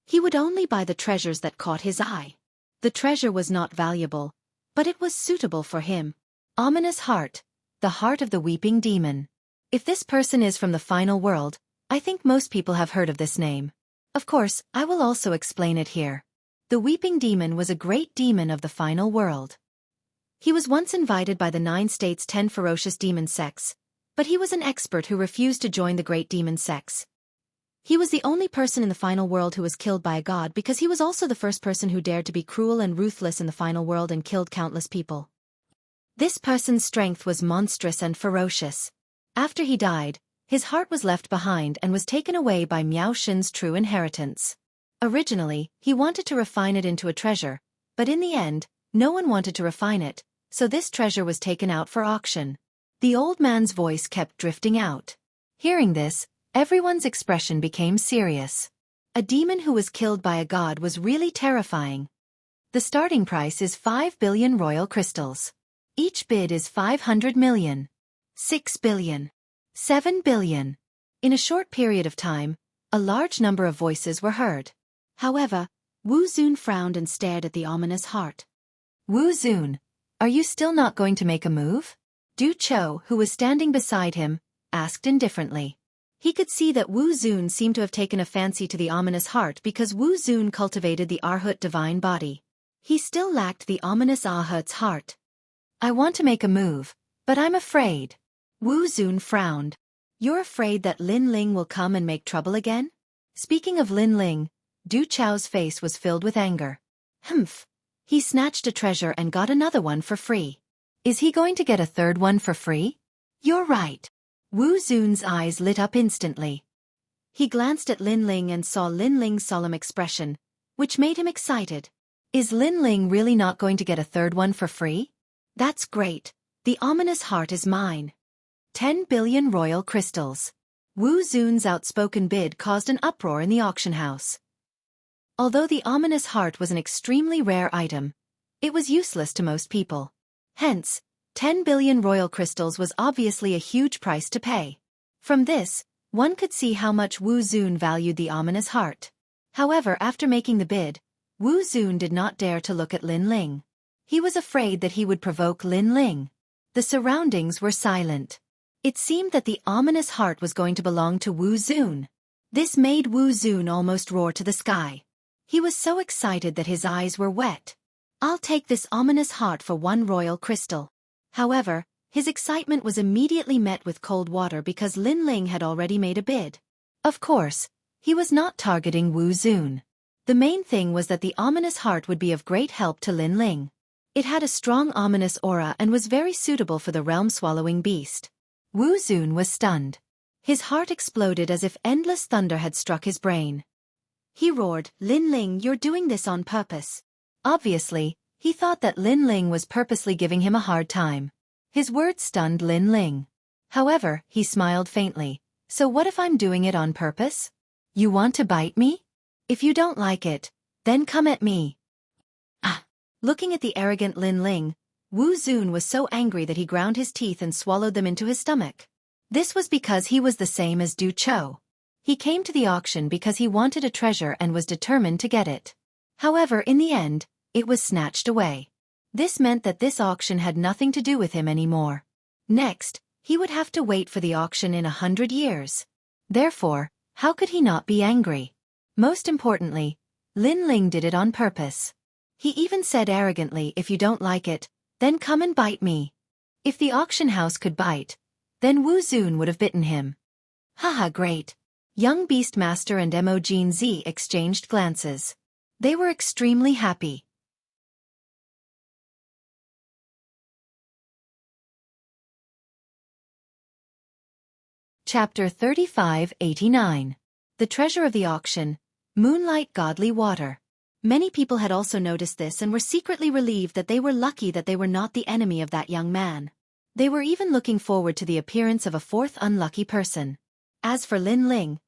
he would only buy the treasures that caught his eye. The treasure was not valuable, but it was suitable for him. Ominous heart, the heart of the weeping demon. If this person is from the final world, I think most people have heard of this name. Of course, I will also explain it here. The weeping demon was a great demon of the final world. He was once invited by the 9 states' 10 ferocious demon sects, but he was an expert who refused to join the great demon sects. He was the only person in the final world who was killed by a god because he was also the first person who dared to be cruel and ruthless in the final world and killed countless people. This person's strength was monstrous and ferocious. After he died, his heart was left behind and was taken away by Miao Shen's true inheritance. Originally, he wanted to refine it into a treasure, but in the end, no one wanted to refine it, so this treasure was taken out for auction. The old man's voice kept drifting out. Hearing this, everyone's expression became serious. A demon who was killed by a god was really terrifying. The starting price is 5 billion royal crystals. Each bid is 500 million. 6 billion. 7 billion. In a short period of time, a large number of voices were heard. However, Wu Zun frowned and stared at the ominous heart. Wu Zun, are you still not going to make a move? Du Cho, who was standing beside him, asked indifferently. He could see that Wu Zun seemed to have taken a fancy to the ominous heart because Wu Zun cultivated the Arhut divine body. He still lacked the ominous Arhut's heart. I want to make a move, but I'm afraid. Wu Zun frowned. You're afraid that Lin Ling will come and make trouble again? Speaking of Lin Ling, Du Cho's face was filled with anger. Humph. He snatched a treasure and got another one for free. Is he going to get a third one for free? You're right. Wu Zun's eyes lit up instantly. He glanced at Lin Ling and saw Lin Ling's solemn expression, which made him excited. Is Lin Ling really not going to get a third one for free? That's great. The ominous heart is mine. 10 billion royal crystals. Wu Zun's outspoken bid caused an uproar in the auction house. Although the ominous heart was an extremely rare item, it was useless to most people. Hence, 10 billion royal crystals was obviously a huge price to pay. From this, one could see how much Wu Zun valued the ominous heart. However, after making the bid, Wu Zun did not dare to look at Lin Ling. He was afraid that he would provoke Lin Ling. The surroundings were silent. It seemed that the ominous heart was going to belong to Wu Zun. This made Wu Zun almost roar to the sky. He was so excited that his eyes were wet. I'll take this ominous heart for 1 royal crystal. However, his excitement was immediately met with cold water because Lin Ling had already made a bid. Of course, he was not targeting Wu Zun. The main thing was that the ominous heart would be of great help to Lin Ling. It had a strong ominous aura and was very suitable for the realm-swallowing beast. Wu Zun was stunned. His heart exploded as if endless thunder had struck his brain. He roared, "Lin Ling, you're doing this on purpose." Obviously, he thought that Lin Ling was purposely giving him a hard time. His words stunned Lin Ling. However, he smiled faintly. "So what if I'm doing it on purpose? You want to bite me? If you don't like it, then come at me." Ah! Looking at the arrogant Lin Ling, Wu Zun was so angry that he ground his teeth and swallowed them into his stomach. This was because he was the same as Du Chou. He came to the auction because he wanted a treasure and was determined to get it. However, in the end, it was snatched away. This meant that this auction had nothing to do with him anymore. Next, he would have to wait for the auction in 100 years. Therefore, how could he not be angry? Most importantly, Lin Ling did it on purpose. He even said arrogantly, "If you don't like it, then come and bite me." If the auction house could bite, then Wu Zun would have bitten him. Haha, great. Young Beastmaster and Mo Jean Z exchanged glances. They were extremely happy. Chapter 3589. The Treasure of the Auction, Moonlight Godly Water. Many people had also noticed this and were secretly relieved that they were lucky that they were not the enemy of that young man. They were even looking forward to the appearance of a fourth unlucky person. As for Lin Ling,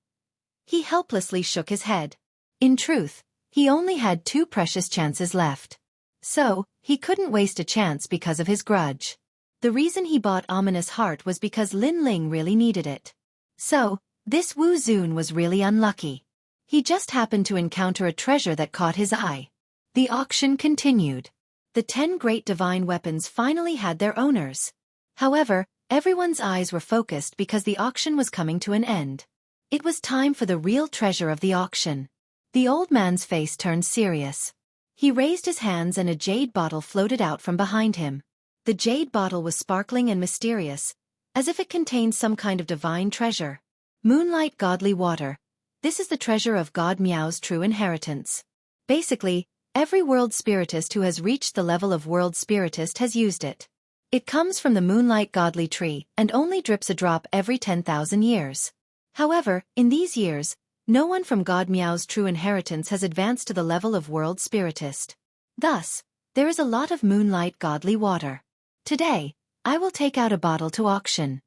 he helplessly shook his head. In truth, he only had 2 precious chances left. So, he couldn't waste a chance because of his grudge. The reason he bought Ominous Heart was because Lin Ling really needed it. So, this Wu Zun was really unlucky. He just happened to encounter a treasure that caught his eye. The auction continued. The 10 great divine weapons finally had their owners. However, everyone's eyes were focused because the auction was coming to an end. It was time for the real treasure of the auction. The old man's face turned serious. He raised his hands and a jade bottle floated out from behind him. The jade bottle was sparkling and mysterious, as if it contained some kind of divine treasure. Moonlight Godly Water. This is the treasure of God Miao's true inheritance. Basically, every world spiritist who has reached the level of world spiritist has used it. It comes from the Moonlight Godly tree and only drips a drop every 10,000 years. However, in these years, no one from God Miao's true inheritance has advanced to the level of world spiritist. Thus, there is a lot of Moonlight Godly Water. Today, I will take out a bottle to auction.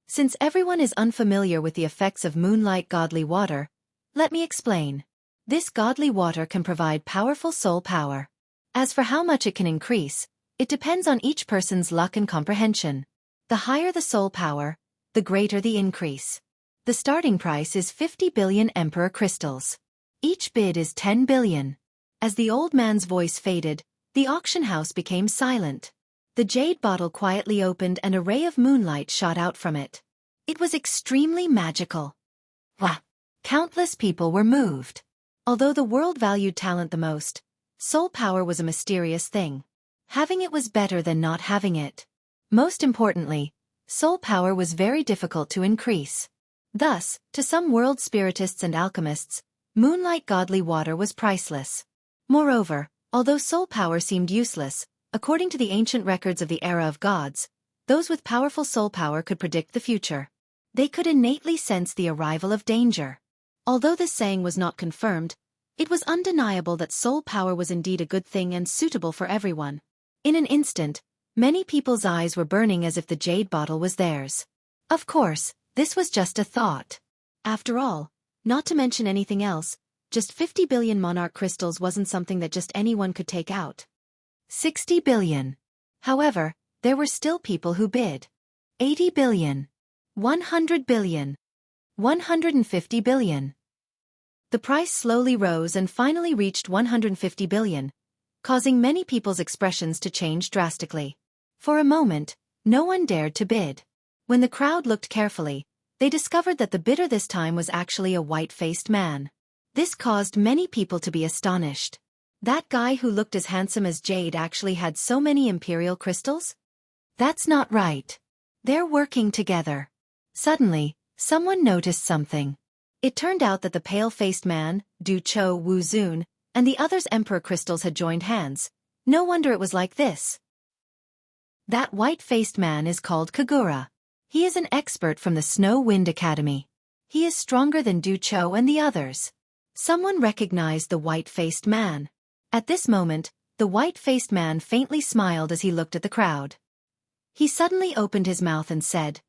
Since everyone is unfamiliar with the effects of Moonlight Godly Water, let me explain. This godly water can provide powerful soul power. As for how much it can increase, it depends on each person's luck and comprehension. The higher the soul power, the greater the increase. The starting price is 50 billion Emperor crystals. Each bid is 10 billion. As the old man's voice faded, the auction house became silent. The jade bottle quietly opened and a ray of moonlight shot out from it. It was extremely magical. Wah! Countless people were moved. Although the world valued talent the most, soul power was a mysterious thing. Having it was better than not having it. Most importantly, soul power was very difficult to increase. Thus, to some world spiritists and alchemists, Moonlight Godly Water was priceless. Moreover, although soul power seemed useless, according to the ancient records of the era of gods, those with powerful soul power could predict the future. They could innately sense the arrival of danger. Although this saying was not confirmed, it was undeniable that soul power was indeed a good thing and suitable for everyone. In an instant, many people's eyes were burning as if the jade bottle was theirs. Of course, this was just a thought. After all, not to mention anything else, just 50 billion monarch crystals wasn't something that just anyone could take out. 60 billion. However, there were still people who bid. 80 billion. 100 billion. 150 billion. The price slowly rose and finally reached 150 billion, causing many people's expressions to change drastically. For a moment, no one dared to bid. When the crowd looked carefully, they discovered that the bidder this time was actually a white-faced man. This caused many people to be astonished. That guy who looked as handsome as Jade actually had so many imperial crystals? That's not right. They're working together. Suddenly, someone noticed something. It turned out that the pale-faced man, Du Chou Wu Zun, and the other's emperor crystals had joined hands. No wonder it was like this. That white-faced man is called Kagura. He is an expert from the Snow Wind Academy. He is stronger than Du Cho and the others. Someone recognized the white-faced man. At this moment, the white-faced man faintly smiled as he looked at the crowd. He suddenly opened his mouth and said,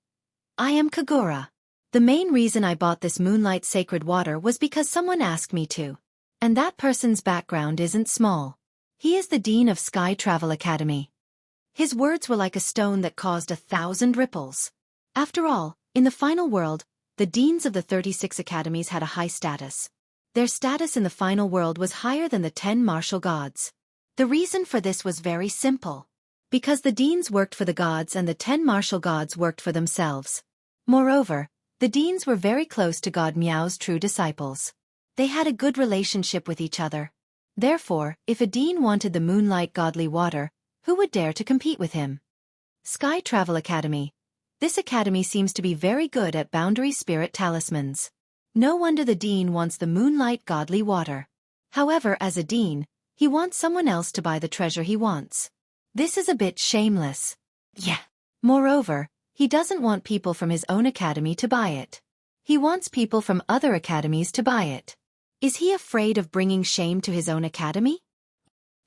"I am Kagura. The main reason I bought this moonlight sacred water was because someone asked me to. And that person's background isn't small. He is the Dean of Sky Travel Academy." His words were like a stone that caused 1,000 ripples. After all, in the final world, the deans of the 36 academies had a high status. Their status in the final world was higher than the 10 martial gods. The reason for this was very simple. Because the deans worked for the gods and the 10 martial gods worked for themselves. Moreover, the deans were very close to God Miao's true disciples. They had a good relationship with each other. Therefore, if a dean wanted the moonlight godly water, who would dare to compete with him? Sky Travel Academy. This academy seems to be very good at boundary spirit talismans. No wonder the dean wants the moonlight godly water. However, as a dean, he wants someone else to buy the treasure he wants. This is a bit shameless. Yeah. Moreover, he doesn't want people from his own academy to buy it. He wants people from other academies to buy it. Is he afraid of bringing shame to his own academy?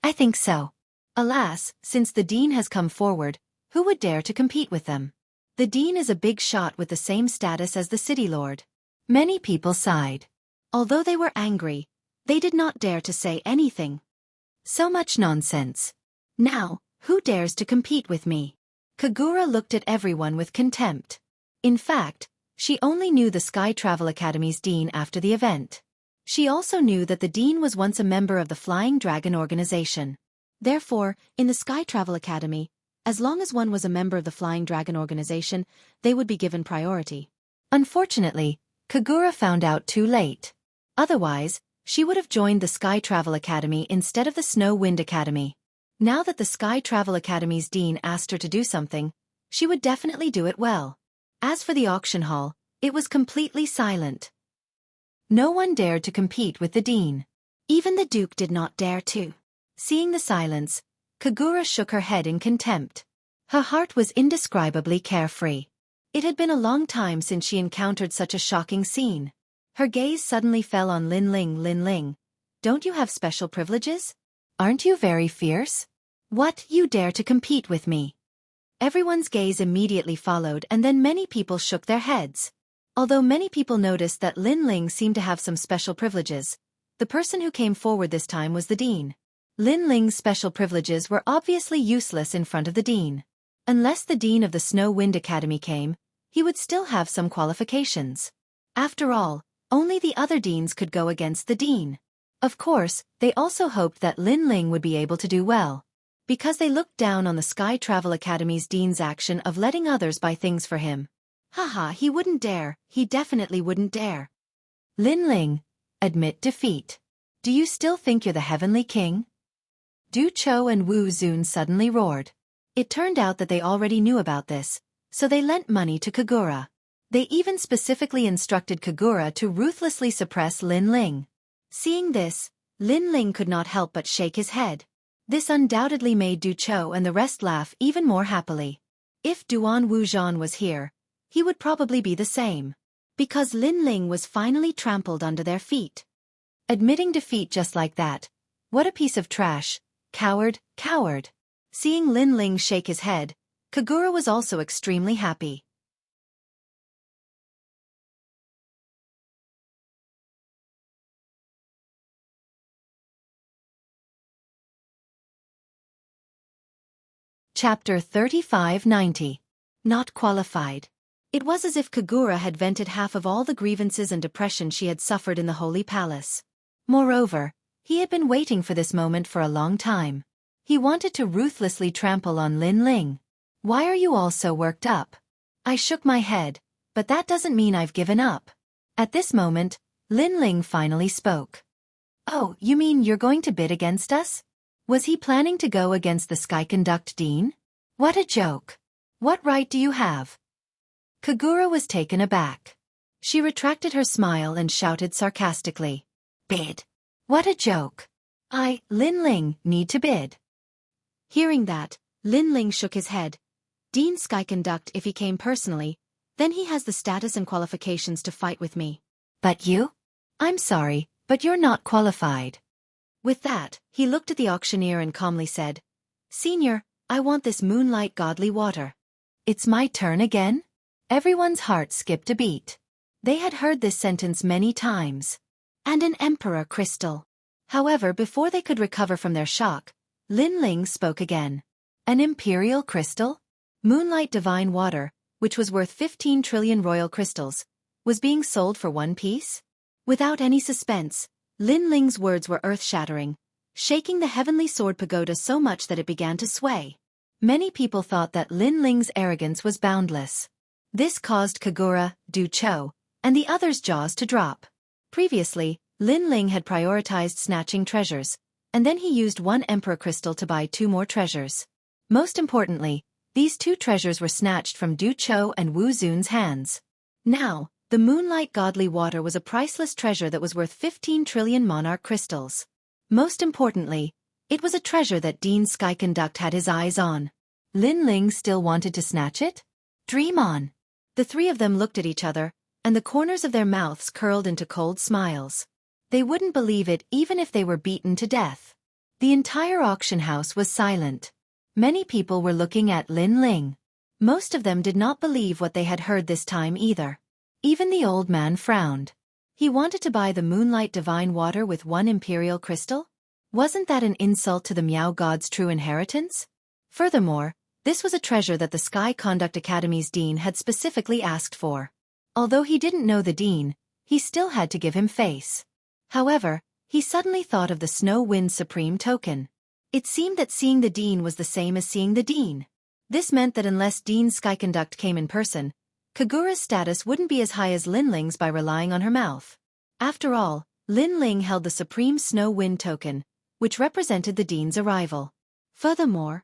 I think so. Alas, since the dean has come forward, who would dare to compete with them? The dean is a big shot with the same status as the city lord. Many people sighed. Although they were angry, they did not dare to say anything. So much nonsense. Now, who dares to compete with me? Kagura looked at everyone with contempt. In fact, she only knew the Sky Travel Academy's dean after the event. She also knew that the dean was once a member of the Flying Dragon organization. Therefore, in the Sky Travel Academy, as long as one was a member of the Flying Dragon organization, they would be given priority. Unfortunately, Kagura found out too late. Otherwise, she would have joined the Sky Travel Academy instead of the Snow Wind Academy. Now that the Sky Travel Academy's dean asked her to do something, she would definitely do it well. As for the auction hall, it was completely silent. No one dared to compete with the dean. Even the duke did not dare to. Seeing the silence, Kagura shook her head in contempt. Her heart was indescribably carefree. It had been a long time since she encountered such a shocking scene. Her gaze suddenly fell on Lin Ling. Lin Ling, don't you have special privileges? Aren't you very fierce? What, you dare to compete with me? Everyone's gaze immediately followed, and then many people shook their heads. Although many people noticed that Lin Ling seemed to have some special privileges, the person who came forward this time was the dean. Lin Ling's special privileges were obviously useless in front of the dean. Unless the dean of the Snow Wind Academy came, he would still have some qualifications. After all, only the other deans could go against the dean. Of course, they also hoped that Lin Ling would be able to do well. Because they looked down on the Sky Travel Academy's dean's action of letting others buy things for him. Haha, he wouldn't dare, he definitely wouldn't dare. Lin Ling, admit defeat. Do you still think you're the Heavenly King? Du Cho and Wu Zun suddenly roared. It turned out that they already knew about this, so they lent money to Kagura. They even specifically instructed Kagura to ruthlessly suppress Lin Ling. Seeing this, Lin Ling could not help but shake his head. This undoubtedly made Du Cho and the rest laugh even more happily. If Duan Wuzhan was here, he would probably be the same. Because Lin Ling was finally trampled under their feet. Admitting defeat just like that. What a piece of trash. Coward, coward. Seeing Lin Ling shake his head, Kagura was also extremely happy. Chapter 3590. Not qualified. It was as if Kagura had vented half of all the grievances and depression she had suffered in the Holy Palace. Moreover, he had been waiting for this moment for a long time. He wanted to ruthlessly trample on Lin Ling. Why are you all so worked up? I shook my head, but that doesn't mean I've given up. At this moment, Lin Ling finally spoke. Oh, you mean you're going to bid against us? Was he planning to go against the Sky Conduct Dean? What a joke. What right do you have? Kagura was taken aback. She retracted her smile and shouted sarcastically. Bid? What a joke. I, Lin Ling, need to bid. Hearing that, Lin Ling shook his head. Dean Sky Conduct, if he came personally, Then he has the status and qualifications to fight with me. But you? I'm sorry, but you're not qualified. With that, he looked at the auctioneer and calmly said, Senior, I want this moonlight godly water. It's my turn again? Everyone's heart skipped a beat. They had heard this sentence many times. And an emperor crystal. However, before they could recover from their shock, Lin Ling spoke again. An imperial crystal? Moonlight divine water, which was worth 15 trillion royal crystals, was being sold for one piece? Without any suspense, Lin Ling's words were earth-shattering, shaking the heavenly sword pagoda so much that it began to sway. Many people thought that Lin Ling's arrogance was boundless. This caused Kagura, Du Cho, and the others' jaws to drop. Previously, Lin Ling had prioritized snatching treasures, and then he used one emperor crystal to buy 2 more treasures. Most importantly, these 2 treasures were snatched from Du Cho and Wu Zun's hands. Now, the moonlight godly water was a priceless treasure that was worth 15 trillion monarch crystals. Most importantly, it was a treasure that Dean Skyconduct had his eyes on. Lin Ling still wanted to snatch it? Dream on. The 3 of them looked at each other, and the corners of their mouths curled into cold smiles. They wouldn't believe it even if they were beaten to death. The entire auction house was silent. Many people were looking at Lin Ling. Most of them did not believe what they had heard this time either. Even the old man frowned. He wanted to buy the moonlight divine water with 1 imperial crystal? Wasn't that an insult to the Miao God's true inheritance? Furthermore, this was a treasure that the Sky Conduct Academy's dean had specifically asked for. Although he didn't know the dean, he still had to give him face. However, he suddenly thought of the Snow Wind Supreme token. It seemed that seeing the dean was the same as seeing the dean. This meant that unless Dean Skyconduct came in person, Kagura's status wouldn't be as high as Lin Ling's by relying on her mouth. After all, Lin Ling held the Supreme Snow Wind token, which represented the dean's arrival. Furthermore,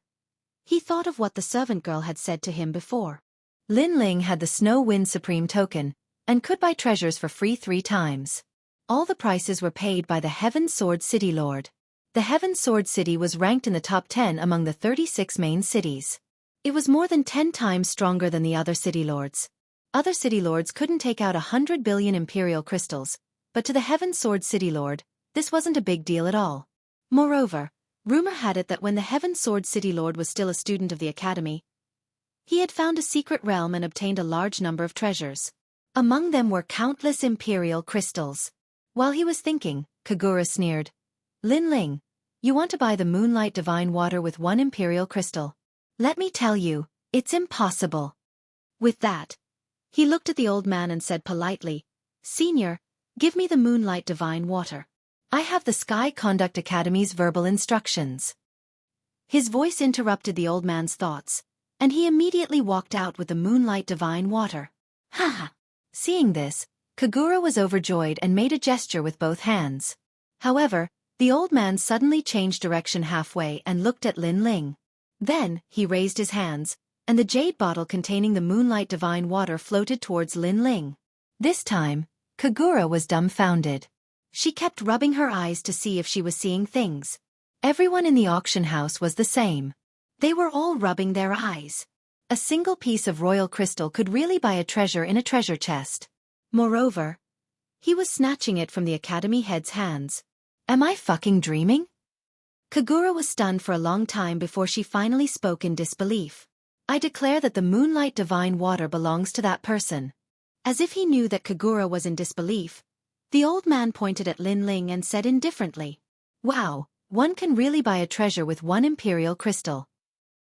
he thought of what the servant girl had said to him before. Lin Ling had the Snow Wind Supreme token, and could buy treasures for free 3 times. All the prices were paid by the Heaven Sword City Lord. The Heaven Sword City was ranked in the top 10 among the 36 main cities. It was more than 10 times stronger than the other city lords. Other city lords couldn't take out 100 billion imperial crystals, but to the Heaven Sword City Lord, this wasn't a big deal at all. Moreover, rumor had it that when the Heaven Sword City Lord was still a student of the academy, he had found a secret realm and obtained a large number of treasures. Among them were countless imperial crystals. While he was thinking, Kagura sneered, Lin Ling, you want to buy the moonlight divine water with 1 imperial crystal. Let me tell you, it's impossible. With that, he looked at the old man and said politely, Senior, give me the moonlight divine water. I have the Sky Conduct Academy's verbal instructions. His voice interrupted the old man's thoughts, and he immediately walked out with the moonlight divine water. Ha ha! Seeing this, Kagura was overjoyed and made a gesture with both hands. However, the old man suddenly changed direction halfway and looked at Lin Ling. Then, he raised his hands, and the jade bottle containing the moonlight divine water floated towards Lin Ling. This time, Kagura was dumbfounded. She kept rubbing her eyes to see if she was seeing things. Everyone in the auction house was the same. They were all rubbing their eyes. A single piece of royal crystal could really buy a treasure in a treasure chest. Moreover, he was snatching it from the academy head's hands. Am I fucking dreaming? Kagura was stunned for a long time before she finally spoke in disbelief. I declare that the moonlight divine water belongs to that person. As if he knew that Kagura was in disbelief, the old man pointed at Lin Ling and said indifferently, Wow, one can really buy a treasure with 1 imperial crystal.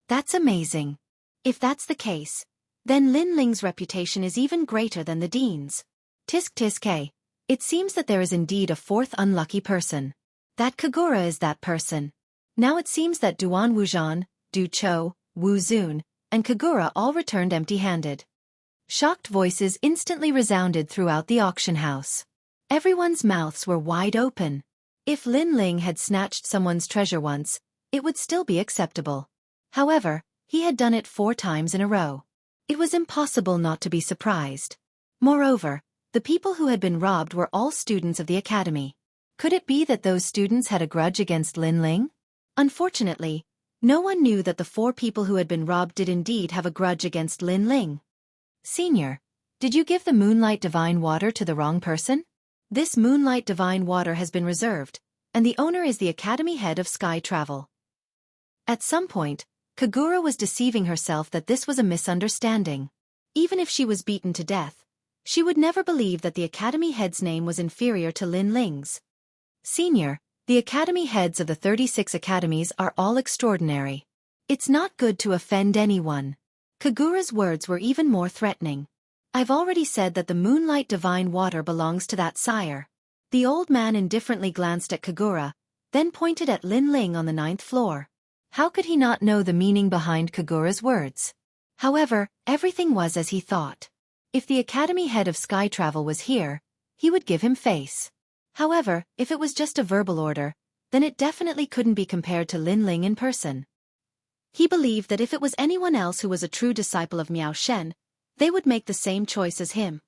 That's amazing. If that's the case, then Lin Ling's reputation is even greater than the dean's. Tisk tisk. It seems that there is indeed a 4th unlucky person. That Kagura is that person. Now it seems that Duan Wuzhan, Du Cho, Wu Zun, and Kagura all returned empty-handed. Shocked voices instantly resounded throughout the auction house. Everyone's mouths were wide open. If Lin Ling had snatched someone's treasure once, it would still be acceptable. However, he had done it 4 times in a row. It was impossible not to be surprised. Moreover, the people who had been robbed were all students of the academy. Could it be that those students had a grudge against Lin Ling? Unfortunately, no one knew that the 4 people who had been robbed did indeed have a grudge against Lin Ling. Senior, Did you give the moonlight divine water to the wrong person? This moonlight divine water has been reserved, and the owner is the Academy head of Sky Travel. At some point, Kagura was deceiving herself that this was a misunderstanding. Even if she was beaten to death, she would never believe that the Academy head's name was inferior to Lin Ling's. Senior, the Academy heads of the 36 academies are all extraordinary. It's not good to offend anyone. Kagura's words were even more threatening. I've already said that the moonlight divine water belongs to that sire. The old man indifferently glanced at Kagura, then pointed at Lin Ling on the 9th floor. How could he not know the meaning behind Kagura's words? However, everything was as he thought. If the Academy head of Sky Travel was here, he would give him face. However, if it was just a verbal order, then it definitely couldn't be compared to Lin Ling in person. He believed that if it was anyone else who was a true disciple of Miao Shen, they would make the same choice as him.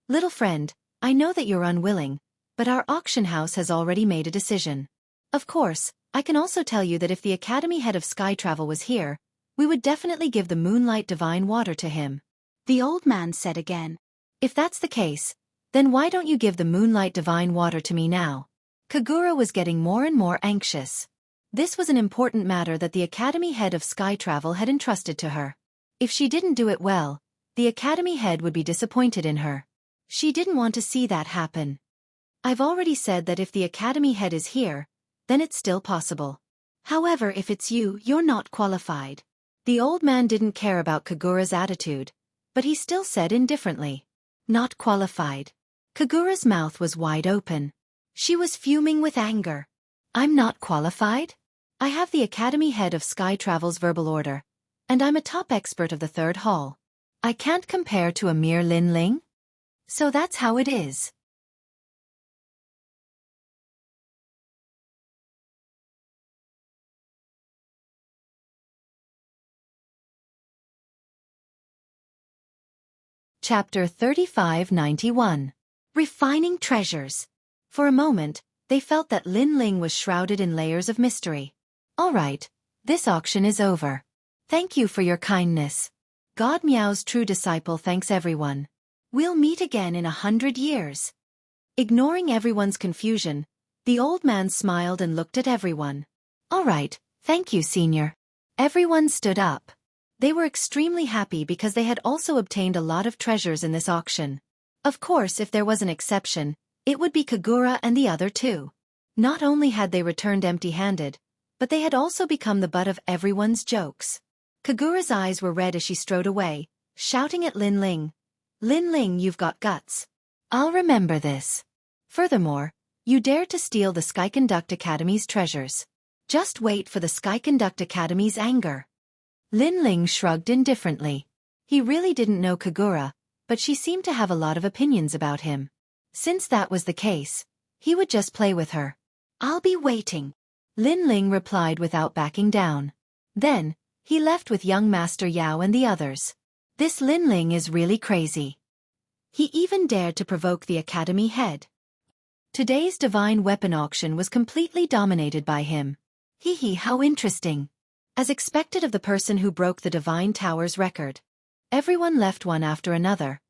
Little friend, I know that you're unwilling, but our auction house has already made a decision. Of course, I can also tell you that if the Academy head of Sky Travel was here, we would definitely give the moonlight divine water to him. The old man said again. If that's the case, then why don't you give the moonlight divine water to me now? Kagura was getting more and more anxious. This was an important matter that the Academy head of Sky Travel had entrusted to her. If she didn't do it well, the Academy head would be disappointed in her. She didn't want to see that happen. I've already said that if the Academy head is here, then it's still possible. However, if it's you, you're not qualified. The old man didn't care about Kagura's attitude, but he still said indifferently. Not qualified. Kagura's mouth was wide open. She was fuming with anger. I'm not qualified? I have the Academy head of Sky Travel's verbal order, and I'm a top expert of the 3rd hall. I can't compare to a mere Lin Ling? So that's how it is. Chapter 3591. Refining Treasures. For a moment, they felt that Lin Ling was shrouded in layers of mystery. All right, this auction is over. Thank you for your kindness. God Miao's true disciple thanks everyone. We'll meet again in 100 years. Ignoring everyone's confusion, the old man smiled and looked at everyone. All right, thank you, Senior. Everyone stood up. They were extremely happy because they had also obtained a lot of treasures in this auction. Of course, if there was an exception, it would be Kagura and the other two. Not only had they returned empty-handed, but they had also become the butt of everyone's jokes. Kagura's eyes were red as she strode away, shouting at Lin Ling. Lin Ling, you've got guts. I'll remember this. Furthermore, you dared to steal the Skyconduct Academy's treasures. Just wait for the Skyconduct Academy's anger. Lin Ling shrugged indifferently. He really didn't know Kagura, but she seemed to have a lot of opinions about him. Since that was the case, he would just play with her. I'll be waiting. Lin Ling replied without backing down. Then, he left with young Master Yao and the others. This Lin Ling is really crazy. He even dared to provoke the Academy head. Today's divine weapon auction was completely dominated by him. Hee, how interesting. As expected of the person who broke the Divine Tower's record. Everyone left one after another,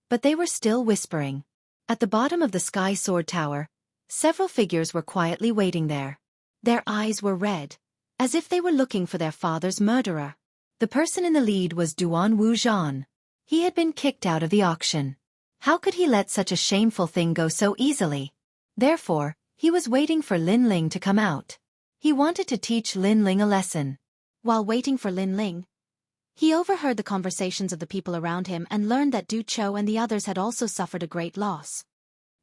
but they were still whispering. At the bottom of the Sky Sword Tower, several figures were quietly waiting there. Their eyes were red, as if they were looking for their father's murderer. The person in the lead was Duan Wujian. He had been kicked out of the auction. How could he let such a shameful thing go so easily? Therefore, he was waiting for Lin Ling to come out. He wanted to teach Lin Ling a lesson. While waiting for Lin Ling, he overheard the conversations of the people around him and learned that Du Chou and the others had also suffered a great loss.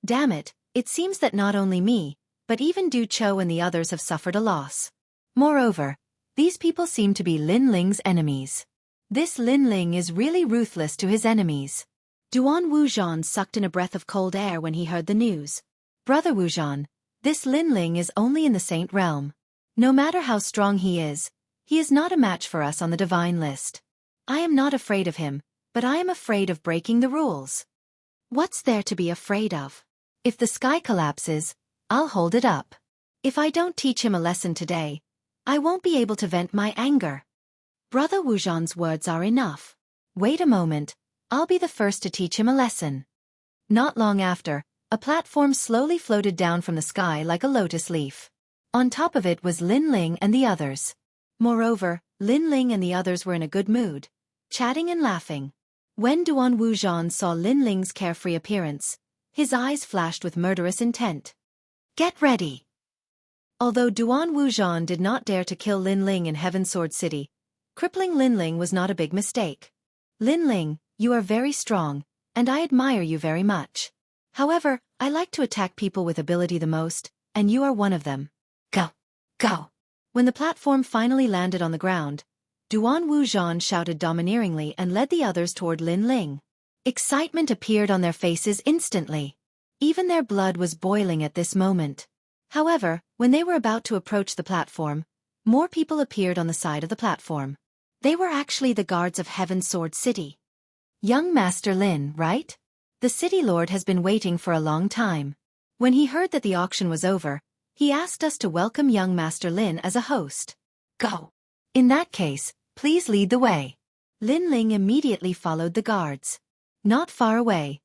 Damn it, it seems that not only me, but even Du Chou and the others have suffered a loss. Moreover, these people seem to be Lin Ling's enemies. This Lin Ling is really ruthless to his enemies. Duan Wujian sucked in a breath of cold air when he heard the news. Brother Wujian, this Lin Ling is only in the Saint realm. No matter how strong he is not a match for us on the divine list. I am not afraid of him, but I am afraid of breaking the rules. What's there to be afraid of? If the sky collapses, I'll hold it up. If I don't teach him a lesson today, I won't be able to vent my anger. Brother Wujian's words are enough. Wait a moment, I'll be the first to teach him a lesson. Not long after, a platform slowly floated down from the sky like a lotus leaf. On top of it was Lin Ling and the others. Moreover, Lin Ling and the others were in a good mood, chatting and laughing. When Duan Wuzhan saw Lin Ling's carefree appearance, his eyes flashed with murderous intent. Get ready! Although Duan Wuzhan did not dare to kill Lin Ling in Heaven Sword City, crippling Lin Ling was not a big mistake. Lin Ling, you are very strong, and I admire you very much. However, I like to attack people with ability the most, and you are one of them. Go! Go! When the platform finally landed on the ground, Duan Wuzhan shouted domineeringly and led the others toward Lin Ling. Excitement appeared on their faces instantly. Even their blood was boiling at this moment. However, when they were about to approach the platform, more people appeared on the side of the platform. They were actually the guards of Heaven Sword City. Young Master Lin, right? The city lord has been waiting for a long time. When he heard that the auction was over, he asked us to welcome young Master Lin as a host. Go! In that case, please lead the way. Lin Ling immediately followed the guards. Not far away,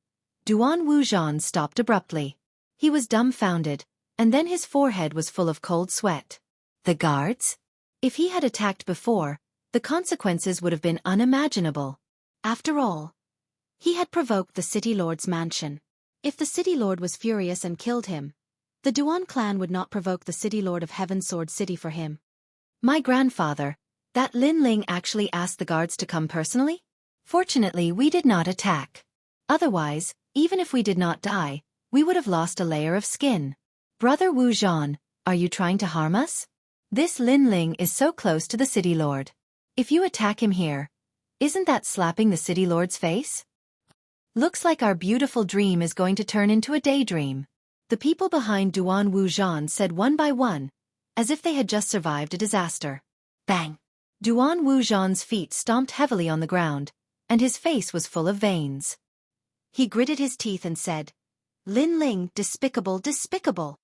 Duan Wuzhan stopped abruptly. He was dumbfounded, and then his forehead was full of cold sweat. The guards? If he had attacked before, the consequences would have been unimaginable. After all, he had provoked the city lord's mansion. If the city lord was furious and killed him, the Duan clan would not provoke the city lord of Heaven Sword City for him. My grandfather, that Lin Ling actually asked the guards to come personally? Fortunately, we did not attack. Otherwise, even if we did not die, we would have lost a layer of skin. Brother Wuzhan, are you trying to harm us? This Lin Ling is so close to the city lord. If you attack him here, isn't that slapping the city lord's face? Looks like our beautiful dream is going to turn into a daydream. The people behind Duan Wuzhan said one by one, as if they had just survived a disaster. Bang! Duan Wuzhan's feet stomped heavily on the ground, and his face was full of veins. He gritted his teeth and said, Lin Ling, despicable, despicable.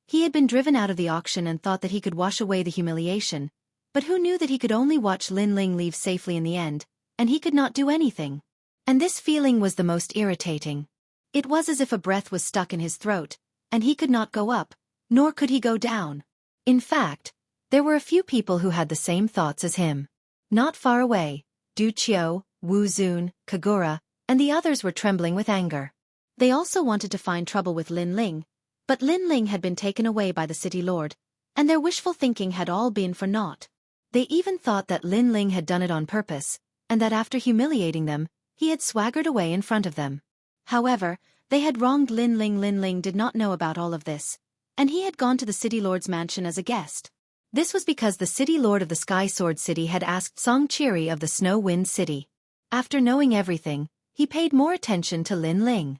He had been driven out of the auction and thought that he could wash away the humiliation, but who knew that he could only watch Lin Ling leave safely in the end, and he could not do anything. And this feeling was the most irritating. It was as if a breath was stuck in his throat, and he could not go up, nor could he go down. In fact, there were a few people who had the same thoughts as him. Not far away, Du Qiu, Wu Zun, Kagura, and the others were trembling with anger. They also wanted to find trouble with Lin Ling, but Lin Ling had been taken away by the city lord, and their wishful thinking had all been for naught. They even thought that Lin Ling had done it on purpose, and that after humiliating them, he had swaggered away in front of them. However, they had wronged Lin Ling. Lin Ling did not know about all of this, and he had gone to the city lord's mansion as a guest. This was because the city lord of the Sky Sword City had asked Xueqi of the Snow Wind City. After knowing everything, he paid more attention to Lin Ling.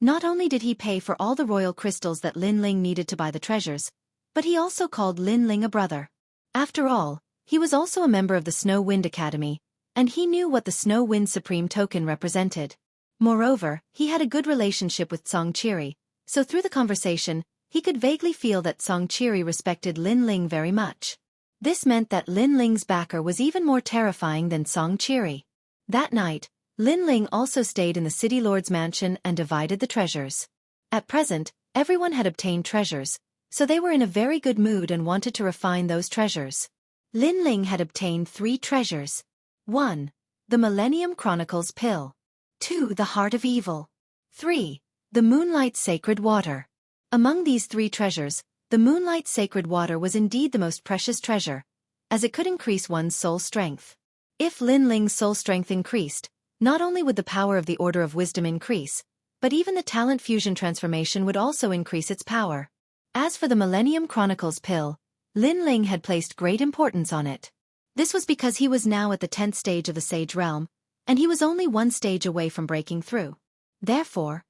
Not only did he pay for all the royal crystals that Lin Ling needed to buy the treasures, but he also called Lin Ling a brother. After all, he was also a member of the Snow Wind Academy, and he knew what the Snow Wind Supreme token represented. Moreover, he had a good relationship with Xueqi, so through the conversation, he could vaguely feel that Xueqi respected Lin Ling very much. This meant that Lin Ling's backer was even more terrifying than Xueqi. That night, Lin Ling also stayed in the city lord's mansion and divided the treasures. At present, everyone had obtained treasures, so they were in a very good mood and wanted to refine those treasures. Lin Ling had obtained 3 treasures. 1. The Millennium Chronicles Pill. 2. The Heart of Evil. 3. The Moonlight Sacred Water. Among these 3 treasures, the Moonlight Sacred Water was indeed the most precious treasure, as it could increase one's soul strength. If Lin Ling's soul strength increased, not only would the power of the Order of Wisdom increase, but even the talent fusion transformation would also increase its power. As for the Millennium Chronicles Pill, Lin Ling had placed great importance on it. This was because he was now at the 10th stage of the Sage Realm, and he was only 1 stage away from breaking through. Therefore,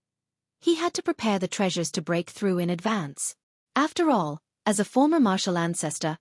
he had to prepare the treasures to break through in advance. After all, as a former martial ancestor,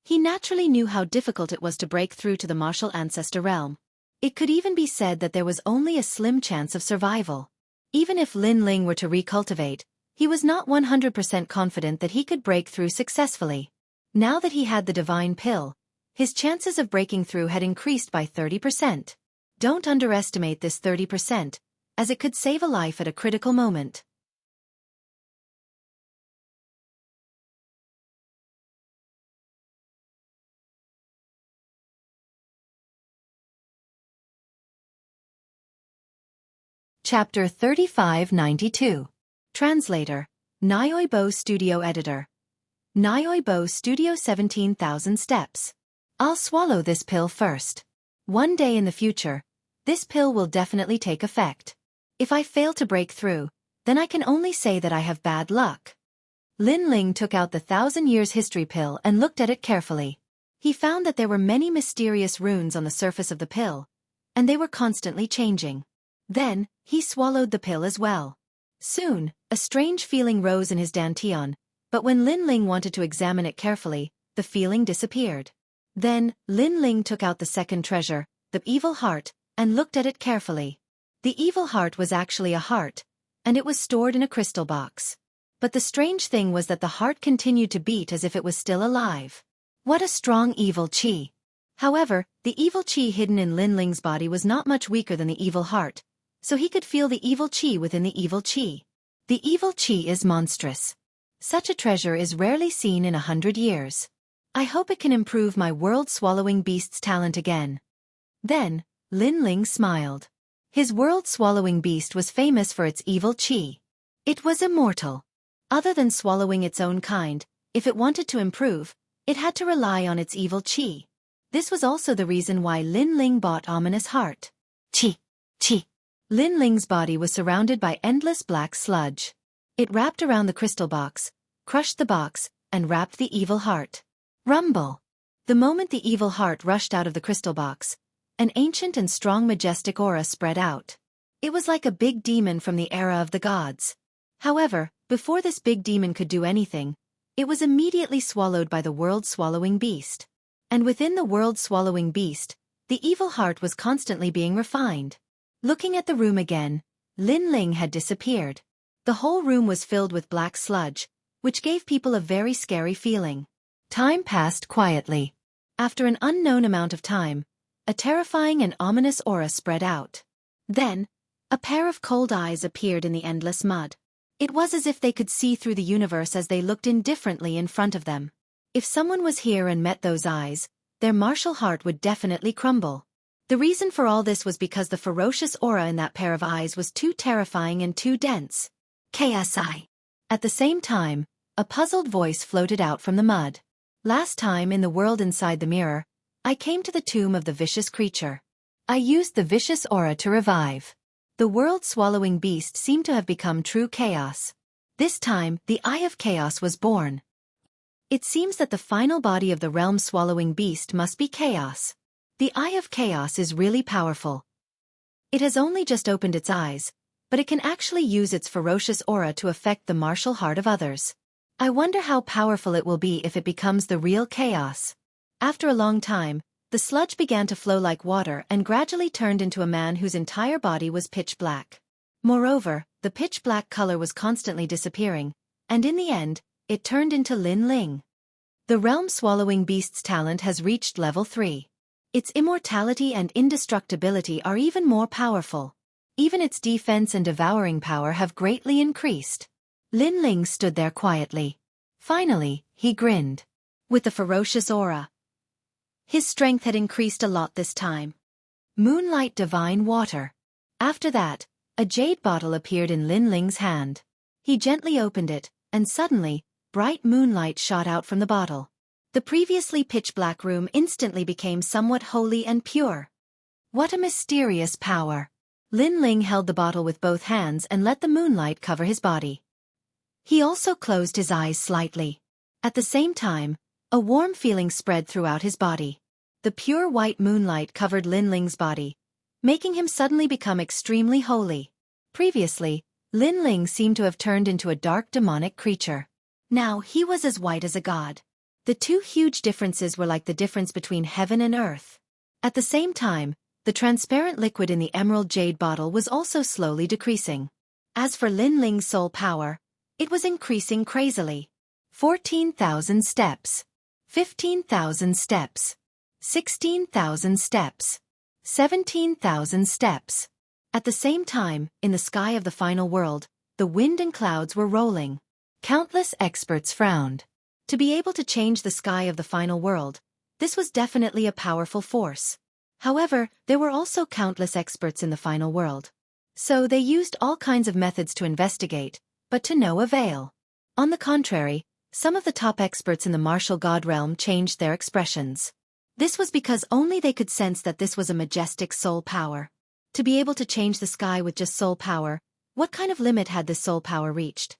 he naturally knew how difficult it was to break through to the martial ancestor realm. It could even be said that there was only a slim chance of survival. Even if Lin Ling were to recultivate, he was not 100% confident that he could break through successfully. Now that he had the divine pill, his chances of breaking through had increased by 30%. Don't underestimate this 30%, as it could save a life at a critical moment. Chapter 3592. Translator. Nyoibo Studio Editor. Nyoibo Studio 17,000 steps. I'll swallow this pill first. One day in the future, this pill will definitely take effect. If I fail to break through, then I can only say that I have bad luck. Lin Ling took out the 1,000 Years History pill and looked at it carefully. He found that there were many mysterious runes on the surface of the pill, and they were constantly changing. Then, he swallowed the pill as well. Soon, a strange feeling rose in his dantian, but when Lin Ling wanted to examine it carefully, the feeling disappeared. Then, Lin Ling took out the second treasure, the evil heart, and looked at it carefully. The evil heart was actually a heart, and it was stored in a crystal box. But the strange thing was that the heart continued to beat as if it was still alive. What a strong evil chi! However, the evil chi hidden in Lin Ling's body was not much weaker than the evil heart, so he could feel the evil chi within the evil chi. The evil chi is monstrous. Such a treasure is rarely seen in 100 years. I hope it can improve my world-swallowing beast's talent again. Then, Lin Ling smiled. His world-swallowing beast was famous for its evil chi. It was immortal. Other than swallowing its own kind, if it wanted to improve, it had to rely on its evil chi. This was also the reason why Lin Ling bought Ominous Heart. Chi. Chi. Lin Ling's body was surrounded by endless black sludge. It wrapped around the crystal box, crushed the box, and wrapped the evil heart. Rumble! The moment the evil heart rushed out of the crystal box, an ancient and strong majestic aura spread out. It was like a big demon from the era of the gods. However, before this big demon could do anything, it was immediately swallowed by the world-swallowing beast. And within the world-swallowing beast, the evil heart was constantly being refined. Looking at the room again, Lin Ling had disappeared. The whole room was filled with black sludge, which gave people a very scary feeling. Time passed quietly. After an unknown amount of time, a terrifying and ominous aura spread out. Then, a pair of cold eyes appeared in the endless mud. It was as if they could see through the universe as they looked indifferently in front of them. If someone was here and met those eyes, their martial heart would definitely crumble. The reason for all this was because the ferocious aura in that pair of eyes was too terrifying and too dense. KSI. At the same time, a puzzled voice floated out from the mud. Last time in the world inside the mirror, I came to the tomb of the vicious creature. I used the vicious aura to revive. The world-swallowing beast seemed to have become true chaos. This time, the Eye of Chaos was born. It seems that the final body of the realm-swallowing beast must be chaos. The Eye of Chaos is really powerful. It has only just opened its eyes, but it can actually use its ferocious aura to affect the martial heart of others. I wonder how powerful it will be if it becomes the real chaos. After a long time, the sludge began to flow like water and gradually turned into a man whose entire body was pitch black. Moreover, the pitch black color was constantly disappearing, and in the end, it turned into Lin Ling. The realm-swallowing beast's talent has reached level 3. Its immortality and indestructibility are even more powerful. Even its defense and devouring power have greatly increased. Lin Ling stood there quietly. Finally, he grinned. With the ferocious aura, his strength had increased a lot this time. Moonlight Divine Water. After that, a jade bottle appeared in Lin Ling's hand. He gently opened it, and suddenly, bright moonlight shot out from the bottle. The previously pitch-black room instantly became somewhat holy and pure. What a mysterious power! Lin Ling held the bottle with both hands and let the moonlight cover his body. He also closed his eyes slightly. At the same time, a warm feeling spread throughout his body. The pure white moonlight covered Lin Ling's body, making him suddenly become extremely holy. Previously, Lin Ling seemed to have turned into a dark demonic creature. Now he was as white as a god. The two huge differences were like the difference between heaven and earth. At the same time, the transparent liquid in the emerald jade bottle was also slowly decreasing. As for Lin Ling's soul power, it was increasing crazily. 14,000 steps. 15,000 steps. 16,000 steps. 17,000 steps. At the same time, in the sky of the final world, the wind and clouds were rolling. Countless experts frowned. To be able to change the sky of the final world, this was definitely a powerful force. However, there were also countless experts in the final world. So they used all kinds of methods to investigate, but to no avail. On the contrary, some of the top experts in the martial god realm changed their expressions. This was because only they could sense that this was a majestic soul power. To be able to change the sky with just soul power, what kind of limit had this soul power reached?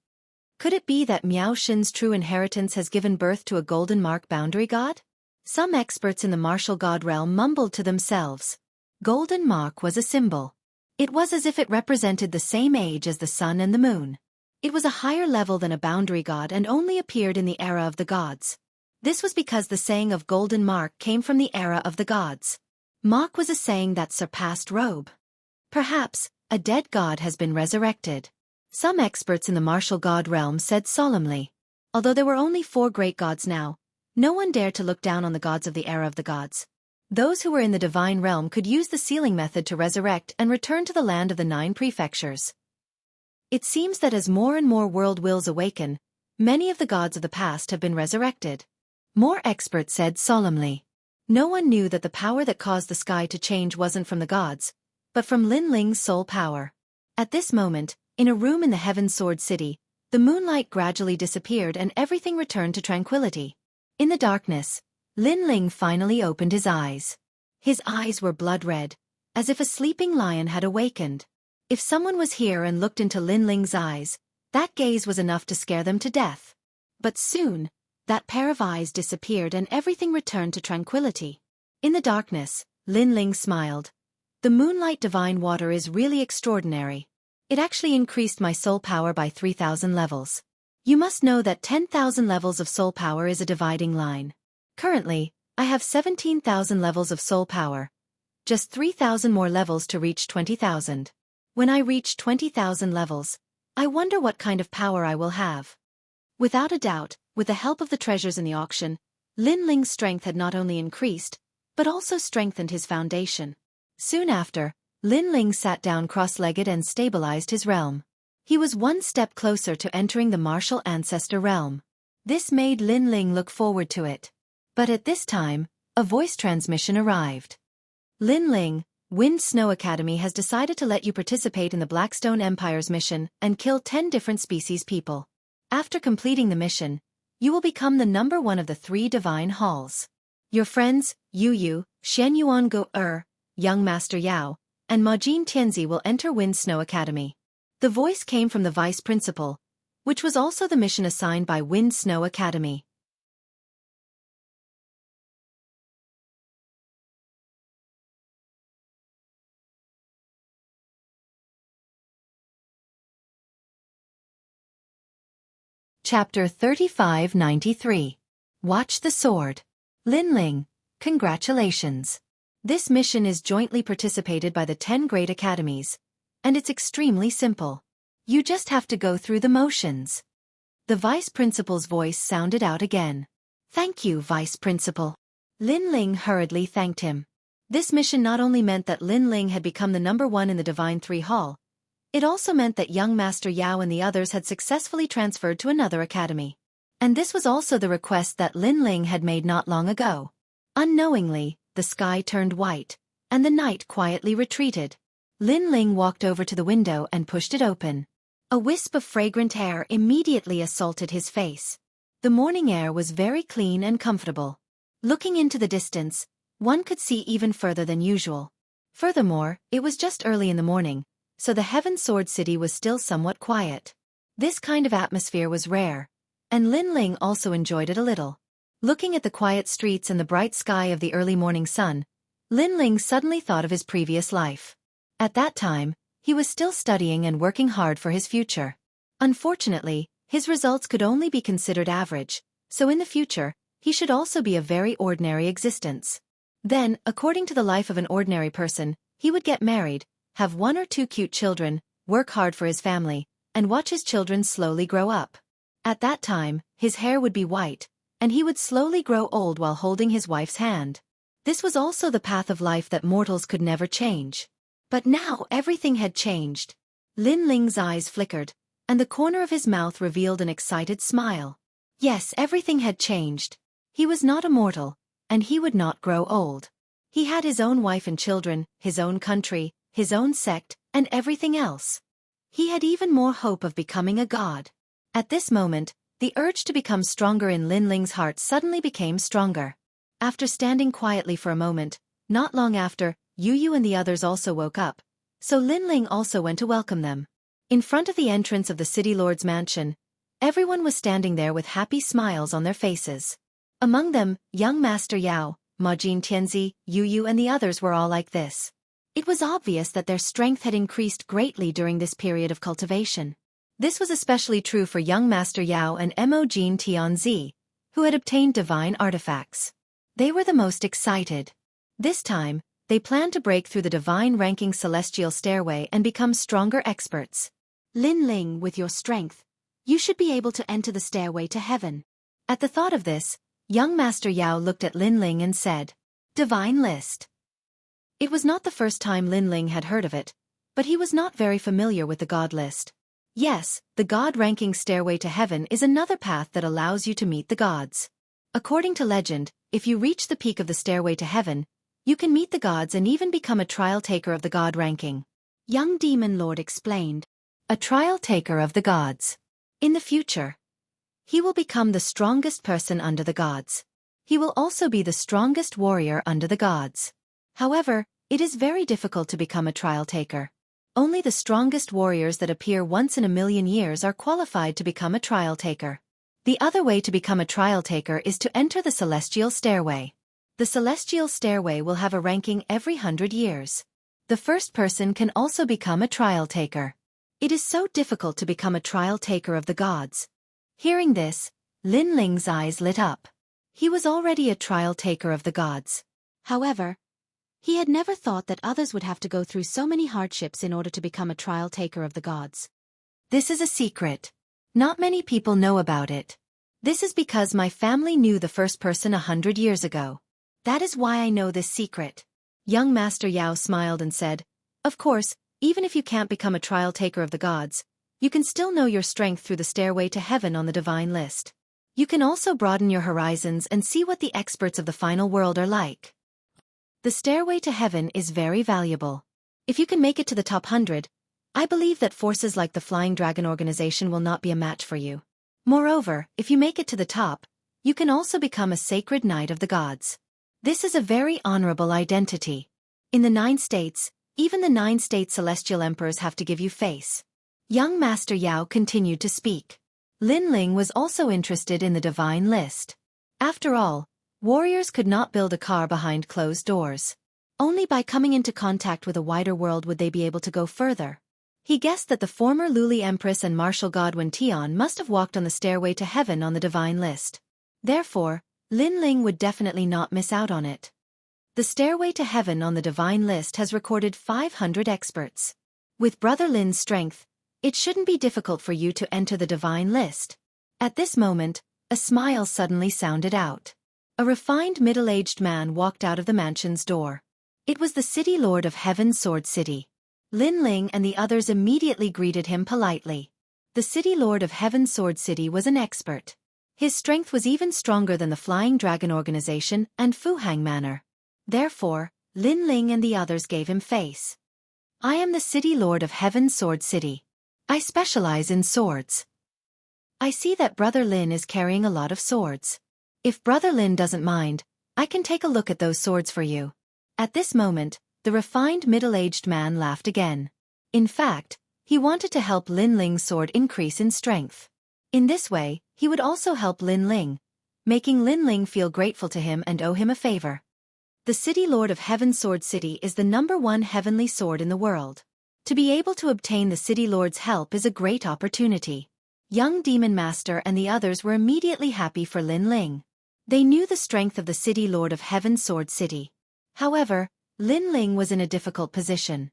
Could it be that Miao Xin's true inheritance has given birth to a golden mark boundary god? Some experts in the martial god realm mumbled to themselves. Golden mark was a symbol. It was as if it represented the same age as the sun and the moon. It was a higher level than a boundary god and only appeared in the era of the gods. This was because the saying of golden mark came from the era of the gods. Mark was a saying that surpassed robe. Perhaps, a dead god has been resurrected. Some experts in the martial god realm said solemnly. Although there were only 4 great gods now, no one dared to look down on the gods of the era of the gods. Those who were in the divine realm could use the sealing method to resurrect and return to the land of the 9 prefectures. It seems that as more and more world wills awaken, many of the gods of the past have been resurrected. More experts said solemnly. No one knew that the power that caused the sky to change wasn't from the gods, but from Lin Ling's soul power. At this moment, in a room in the Heaven Sword City, the moonlight gradually disappeared and everything returned to tranquility. In the darkness, Lin Ling finally opened his eyes. His eyes were blood red, as if a sleeping lion had awakened. If someone was here and looked into Lin Ling's eyes, that gaze was enough to scare them to death. But soon, that pair of eyes disappeared and everything returned to tranquility. In the darkness, Lin Ling smiled. The moonlight divine water is really extraordinary. It actually increased my soul power by 3,000 levels. You must know that 10,000 levels of soul power is a dividing line. Currently, I have 17,000 levels of soul power. Just 3,000 more levels to reach 20,000. When I reach 20,000 levels, I wonder what kind of power I will have. Without a doubt, with the help of the treasures in the auction, Lin Ling's strength had not only increased, but also strengthened his foundation. Soon after, Lin Ling sat down cross-legged and stabilized his realm. He was one step closer to entering the martial ancestor realm. This made Lin Ling look forward to it. But at this time, a voice transmission arrived. Lin Ling, Wind Snow Academy has decided to let you participate in the Blackstone Empire's mission and kill 10 different species people. After completing the mission, you will become the number 1 of the 3 divine halls. Your friends, Yu Yu, Shen Yuan Go Young Master Yao, and Majin Tianzi will enter Wind Snow Academy. The voice came from the vice principal, which was also the mission assigned by Wind Snow Academy. Chapter 3593. Watch the Sword. Lin Ling, congratulations. This mission is jointly participated by the 10 great academies, and it's extremely simple. You just have to go through the motions. The vice principal's voice sounded out again. Thank you, vice principal. Lin Ling hurriedly thanked him. This mission not only meant that Lin Ling had become the number 1 in the Divine 3 Hall, it also meant that young Master Yao and the others had successfully transferred to another academy. And this was also the request that Lin Ling had made not long ago. Unknowingly, the sky turned white, and the night quietly retreated. Lin Ling walked over to the window and pushed it open. A wisp of fragrant air immediately assaulted his face. The morning air was very clean and comfortable. Looking into the distance, one could see even further than usual. Furthermore, it was just early in the morning, so the Heaven Sword City was still somewhat quiet. This kind of atmosphere was rare, and Lin Ling also enjoyed it a little. Looking at the quiet streets and the bright sky of the early morning sun, Lin Ling suddenly thought of his previous life. At that time, he was still studying and working hard for his future. Unfortunately, his results could only be considered average, so in the future, he should also be a very ordinary existence. Then, according to the life of an ordinary person, he would get married, have 1 or 2 cute children, work hard for his family, and watch his children slowly grow up. At that time, his hair would be white, and he would slowly grow old while holding his wife's hand. This was also the path of life that mortals could never change. But now everything had changed. Lin Ling's eyes flickered, and the corner of his mouth revealed an excited smile. Yes, everything had changed. He was not immortal, and he would not grow old. He had his own wife and children, his own country, his own sect, and everything else. He had even more hope of becoming a god. At this moment, the urge to become stronger in Lin Ling's heart suddenly became stronger. After standing quietly for a moment, not long after, Yu and the others also woke up, so Lin Ling also went to welcome them. In front of the entrance of the city lord's mansion, everyone was standing there with happy smiles on their faces. Among them, young Master Yao, Ma Jin Tianzi, Yu and the others were all like this. It was obvious that their strength had increased greatly during this period of cultivation. This was especially true for young Master Yao and Mo Jin Tianzi, who had obtained divine artifacts. They were the most excited. This time, they planned to break through the divine ranking celestial stairway and become stronger experts. Lin Ling, with your strength, you should be able to enter the stairway to heaven. At the thought of this, young Master Yao looked at Lin Ling and said, Divine List. It was not the first time Lin Ling had heard of it, but he was not very familiar with the God List. Yes, the God ranking stairway to heaven is another path that allows you to meet the gods. According to legend, if you reach the peak of the stairway to heaven, you can meet the gods and even become a trial taker of the God ranking. Young Demon Lord explained. A trial taker of the gods. In the future, he will become the strongest person under the gods. He will also be the strongest warrior under the gods. However, it is very difficult to become a trial taker. Only the strongest warriors that appear once in a million years are qualified to become a trial taker. The other way to become a trial taker is to enter the celestial stairway. The celestial stairway will have a ranking every 100 years. The first person can also become a trial taker. It is so difficult to become a trial taker of the gods. Hearing this, Lin Ling's eyes lit up. He was already a trial taker of the gods. However, he had never thought that others would have to go through so many hardships in order to become a trial taker of the gods. This is a secret. Not many people know about it. This is because my family knew the first person 100 years ago. That is why I know this secret. Young Master Yao smiled and said, Of course, even if you can't become a trial taker of the gods, you can still know your strength through the stairway to heaven on the divine list. You can also broaden your horizons and see what the experts of the final world are like. The stairway to heaven is very valuable. If you can make it to the top 100, I believe that forces like the Flying Dragon organization will not be a match for you. Moreover, if you make it to the top, you can also become a sacred knight of the gods. This is a very honorable identity. In the 9 states, even the 9 state celestial emperors have to give you face. Young Master Yao continued to speak. Lin Ling was also interested in the divine list. After all, warriors could not build a car behind closed doors. Only by coming into contact with a wider world would they be able to go further. He guessed that the former Luli Empress and martial god Wen Tian must have walked on the stairway to heaven on the divine list. Therefore, Lin Ling would definitely not miss out on it. The stairway to heaven on the divine list has recorded 500 experts. With Brother Lin's strength, it shouldn't be difficult for you to enter the divine list. At this moment, a smile suddenly sounded out. A refined middle-aged man walked out of the mansion's door. It was the city lord of Heaven's Sword City. Lin Ling and the others immediately greeted him politely. The city lord of Heaven's Sword City was an expert. His strength was even stronger than the Flying Dragon organization and Fuhang Manor. Therefore, Lin Ling and the others gave him face. I am the city lord of Heaven's Sword City. I specialize in swords. I see that Brother Lin is carrying a lot of swords. If Brother Lin doesn't mind, I can take a look at those swords for you. At this moment, the refined middle-aged man laughed again. In fact, he wanted to help Lin Ling's sword increase in strength. In this way, he would also help Lin Ling, making Lin Ling feel grateful to him and owe him a favor. The City Lord of Heaven's Sword City is the #1 heavenly sword in the world. To be able to obtain the City Lord's help is a great opportunity. Young Demon Master and the others were immediately happy for Lin Ling. They knew the strength of the City Lord of Heaven's Sword City. However, Lin Ling was in a difficult position.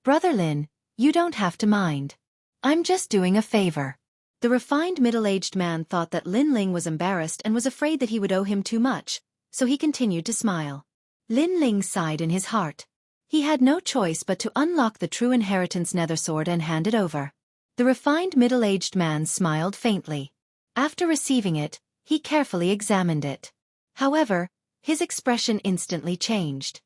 Brother Lin, you don't have to mind. I'm just doing a favor. The refined middle-aged man thought that Lin Ling was embarrassed and was afraid that he would owe him too much, so he continued to smile. Lin Ling sighed in his heart. He had no choice but to unlock the true inheritance nethersword and hand it over. The refined middle-aged man smiled faintly. After receiving it, he carefully examined it. However, his expression instantly changed.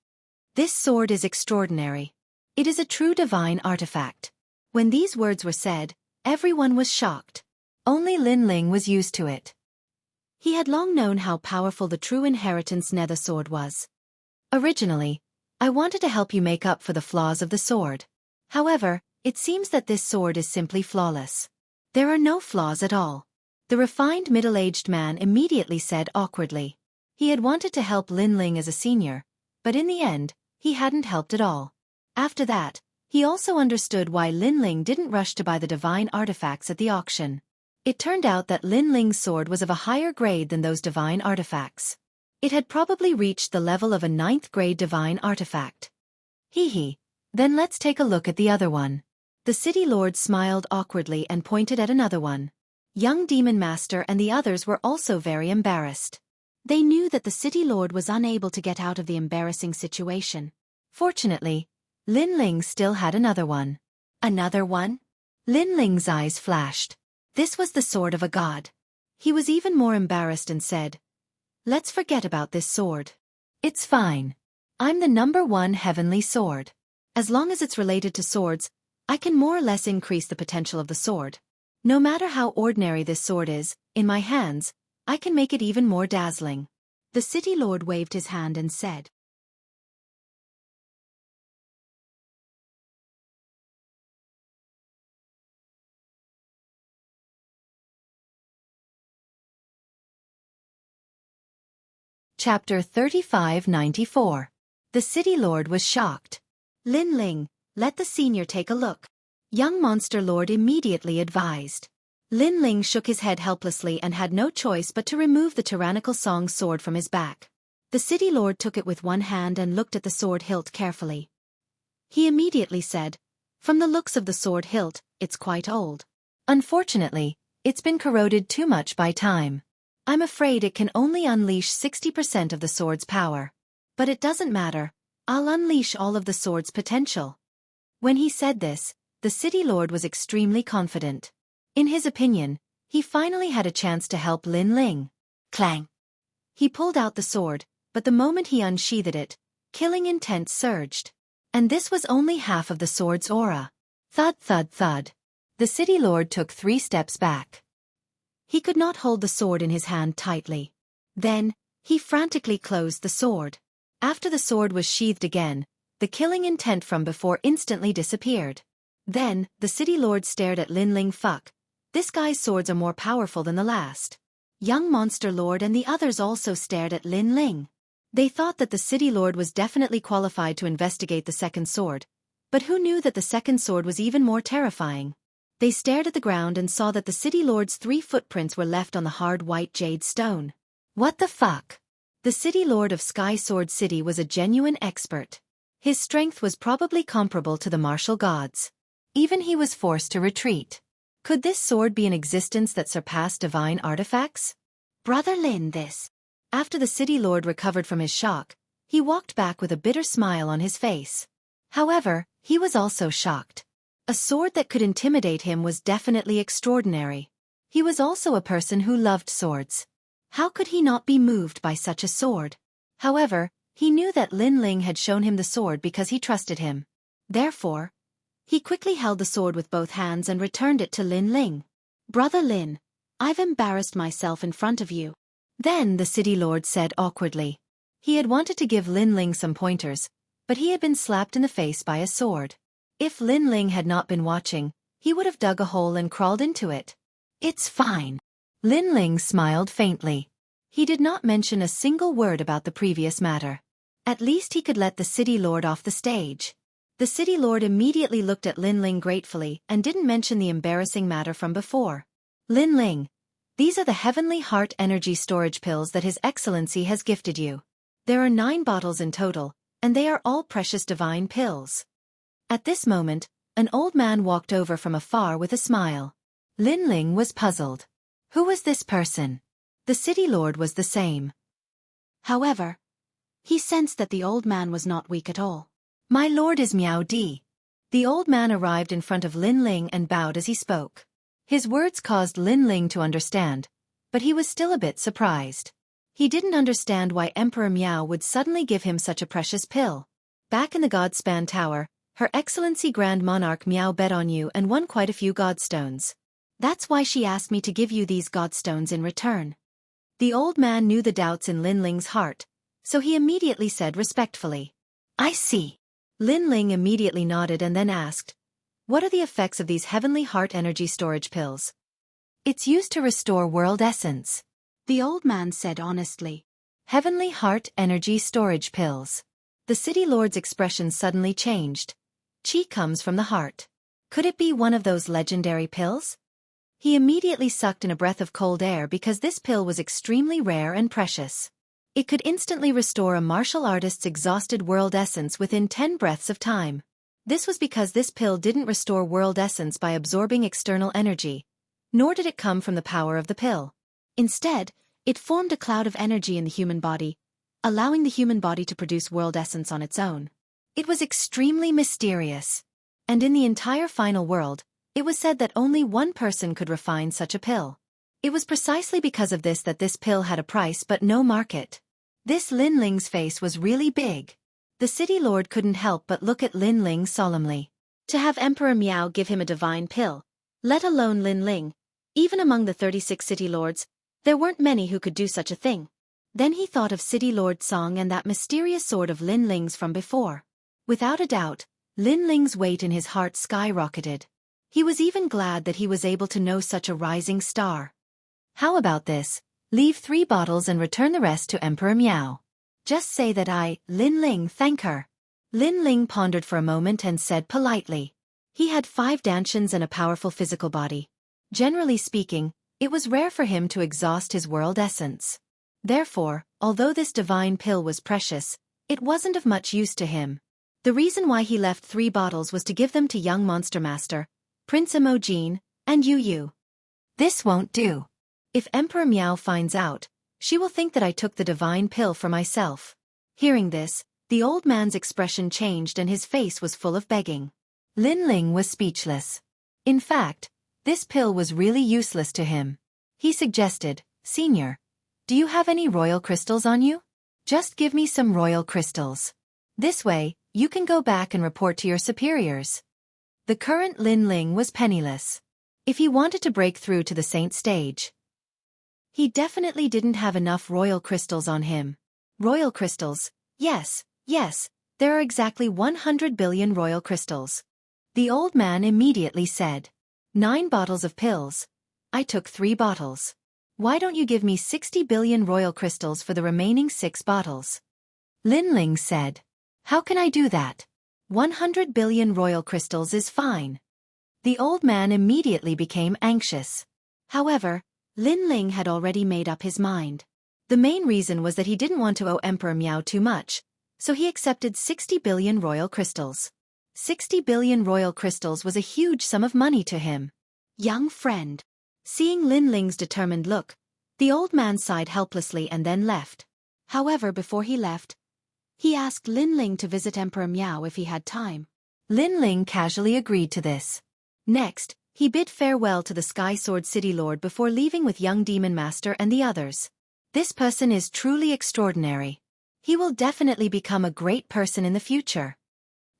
This sword is extraordinary. It is a true divine artifact. When these words were said, everyone was shocked. Only Lin Ling was used to it. He had long known how powerful the true inheritance nether sword was. Originally, I wanted to help you make up for the flaws of the sword. However, it seems that this sword is simply flawless. There are no flaws at all. The refined middle-aged man immediately said awkwardly. He had wanted to help Lin Ling as a senior, but in the end, he hadn't helped at all. After that, he also understood why Lin Ling didn't rush to buy the divine artifacts at the auction. It turned out that Lin Ling's sword was of a higher grade than those divine artifacts. It had probably reached the level of a 9th grade divine artifact. Hee. Then let's take a look at the other one. The city lord smiled awkwardly and pointed at another one. Young Demon Master and the others were also very embarrassed. They knew that the city lord was unable to get out of the embarrassing situation. Fortunately, Lin Ling still had another one. Another one? Lin Ling's eyes flashed. This was the sword of a god. He was even more embarrassed and said, "Let's forget about this sword. It's fine. I'm the #1 heavenly sword. As long as it's related to swords, I can more or less increase the potential of the sword. No matter how ordinary this sword is, in my hands, I can make it even more dazzling." The city lord waved his hand and said, Chapter 3594. The city lord was shocked. Lin Ling, let the senior take a look. Young monster lord immediately advised. Lin Ling shook his head helplessly and had no choice but to remove the tyrannical Song's sword from his back. The city lord took it with one hand and looked at the sword hilt carefully. He immediately said, "From the looks of the sword hilt, it's quite old. Unfortunately, it's been corroded too much by time. I'm afraid it can only unleash 60% of the sword's power. But it doesn't matter, I'll unleash all of the sword's potential." When he said this, the city lord was extremely confident. In his opinion, he finally had a chance to help Lin Ling. Clang! He pulled out the sword, but the moment he unsheathed it, killing intent surged. And this was only half of the sword's aura. Thud thud thud. The city lord took 3 steps back. He could not hold the sword in his hand tightly. Then, he frantically closed the sword. After the sword was sheathed again, the killing intent from before instantly disappeared. Then, the city lord stared at Lin Ling. Fuck. This guy's swords are more powerful than the last. Young monster lord and the others also stared at Lin Ling. They thought that the city lord was definitely qualified to investigate the second sword, but who knew that the second sword was even more terrifying? They stared at the ground and saw that the city lord's 3 footprints were left on the hard white jade stone. What the fuck? The city lord of Sky Sword City was a genuine expert. His strength was probably comparable to the martial gods. Even he was forced to retreat. Could this sword be an existence that surpassed divine artifacts? Brother Lin, this. After the city lord recovered from his shock, he walked back with a bitter smile on his face. However, he was also shocked. A sword that could intimidate him was definitely extraordinary. He was also a person who loved swords. How could he not be moved by such a sword? However, he knew that Lin Ling had shown him the sword because he trusted him. Therefore, he quickly held the sword with both hands and returned it to Lin Ling. Brother Lin, I've embarrassed myself in front of you. Then the city lord said awkwardly. He had wanted to give Lin Ling some pointers, but he had been slapped in the face by a sword. If Lin Ling had not been watching, he would have dug a hole and crawled into it. It's fine. Lin Ling smiled faintly. He did not mention a single word about the previous matter. At least he could let the city lord off the stage. The city lord immediately looked at Lin Ling gratefully and didn't mention the embarrassing matter from before. Lin Ling, these are the Heavenly Heart Energy Storage Pills that His Excellency has gifted you. There are 9 bottles in total, and they are all precious divine pills. At this moment, an old man walked over from afar with a smile. Lin Ling was puzzled. Who was this person? The city lord was the same. However, He sensed that the old man was not weak at all. "My lord is Miao Di." The old man arrived in front of Lin Ling and bowed as he spoke. His words caused Lin Ling to understand, but he was still a bit surprised. He didn't understand why Emperor Miao would suddenly give him such a precious pill. "Back in the Godspan Tower, Her Excellency Grand Monarch Miao bet on you and won quite a few godstones. That's why she asked me to give you these godstones in return." The old man knew the doubts in Lin Ling's heart, so he immediately said respectfully, "I see." Lin Ling immediately nodded and then asked, "What are the effects of these Heavenly Heart Energy Storage Pills?" "It's used to restore world essence," the old man said honestly. "Heavenly Heart Energy Storage Pills." The city lord's expression suddenly changed. "Qi comes from the heart. Could it be one of those legendary pills?" He immediately sucked in a breath of cold air because this pill was extremely rare and precious. It could instantly restore a martial artist's exhausted world essence within 10 breaths of time. This was because this pill didn't restore world essence by absorbing external energy, nor did it come from the power of the pill. Instead, it formed a cloud of energy in the human body, allowing the human body to produce world essence on its own. It was extremely mysterious. And in the entire final world, it was said that only one person could refine such a pill. It was precisely because of this that this pill had a price but no market. This Lin Ling's face was really big. The city lord couldn't help but look at Lin Ling solemnly. To have Emperor Miao give him a divine pill, let alone Lin Ling, even among the 36 city lords, there weren't many who could do such a thing. Then he thought of City Lord Song and that mysterious sword of Lin Ling's from before. Without a doubt, Lin Ling's weight in his heart skyrocketed. He was even glad that he was able to know such a rising star. "How about this? Leave 3 bottles and return the rest to Emperor Miao. Just say that I, Lin Ling, thank her." Lin Ling pondered for a moment and said politely. He had 5 dantians and a powerful physical body. Generally speaking, it was rare for him to exhaust his world essence. Therefore, although this divine pill was precious, it wasn't of much use to him. The reason why he left 3 bottles was to give them to young Monster Master, Prince Imogen, and Yu. "This won't do. If Emperor Miao finds out, she will think that I took the divine pill for myself." Hearing this, the old man's expression changed and his face was full of begging. Lin Ling was speechless. In fact, this pill was really useless to him. He suggested, "Senior, do you have any royal crystals on you? Just give me some royal crystals. This way, you can go back and report to your superiors." The current Lin Ling was penniless. If he wanted to break through to the saint stage, he definitely didn't have enough royal crystals on him. Royal crystals, yes, there are exactly 100 billion royal crystals. The old man immediately said, 9 bottles of pills. I took 3 bottles. Why don't you give me 60 billion royal crystals for the remaining 6 bottles? Lin Ling said, "How can I do that? 100 billion royal crystals is fine." The old man immediately became anxious. However, Lin Ling had already made up his mind. The main reason was that he didn't want to owe Emperor Miao too much, so he accepted 60 billion royal crystals. 60 billion royal crystals was a huge sum of money to him. "Young friend." Seeing Lin Ling's determined look, the old man sighed helplessly and then left. However, before he left, he asked Lin Ling to visit Emperor Miao if he had time. Lin Ling casually agreed to this. Next, he bid farewell to the Sky Sword City Lord before leaving with young Demon Master and the others. This person is truly extraordinary. He will definitely become a great person in the future.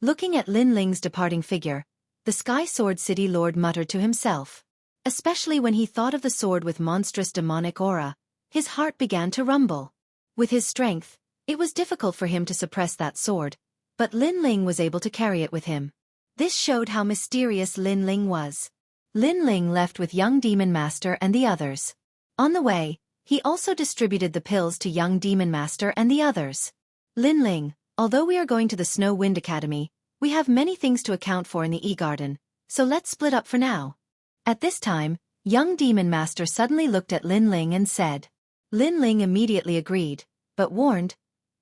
Looking at Lin Ling's departing figure, the Sky Sword City Lord muttered to himself. Especially when he thought of the sword with monstrous demonic aura, his heart began to rumble. With his strength, it was difficult for him to suppress that sword, but Lin Ling was able to carry it with him. This showed how mysterious Lin Ling was. Lin Ling left with young Demon Master and the others. On the way, he also distributed the pills to young Demon Master and the others. "Lin Ling, although we are going to the Snow Wind Academy, we have many things to account for in the E-Garden, so let's split up for now." At this time, young Demon Master suddenly looked at Lin Ling and said. Lin Ling immediately agreed, but warned,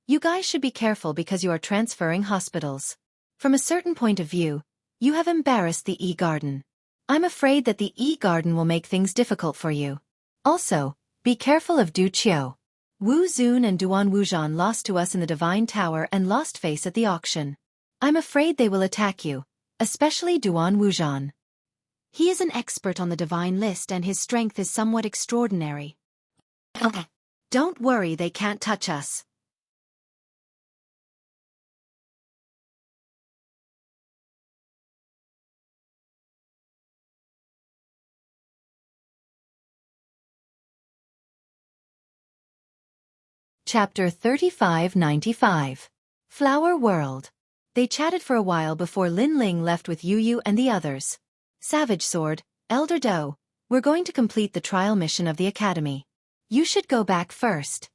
"You guys should be careful because you are transferring hospitals. From a certain point of view, you have embarrassed the E-Garden. I'm afraid that the E-Garden will make things difficult for you. Also, be careful of Du Qiu." Wu Zun and Duan Wuzhan lost to us in the Divine Tower and lost face at the auction. I'm afraid they will attack you, especially Duan Wuzhan. He is an expert on the divine list and his strength is somewhat extraordinary. Don't worry, they can't touch us. Chapter 3595. Flower World. They chatted for a while before Lin Ling left with Yu Yu and the others. Savage Sword, Elder Do, we're going to complete the trial mission of the Academy. You should go back first.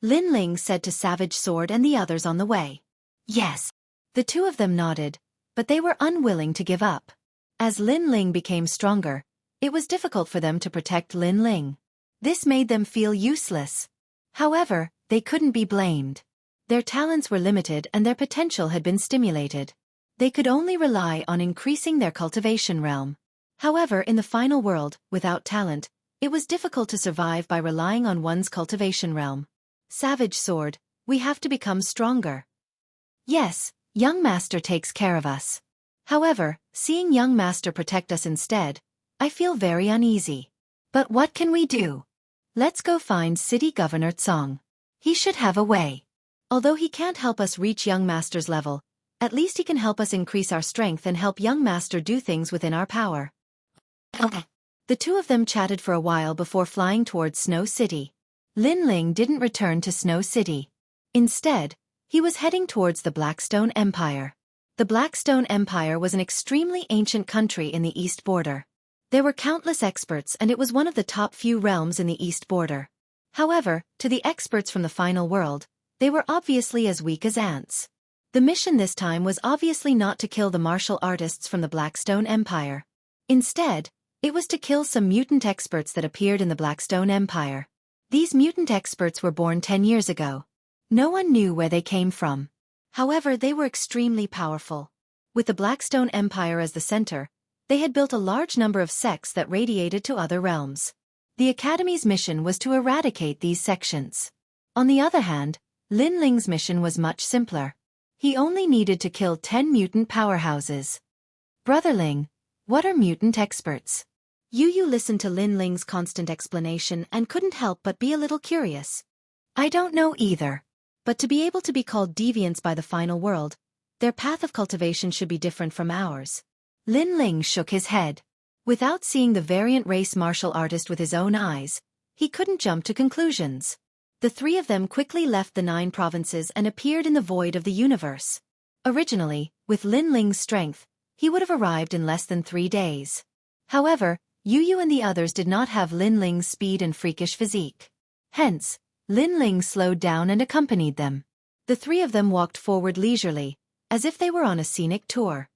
Lin Ling said to Savage Sword and the others on the way. Yes. The two of them nodded, but they were unwilling to give up. As Lin Ling became stronger, it was difficult for them to protect Lin Ling. This made them feel useless. However, they couldn't be blamed. Their talents were limited and their potential had been stimulated. They could only rely on increasing their cultivation realm. However, in the final world, without talent, it was difficult to survive by relying on one's cultivation realm. Savage Sword, we have to become stronger. Yes, Young Master takes care of us. However, seeing Young Master protect us instead, I feel very uneasy. But what can we do? Let's go find City Governor Tsong. He should have a way. Although he can't help us reach Young Master's level, at least he can help us increase our strength and help Young Master do things within our power. The two of them chatted for a while before flying towards Snow City. Lin Ling didn't return to Snow City. Instead, he was heading towards the Blackstone Empire. The Blackstone Empire was an extremely ancient country in the east border. There were countless experts and it was one of the top few realms in the east border. However, to the experts from the final world, they were obviously as weak as ants. The mission this time was obviously not to kill the martial artists from the Blackstone Empire. Instead, it was to kill some mutant experts that appeared in the Blackstone Empire. These mutant experts were born 10 years ago. No one knew where they came from. However, they were extremely powerful. With the Blackstone Empire as the center, they had built a large number of sects that radiated to other realms. The Academy's mission was to eradicate these sections. On the other hand, Lin Ling's mission was much simpler. He only needed to kill 10 mutant powerhouses. Brother Ling, what are mutant experts? Yu Yu listened to Lin Ling's constant explanation and couldn't help but be a little curious. I don't know either. But to be able to be called deviants by the final world, their path of cultivation should be different from ours. Lin Ling shook his head. Without seeing the variant race martial artist with his own eyes, he couldn't jump to conclusions. The three of them quickly left the 9 provinces and appeared in the void of the universe. Originally, with Lin Ling's strength, he would have arrived in less than 3 days. However, Yu Yu and the others did not have Lin Ling's speed and freakish physique. Hence, Lin Ling slowed down and accompanied them. The three of them walked forward leisurely, as if they were on a scenic tour.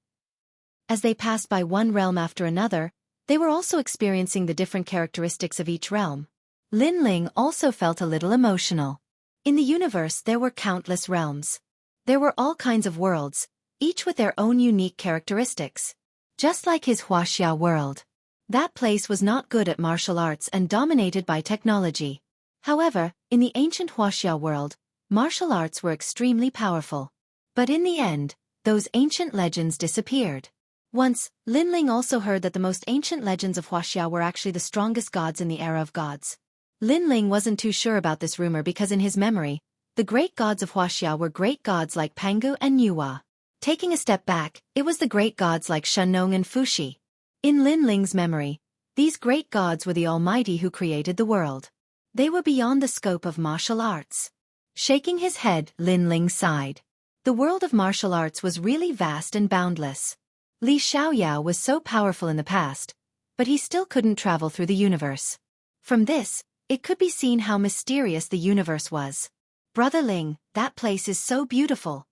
As they passed by one realm after another, they were also experiencing the different characteristics of each realm. Lin Ling also felt a little emotional. In the universe there were countless realms. There were all kinds of worlds, each with their own unique characteristics. Just like his Huaxia world. That place was not good at martial arts and dominated by technology. However, in the ancient Huaxia world, martial arts were extremely powerful. But in the end, those ancient legends disappeared. Once, Lin Ling also heard that the most ancient legends of Huaxia were actually the strongest gods in the era of gods. Lin Ling wasn't too sure about this rumor because in his memory, the great gods of Huaxia were great gods like Pangu and Nuwa. Taking a step back, it was the great gods like Shennong and Fuxi. In Lin Ling's memory, these great gods were the Almighty who created the world. They were beyond the scope of martial arts. Shaking his head, Lin Ling sighed. The world of martial arts was really vast and boundless. Li Xiaoyao was so powerful in the past, but he still couldn't travel through the universe. From this, it could be seen how mysterious the universe was. Brother Ling, that place is so beautiful.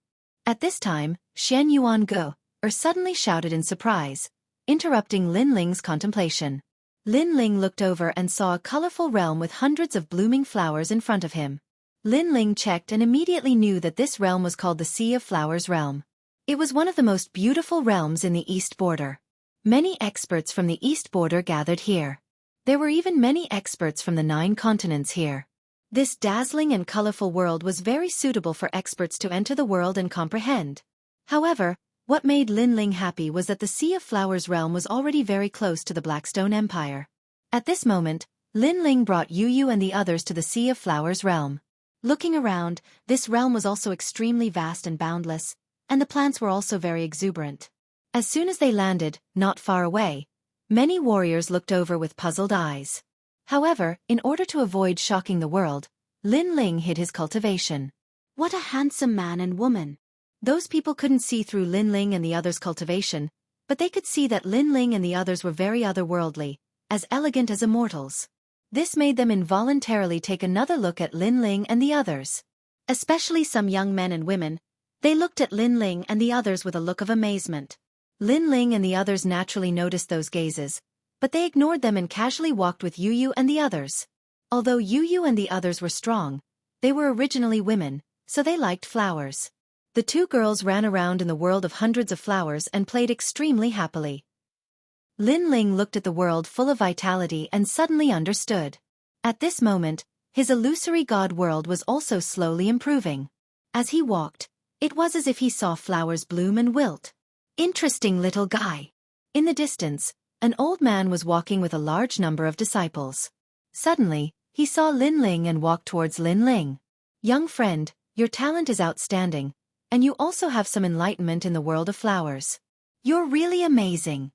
At this time, Shen Yuan suddenly shouted in surprise, interrupting Lin Ling's contemplation. Lin Ling looked over and saw a colorful realm with hundreds of blooming flowers in front of him. Lin Ling checked and immediately knew that this realm was called the Sea of Flowers realm. It was one of the most beautiful realms in the East Border. Many experts from the East Border gathered here. There were even many experts from the 9 continents here. This dazzling and colorful world was very suitable for experts to enter the world and comprehend. However, what made Lin Ling happy was that the Sea of Flowers realm was already very close to the Blackstone Empire. At this moment, Lin Ling brought Yu Yu and the others to the Sea of Flowers realm. Looking around, this realm was also extremely vast and boundless, and the plants were also very exuberant. As soon as they landed, not far away, many warriors looked over with puzzled eyes. However, in order to avoid shocking the world, Lin Ling hid his cultivation. What a handsome man and woman! Those people couldn't see through Lin Ling and the others' cultivation, but they could see that Lin Ling and the others were very otherworldly, as elegant as immortals. This made them involuntarily take another look at Lin Ling and the others. Especially some young men and women, they looked at Lin Ling and the others with a look of amazement. Lin Ling and the others naturally noticed those gazes, but they ignored them and casually walked with Yu Yu and the others. Although Yu Yu and the others were strong, they were originally women, so they liked flowers. The two girls ran around in the world of hundreds of flowers and played extremely happily. Lin Ling looked at the world full of vitality and suddenly understood. At this moment, his illusory god world was also slowly improving. As he walked, it was as if he saw flowers bloom and wilt. Interesting little guy. In the distance, an old man was walking with a large number of disciples. Suddenly, he saw Lin Ling and walked towards Lin Ling. Young friend, your talent is outstanding, and you also have some enlightenment in the world of flowers. You're really amazing.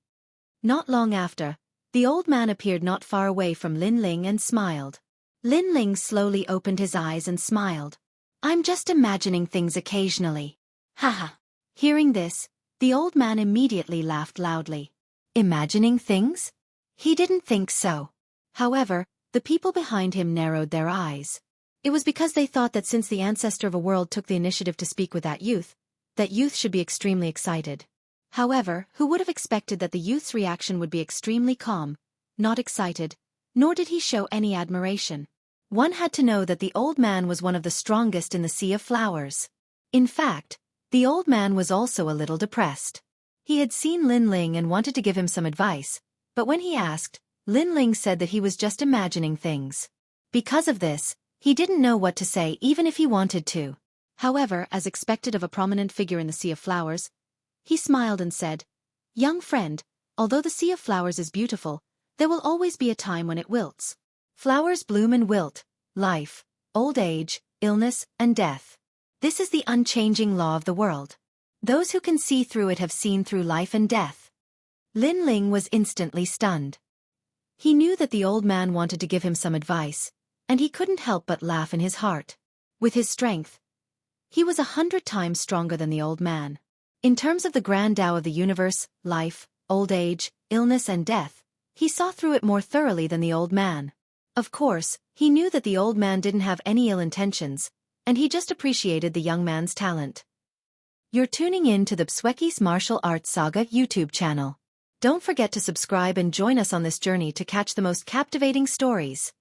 Not long after, the old man appeared not far away from Lin Ling and smiled. Lin Ling slowly opened his eyes and smiled. I'm just imagining things occasionally. Haha. Hearing this, the old man immediately laughed loudly. Imagining things? He didn't think so. However, the people behind him narrowed their eyes. It was because they thought that since the ancestor of a world took the initiative to speak with that youth should be extremely excited. However, who would have expected that the youth's reaction would be extremely calm, not excited, nor did he show any admiration. One had to know that the old man was one of the strongest in the Sea of Flowers. In fact, the old man was also a little depressed. He had seen Lin Ling and wanted to give him some advice, but when he asked, Lin Ling said that he was just imagining things. Because of this, he didn't know what to say even if he wanted to. However, as expected of a prominent figure in the Sea of Flowers, he smiled and said, Young friend, although the Sea of Flowers is beautiful, there will always be a time when it wilts. Flowers bloom and wilt, life, old age, illness, and death. This is the unchanging law of the world. Those who can see through it have seen through life and death. Lin Ling was instantly stunned. He knew that the old man wanted to give him some advice, and he couldn't help but laugh in his heart. With his strength, he was 100 times stronger than the old man. In terms of the grand Tao of the universe, life, old age, illness and death, he saw through it more thoroughly than the old man. Of course, he knew that the old man didn't have any ill intentions, and he just appreciated the young man's talent. You're tuning in to the Xueqi's Martial Arts Saga YouTube channel. Don't forget to subscribe and join us on this journey to catch the most captivating stories.